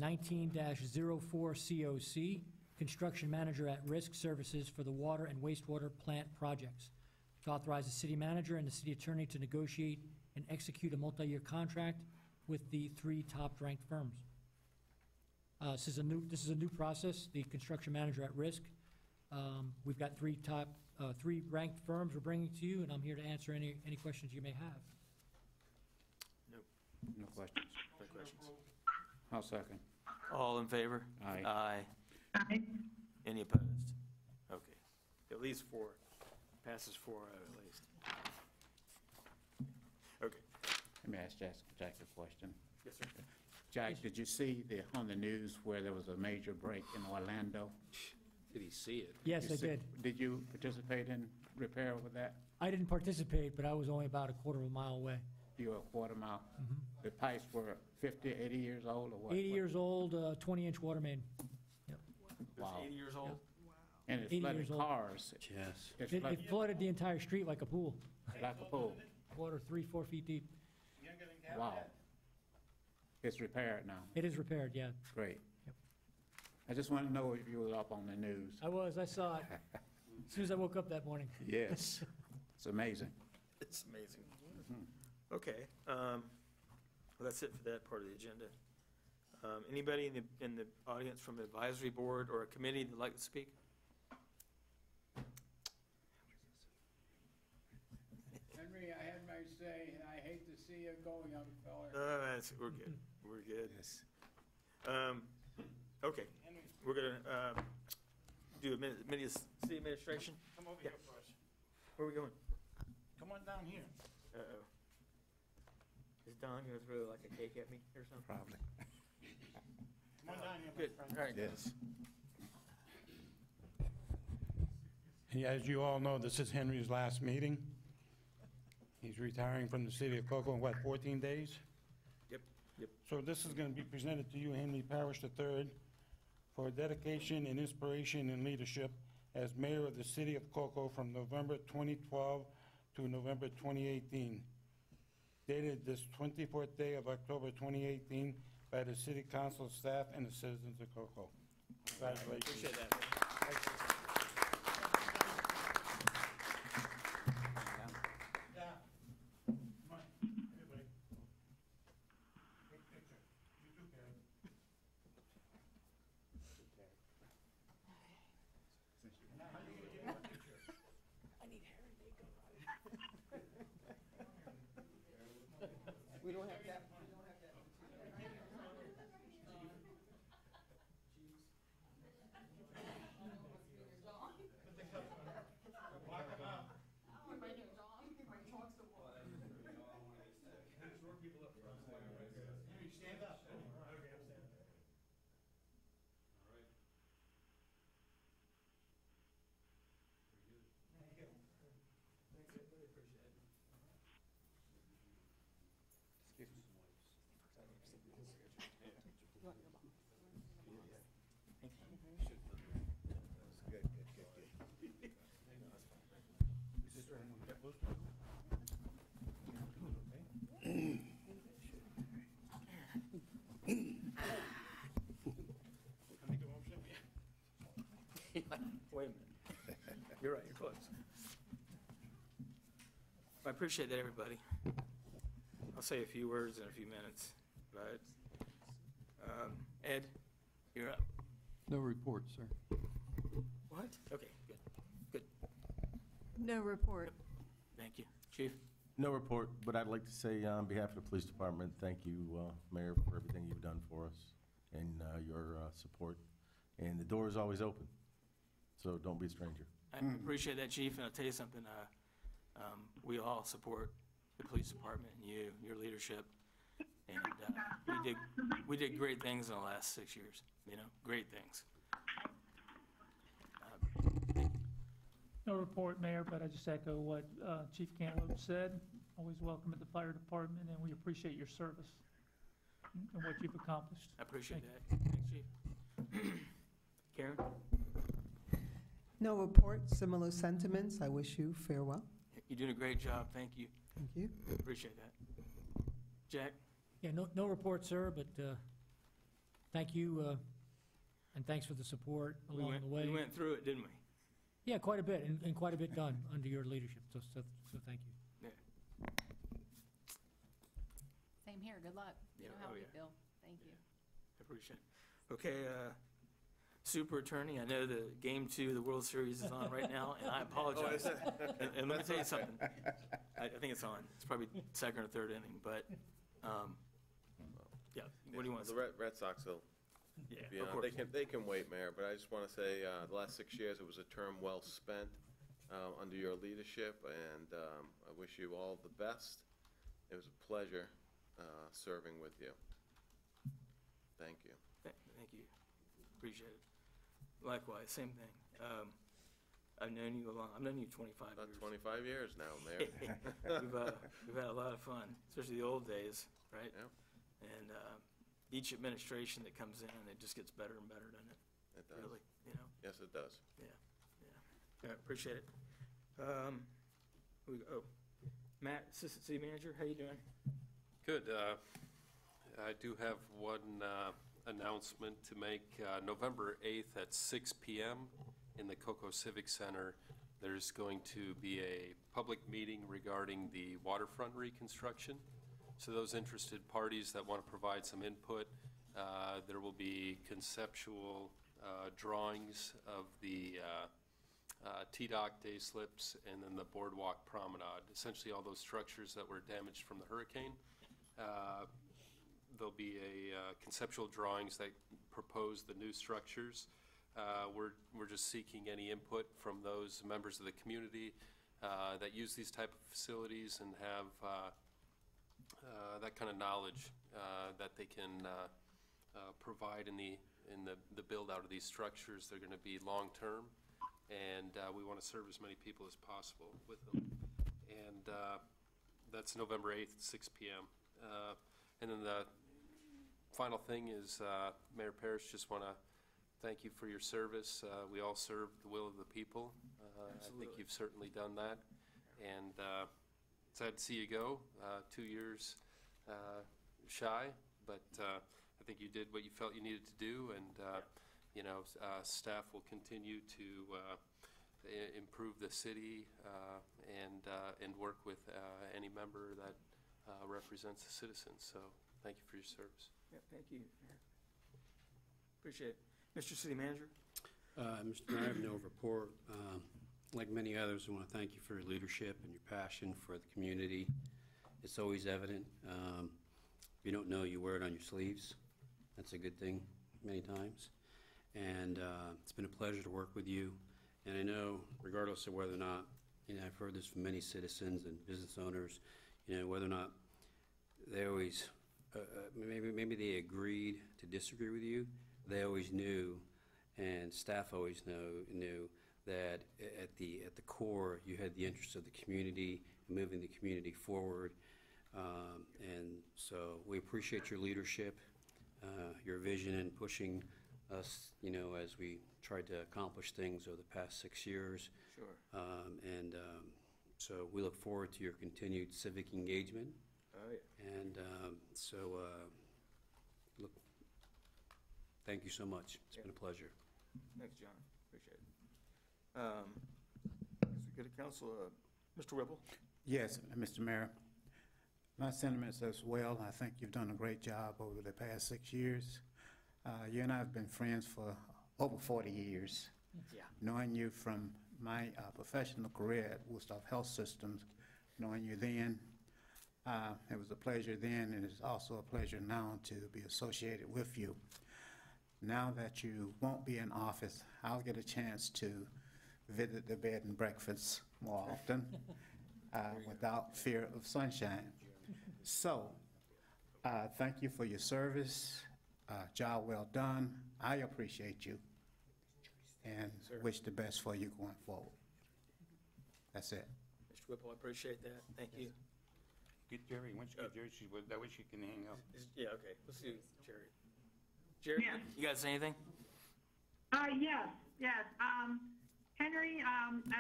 19-04 COC, Construction Manager at Risk Services for the water and wastewater plant projects. To authorize the city manager and the city attorney to negotiate and execute a multi-year contract with the 3 top-ranked firms. This is a new process, the Construction Manager at Risk. We've got 3 ranked firms we're bringing to you, and I'm here to answer any questions you may have. No questions. No questions. I'll second. All in favor? Aye. Aye. Aye. Any opposed? Okay. At least 4. Passes 4 at least. Okay. Let me ask Jack a question. Yes, sir. Jack, did you see on the news where there was a major break in Orlando? Did he see it? Yes, I did. Did you participate in repair with that? I didn't participate, but I was only about a quarter of a mile away. You were a quarter mile? Mhm. The pipes were 50, 80 years old or what? 80 years old, 20-inch water main. Wow. 80 years old? And it 80 flooded years old. cars. Yes. It flooded the entire street like a pool. Like a pool. Water 3-4 feet deep. Wow. It's repaired now. It is repaired, yeah. Great. Yep. I just want to know if you were up on the news. I saw it as soon as I woke up that morning. Yes. It's amazing. It's amazing. Okay. Well, that's it for that part of the agenda. Anybody in the audience from the advisory board or a committee that'd like to speak? Henry, I had my say, and I hate to see you go, young feller. We're good. We're good. Yes. Okay. We're gonna do a minute of city administration. Come over Yeah. here first. Where are we going? Come on down here. Uh-oh. Is Don gonna throw like a cake at me or something? Probably. Come on down here, my Good. friend. All right. Yes. As you all know, this is Henry's last meeting. He's retiring from the city of Cocoa in, 14 days? Yep. So this is going to be presented to you, Henry Parrish III, for dedication and inspiration and leadership as mayor of the city of Cocoa from November 2012 to November 2018. Dated this 24th day of October 2018 by the city council staff and the citizens of Cocoa. Congratulations. Appreciate that. We don't have that. Stand up. Wait a minute. You're right, you're close. I appreciate that, everybody. I'll say a few words in a few minutes, but, Ed, you're up. No report, sir. What? Okay, good. No report. Thank you. Chief? No report, but I'd like to say on behalf of the police department, thank you, Mayor, for everything you've done for us and your support. and the door is always open. So don't be a stranger. I appreciate that, Chief, and I'll tell you something, we all support the police department and you, your leadership. And we did great things in the last 6 years, great things. No report, Mayor, but I just echo what Chief Cantaloupe said. Always welcome at the fire department, and we appreciate your service and what you've accomplished. I appreciate that. Thanks, Chief. Karen? No report, similar sentiments. I wish you farewell. You're doing a great job. Thank you. Thank you. Appreciate that. Jack? Yeah, no report, sir, but thank you, and thanks for the support along the way. We went through it, didn't we? Yeah, quite a bit, and quite a bit done under your leadership, so thank you. Yeah. Same here, good luck. You know how we feel. Thank you. I appreciate it. Okay, Super Attorney, I know the Game 2 of the World Series is on right now, and I apologize. And let me tell you something. I think it's on. It's probably second or third inning, but, yeah, what do you want to say? The Red Sox will, Yeah, of course. they can wait, Mayor, but I just want to say, the last 6 years, it was a term well spent under your leadership, and I wish you all the best. It was a pleasure serving with you. Thank you. Thank you. Appreciate it. Likewise, same thing. I've known you 25 About years. 25 years now, Mayor. We've had a lot of fun, especially the old days, right? Yeah. And each administration that comes in, it just gets better and better, doesn't it? It does. Really, Yes, it does. Yeah, appreciate it. Matt, Assistant City Manager, how you doing? Good. I do have one announcement to make. November 8th at 6 p.m. in the Cocoa Civic Center, there's going to be a public meeting regarding the waterfront reconstruction. So those interested parties that want to provide some input, there will be conceptual drawings of the T-Dock day slips and then the boardwalk promenade, essentially all those structures that were damaged from the hurricane. There'll be a conceptual drawings that propose the new structures. We're just seeking any input from those members of the community that use these type of facilities and have that kind of knowledge that they can provide in the build out of these structures. They're going to be long-term, and we want to serve as many people as possible with them. And that's November 8th at 6 p.m. And then the final thing is, Mayor Parrish, just want to thank you for your service. We all serve the will of the people. I think you've certainly done that. And sad to see you go, 2 years shy, but I think you did what you felt you needed to do, and staff will continue to improve the city and work with any member that represents the citizens. So thank you for your service. Yeah, thank you. Appreciate it. Mr. City Manager? Mr. Mayor, I have no report. Like many others, I want to thank you for your leadership and your passion for the community. It's always evident. If you don't know, you wear it on your sleeves. That's a good thing many times. And it's been a pleasure to work with you. And I know, regardless of whether or not, I've heard this from many citizens and business owners, whether or not they always, maybe they agreed to disagree with you, they always knew, and staff always knew that at the core, you had the interest of the community, moving the community forward. And so we appreciate your leadership, your vision in pushing us, as we tried to accomplish things over the past 6 years. Sure. So we look forward to your continued civic engagement. Oh, yeah. And look, thank you so much. It's been a pleasure. Thanks, John. Appreciate it. As we go to council, Mr. Ripple? Yes, Mr. Mayor. My sentiments as well. I think you've done a great job over the past 6 years. You and I have been friends for over 40 years. Yeah. Knowing you from my professional career at Woodstock Health Systems, knowing you then, it was a pleasure then, and it's also a pleasure now to be associated with you. now that you won't be in office, I'll get a chance to visit the bed and breakfast more often without fear of sunshine. So, thank you for your service. Job well done. I appreciate you and wish the best for you going forward. That's it. Mr. Whipple, I appreciate that. Thank you. Get Jerry, once you get Jerry, that way she can hang out. Yeah, okay, let's do Jerry. Jerry, Yes. you guys say anything? Yes. Henry,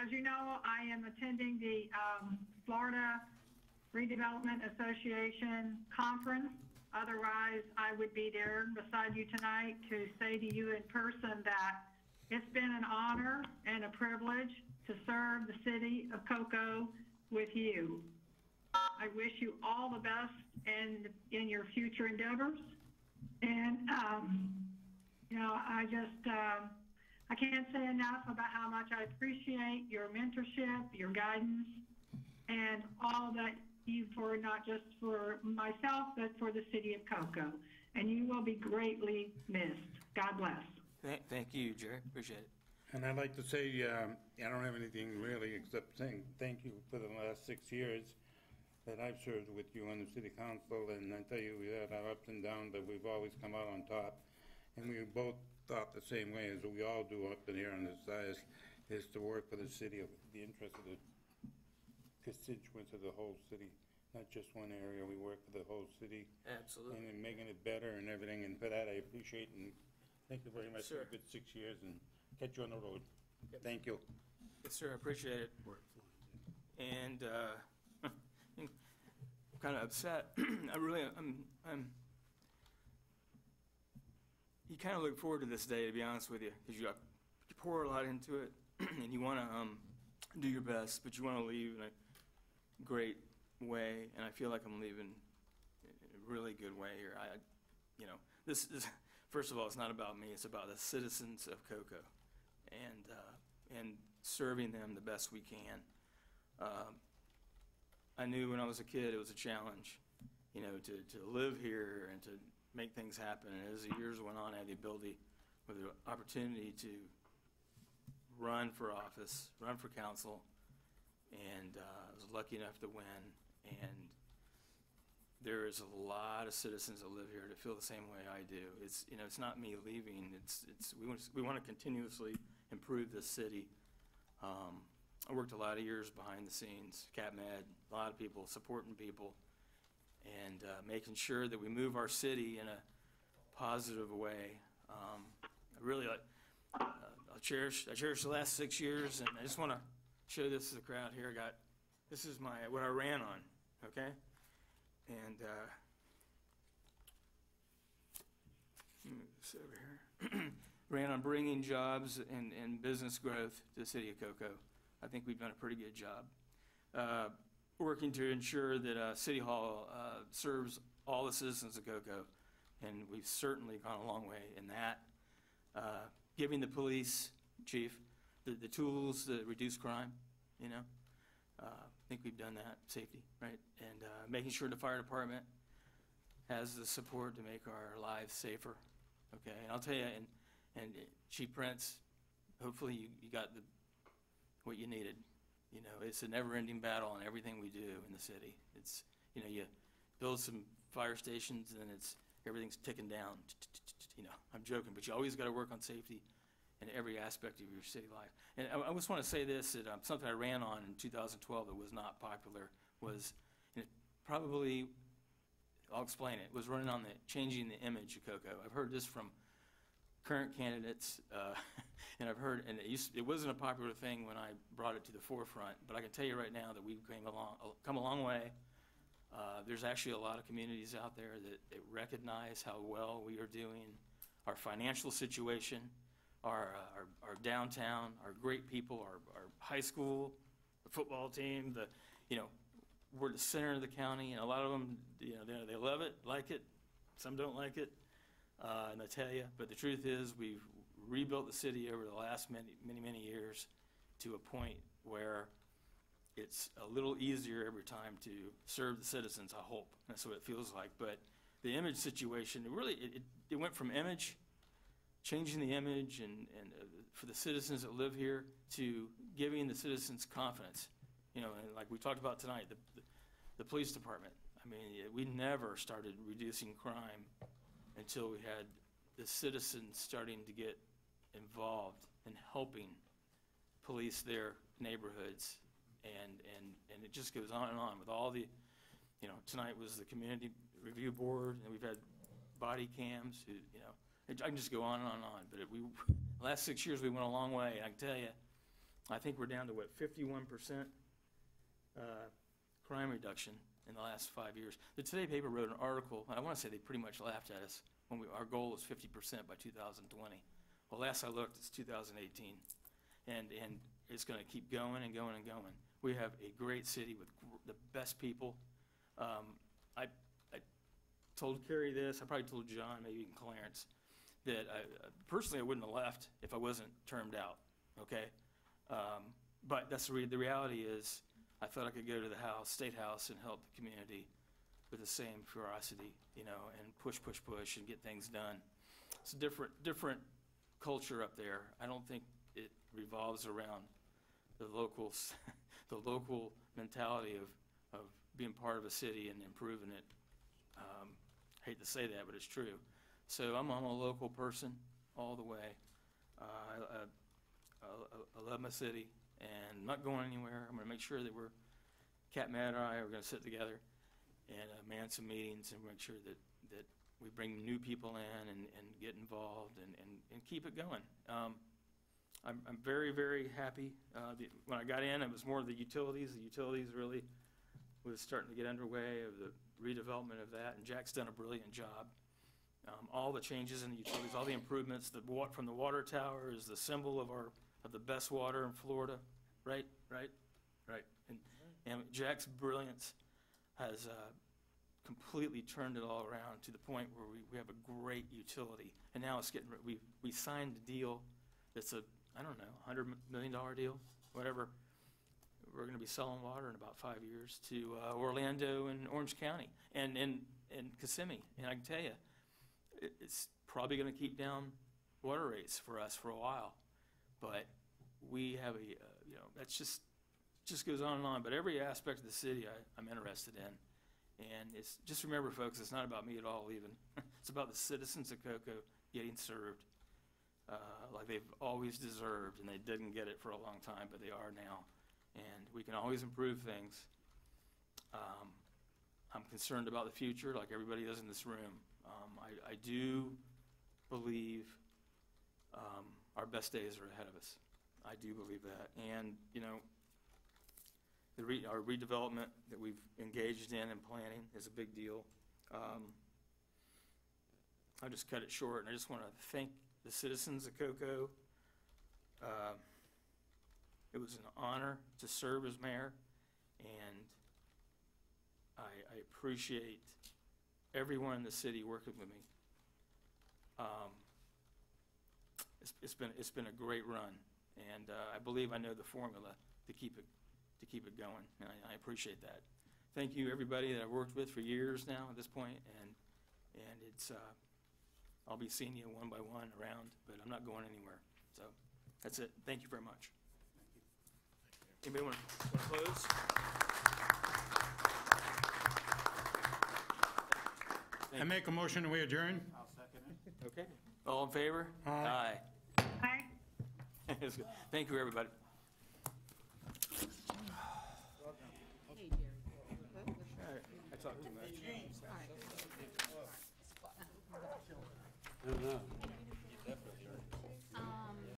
as you know, I am attending the Florida Redevelopment Association conference. Otherwise, I would be there beside you tonight to say to you in person that it's been an honor and a privilege to serve the city of Cocoa with you. I wish you all the best in your future endeavors. And, I can't say enough about how much I appreciate your mentorship, your guidance, and all that you for not just for myself, but for the city of Cocoa. And you will be greatly missed. God bless. Thank you, Jerry, appreciate it. And I'd like to say, I don't have anything really except saying thank you for the last 6 years that I've served with you on the city council, and I tell you, we had our ups and downs, but we've always come out on top. And we both thought the same way as we all do up in here on this side, is to work for the city, of the interest of the constituents of the whole city, not just one area. We work for the whole city. Absolutely. And making it better and everything, and for that I appreciate and thank you very much for a good 6 years, and catch you on the road. Yep. Thank you. Yes, sir, I appreciate it. And I'm kind of upset. You kind of look forward to this day, to be honest with you, because you pour a lot into it, and you want to do your best, but you want to leave in a great way, and I feel like I'm leaving in a really good way here. This is, first of all, it's not about me, it's about the citizens of Cocoa, and serving them the best we can. I knew when I was a kid it was a challenge, to live here and to make things happen. And as the years went on, I had the ability, with the opportunity to run for office, run for council, and I was lucky enough to win. And there is a lot of citizens that live here that feel the same way I do. It's not me leaving. We want to continuously improve this city. I worked a lot of years behind the scenes, CapMed, a lot of people, supporting people, and making sure that we move our city in a positive way. I cherish the last 6 years, and I just want to show this to the crowd here. This is what I ran on, okay? And let me move this over here. Ran on bringing jobs and business growth to the city of Cocoa. I think we've done a pretty good job. Working to ensure that City Hall serves all the citizens of Cocoa, and we've certainly gone a long way in that. Giving the police chief the tools to reduce crime, I think we've done that, safety, right? And making sure the fire department has the support to make our lives safer, okay? And I'll tell you, and Chief Prince, hopefully you got what you needed. It's a never-ending battle on everything we do in the city. It's, you build some fire stations and then everything's ticking down. I'm joking, but you always got to work on safety in every aspect of your city life. And I just want to say this, that something I ran on in 2012 that was not popular was probably, I'll explain it, was running on changing the image of Cocoa. I've heard this from current candidates, and I've heard, and it wasn't a popular thing when I brought it to the forefront, but I can tell you right now that we've come a long way. There's actually a lot of communities out there that recognize how well we are doing, our financial situation, our downtown, our great people, our high school, the football team, we're the center of the county, and a lot of them, they love it, like it. Some don't like it, and I tell you, but the truth is we've rebuilt the city over the last many years to a point where it's a little easier every time to serve the citizens, I hope. That's what it feels like. But the image situation, it went from image changing the image and for the citizens that live here to giving the citizens confidence. You know, and like we talked about tonight, the police department. I mean, we never started reducing crime until we had the citizens starting to get involved in helping police their neighborhoods. And it just goes on and on with all the, you know, tonight was the community review board, and we've had body cams, who, you know, I can just go on and on and on. But the last 6 years, we went a long way. I can tell you, I think we're down to, what, 51% crime reduction in the last 5 years. The Today paper wrote an article, and I want to say they pretty much laughed at us when our goal was 50% by 2020. Well, last I looked, it's 2018. And it's going to keep going and going and going. We have a great city with the best people. I told Carrie this, I probably told John, maybe even Clarence, that personally I wouldn't have left if I wasn't termed out, okay? But that's the reality is I thought I could go to the State House and help the community with the same ferocity, you know, and push and get things done. It's a different culture up there. I don't think it revolves around the locals, the local mentality of being part of a city and improving it. Hate to say that, but it's true. So I'm a local person all the way. I love my city, and I'm not going anywhere. I'm going to make sure that Cat Mad and I are going to sit together and man some meetings and make sure that we bring new people in and get involved and keep it going. I'm very, very happy. When I got in, it was more of the utilities. The utilities really was starting to get underway of the redevelopment of that, and Jack's done a brilliant job. All the changes in the utilities, all the improvements, from the water tower is the symbol of the best water in Florida, right? And Jack's brilliance has completely turned it all around to the point where we have a great utility. And now it's we signed a deal that's I don't know, $100 million deal, whatever. We're going to be selling water in about 5 years to Orlando and Orange County and Kissimmee. And I can tell you, it's probably going to keep down water rates for us for a while. But we have you know, that's just goes on and on. But every aspect of the city I'm interested in. And just remember, folks, it's not about me at all even. It's about the citizens of Cocoa getting served like they've always deserved, and they didn't get it for a long time, but they are now. And we can always improve things. I'm concerned about the future, like everybody is in this room. I do believe our best days are ahead of us. I do believe that. And, you know, our redevelopment that we've engaged in and planning is a big deal. I'll just cut it short, and I just want to thank the citizens of Cocoa. It was an honor to serve as mayor, and I appreciate everyone in the city working with me. It's been a great run, and I believe I know the formula to keep it going, and I appreciate that. Thank you, everybody that I've worked with for years now at this point, and it's I'll be seeing you one by one around, but I'm not going anywhere. So that's it. Thank you very much. Anybody want to close? I make a motion and we adjourn. I'll second it. Okay. All in favor? Aye. Aye. Thank you, everybody. I talked too much. I don't know.